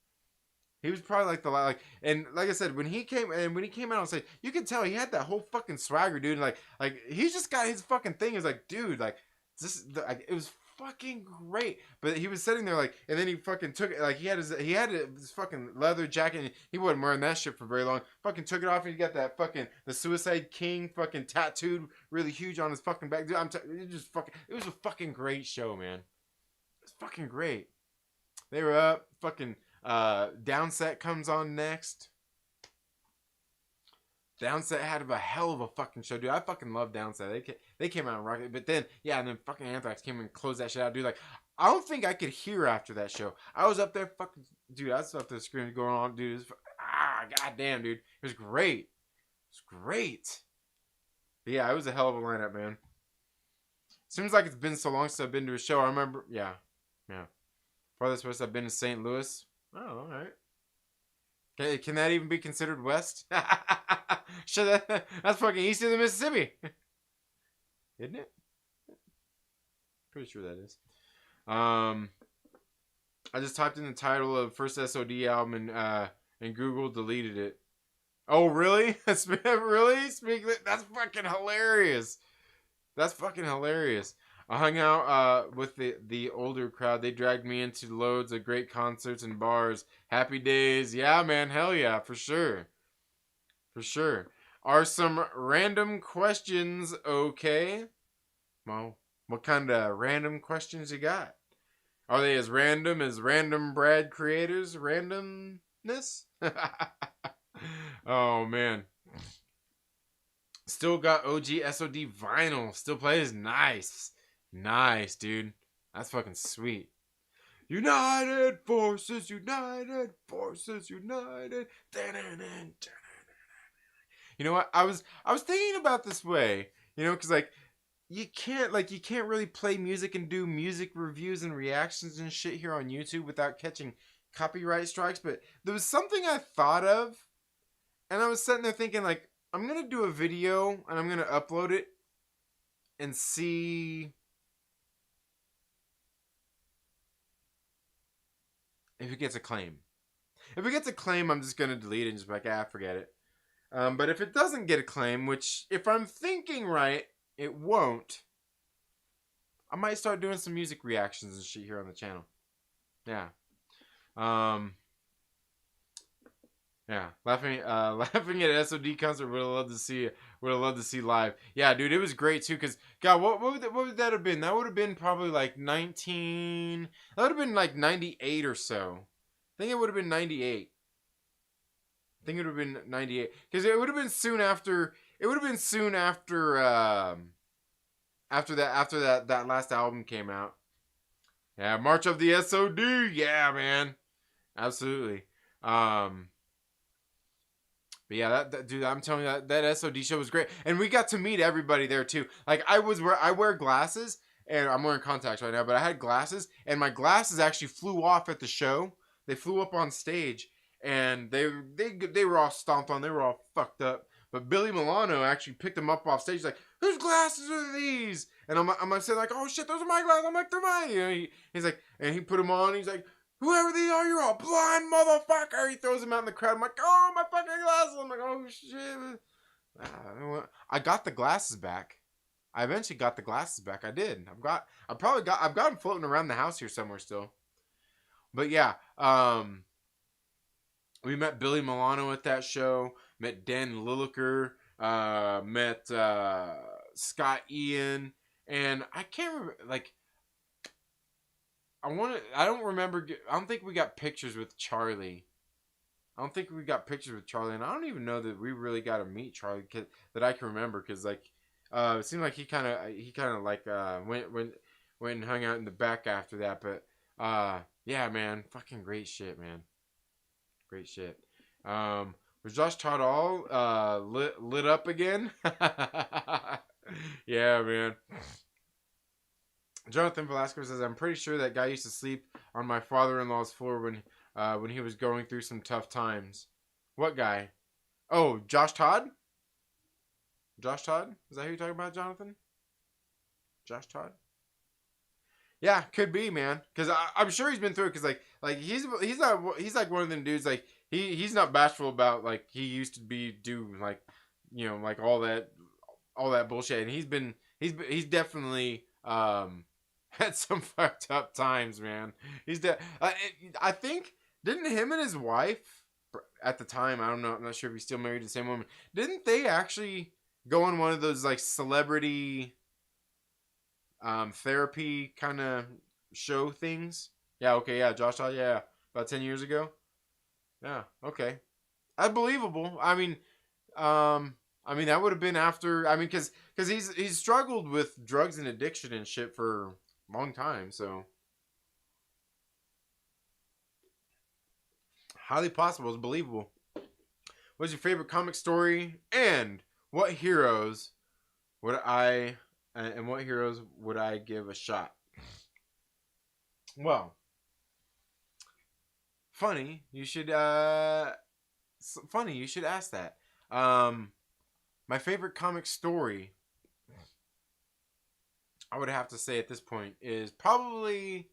He was probably like the like, and like I said, when he came out on stage, you could tell he had that whole fucking swagger, dude. And like he just got his fucking thing. It's like, dude, like it was fucking great. But he was sitting there like, and then he fucking took it. Like he had his fucking leather jacket. And he wasn't wearing that shit for very long. Fucking took it off, and he got that fucking the Suicide King fucking tattooed really huge on his fucking back. Dude, it was a fucking great show, man. It was fucking great. They were up fucking. Downset comes on next. Downset had a hell of a fucking show, dude. I fucking love Downset. They came out and rocked it, but then and then fucking Anthrax came and closed that shit out, dude. Like I don't think I could hear after that show. I was up there fucking, dude. I was up there screaming, going on, dude. Goddamn, dude. It was great. It was great. But yeah, it was a hell of a lineup, man. Seems like it's been so long since I've been to a show. I remember, yeah. Farthest west I've been to St. Louis. Oh, all right. Okay, can that even be considered west? That's fucking east of the Mississippi, isn't it? Pretty sure that is. I just typed in the title of first SOD album and Google deleted it. Oh, really? Really? That's fucking hilarious. That's fucking hilarious. I hung out with the older crowd. They dragged me into loads of great concerts and bars. Happy days. Yeah, man. Hell yeah, for sure. For sure. Are some random questions okay? Well, what kind of random questions you got? Are they as random as Random Brad creators? Randomness? Oh, man. Still got OG SOD vinyl. Still plays. Nice. Nice, dude. That's fucking sweet. United Forces, United Forces, United. You know what? I was thinking about this way. You know, because you can't really play music and do music reviews and reactions and shit here on YouTube without catching copyright strikes. But there was something I thought of, and I was sitting there thinking, like, I'm gonna do a video and I'm gonna upload it and see if it gets a claim. If it gets a claim, I'm just gonna delete it and just be like, forget it. But if it doesn't get a claim, which if I'm thinking right, it won't, I might start doing some music reactions and shit here on the channel. Yeah. Yeah. Laughing at SOD concert. Would have loved to see live. Yeah, dude, it was great too. Cause God, what would that have been? That would have been probably like 19. That would have been like 98 or so. I think it would have been 98. I think it would have been 98. Cause it would have been soon after. It would have been soon after. After that last album came out. Yeah, March of the SOD. Yeah, man. Absolutely. But yeah, that dude, I'm telling you, that SOD show was great, and we got to meet everybody there too. Like I wear glasses, and I'm wearing contacts right now, but I had glasses, and my glasses actually flew off at the show. They flew up on stage, and they were all stomped on. They were all fucked up. But Billy Milano actually picked them up off stage. He's like, "Whose glasses are these?" And I'm saying like, "Oh shit, those are my glasses." I'm like, "They're mine." You know, he's like, and he put them on. He's like, "Whoever these are, you're all blind motherfucker." He throws them out in the crowd. I'm like, "Oh, my fucking glasses." I'm like, "Oh shit." I got the glasses back. I eventually got the glasses back. I did. I've got them floating around the house here somewhere still. But yeah, we met Billy Milano at that show. Met Dan Lilliker. Met Scott Ian, and I can't remember. Like, I don't remember. I don't think we got pictures with Charlie. I don't think we got pictures with Charlie, and I don't even know that we really got to meet Charlie that I can remember, because like, it seemed like he kind of like went and hung out in the back after that. But yeah, man, fucking great shit, man. Great shit. Was Josh Todd all lit up again? Yeah, man. Jonathan Velasquez says, "I'm pretty sure that guy used to sleep on my father-in-law's floor when he was going through some tough times." What guy? Oh, Josh Todd? Josh Todd? Is that who you're talking about, Jonathan? Josh Todd? Yeah, could be, man. Because I'm sure he's been through it. Because like he's like one of them dudes. Like he's not bashful about like he used to do like, you know, like all that bullshit. And he's definitely had some fucked up times, man. I think, didn't him and his wife at the time, I don't know, I'm not sure if he's still married to the same woman, didn't they actually go on one of those like celebrity therapy kind of show things? Yeah, okay, yeah, Josh Todd, yeah, about 10 years ago. Yeah, okay, that's believable. I mean that would have been after. I mean, because he's struggled with drugs and addiction and shit for a long time. So highly possible. It's believable. What's your favorite comic story, and what heroes would I give a shot? Well, funny you should ask that. My favorite comic story, I would have to say at this point, is probably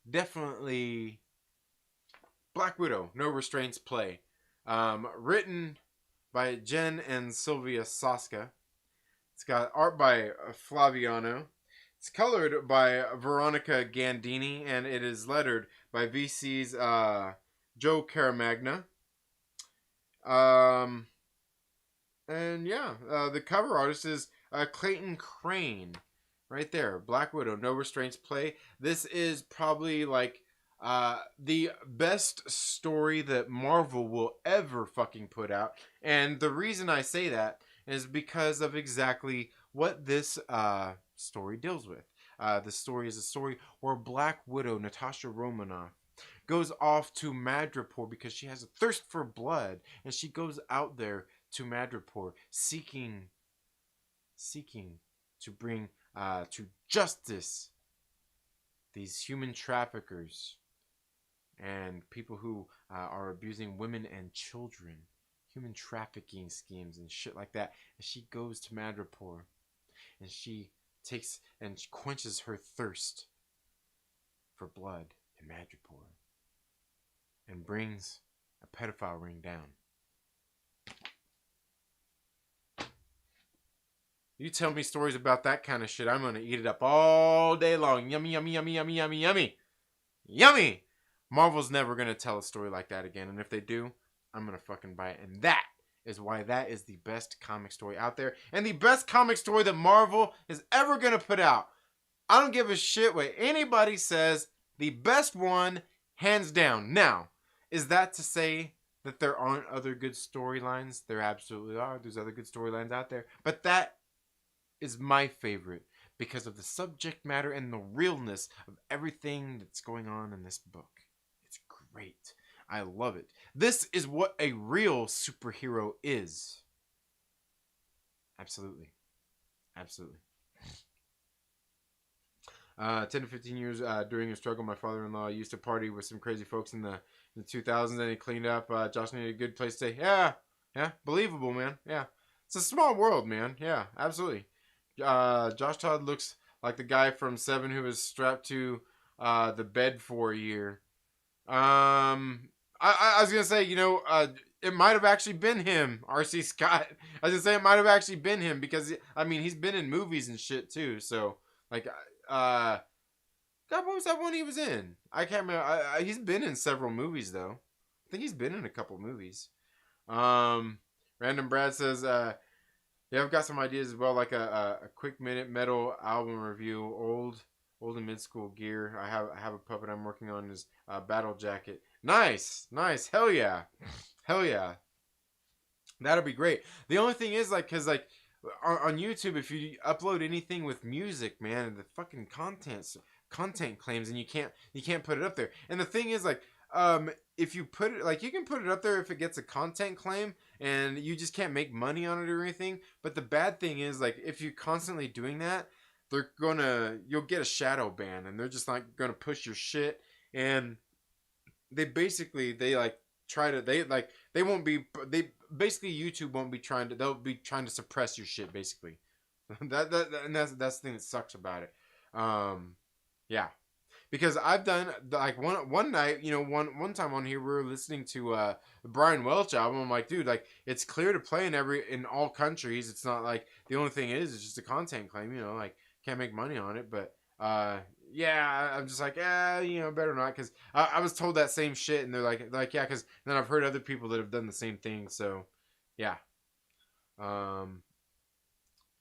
definitely Black Widow, No Restraints Play. Written by Jen and Sylvia Soska. It's got art by Flaviano. It's colored by Veronica Gandini, and it is lettered by VC's Joe Caramagna. And yeah, the cover artist is Clayton Crane. Right there. Black Widow, No Restraints Play. This is probably like the best story that Marvel will ever fucking put out. And the reason I say that is because of exactly what this story deals with. The story is a story where Black Widow, Natasha Romanoff, goes off to Madripoor because she has a thirst for blood. And she goes out there to Madripoor seeking to bring to justice these human traffickers and people who are abusing women and children, human trafficking schemes and shit like that. And she goes to Madripoor and she takes and quenches her thirst for blood in Madripoor and brings a pedophile ring down. You tell me stories about that kind of shit, I'm going to eat it up all day long. Yummy, yummy, yummy, yummy, yummy, yummy. Yummy! Marvel's never going to tell a story like that again. And if they do, I'm going to fucking buy it. And that is why that is the best comic story out there. And the best comic story that Marvel is ever going to put out. I don't give a shit what anybody says. The best one, hands down. Now, is that to say that there aren't other good storylines? There absolutely are. There's other good storylines out there. But that is my favorite because of the subject matter and the realness of everything that's going on in this book. It's great. I love it. This is what a real superhero is. Absolutely. Absolutely. 10 to 15 years during a struggle, my father-in-law used to party with some crazy folks in the 2000s, and he cleaned up. Josh needed a good place to stay. Yeah. Believable, man. Yeah. It's a small world, man. Yeah, absolutely. Josh Todd looks like the guy from Seven who was strapped to the bed for a year. I was gonna say, it might have actually been him, R.C. Scott. I was gonna say it might have actually been him because he's been in movies and shit too. So like, God, what was that one he was in? I can't remember. He's been in several movies though. I think he's been in a couple movies. Random Brad says, yeah, I've got some ideas as well, like a quick minute metal album review, old and mid school gear. I have a puppet I'm working on his battle jacket. Nice, hell yeah, that'll be great. The only thing is cause on YouTube, if you upload anything with music, man, the fucking content claims, and you can't put it up there. And the thing is if you put it you can put it up there if it gets a content claim and you just can't make money on it or anything. But the bad thing is if you're constantly doing that, you'll get a shadow ban, and they're just not gonna push your shit. And they basically YouTube won't be they'll be trying to suppress your shit basically. that's the thing that sucks about it. Yeah. Because I've done one night, one time on here we were listening to the Brian Welch album. I'm like, dude, it's clear to play in all countries. It's not the only thing is it's just a content claim, can't make money on it. But yeah, I'm just better not, because I was told that same shit, and they're like yeah, because then I've heard other people that have done the same thing. So yeah.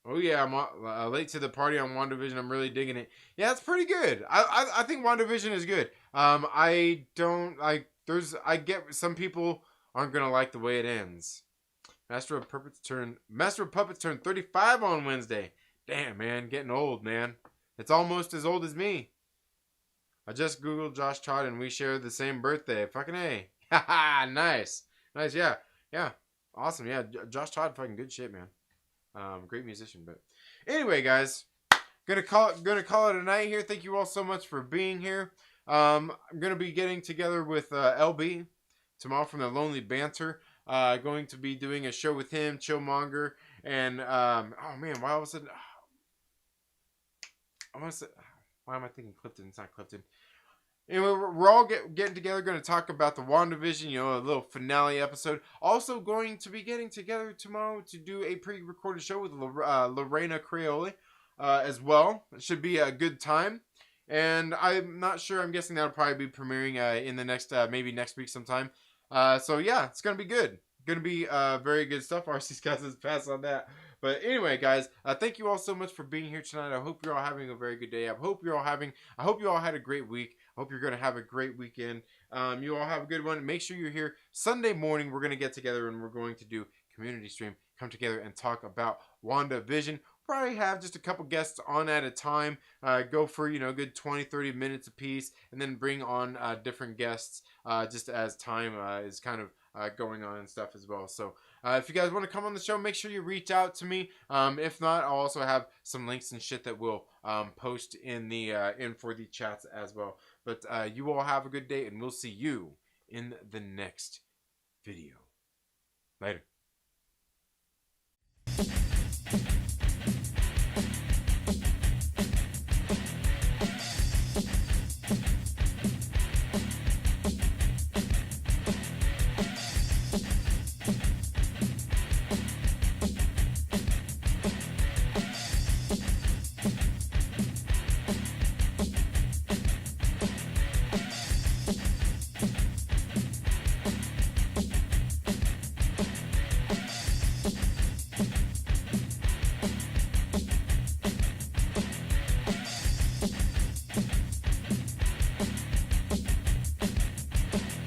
Oh yeah, I'm late to the party on WandaVision. I'm really digging it. Yeah, it's pretty good. I think WandaVision is good. I get some people aren't gonna like the way it ends. Master of Puppets turned 35 on Wednesday. Damn, man, getting old, man. It's almost as old as me. I just googled Josh Todd and we share the same birthday. Fucking A. Haha, nice, yeah, awesome, yeah. Josh Todd, fucking good shit, man. Great musician. But anyway, guys, gonna call it a night here. Thank you all so much for being here. I'm gonna be getting together with LB tomorrow from the Lonely Banter. Going to be doing a show with him, Chillmonger, and oh man, why was it? Why am I thinking Clifton? It's not Clifton. Anyway, we're all getting together, going to talk about the WandaVision, a little finale episode. Also going to be getting together tomorrow to do a pre-recorded show with Lorena Creole as well. It should be a good time. And I'm not sure, I'm guessing that'll probably be premiering in the next, maybe next week sometime. So yeah, it's going to be good. Going to be very good stuff. RC's got his pass on that. But anyway, guys, thank you all so much for being here tonight. I hope you're all having a very good day. I hope you all had a great week. I hope you're going to have a great weekend. You all have a good one. Make sure you're here Sunday morning. We're going to get together and we're going to do community stream. Come together and talk about WandaVision. Probably have just a couple guests on at a time. Go for, good 20, 30 minutes a piece. And then bring on different guests just as time is kind of going on and stuff as well. So if you guys want to come on the show, make sure you reach out to me. If not, I'll also have some links and shit that we'll post in the for the chats as well. But you all have a good day, and we'll see you in the next video. Later.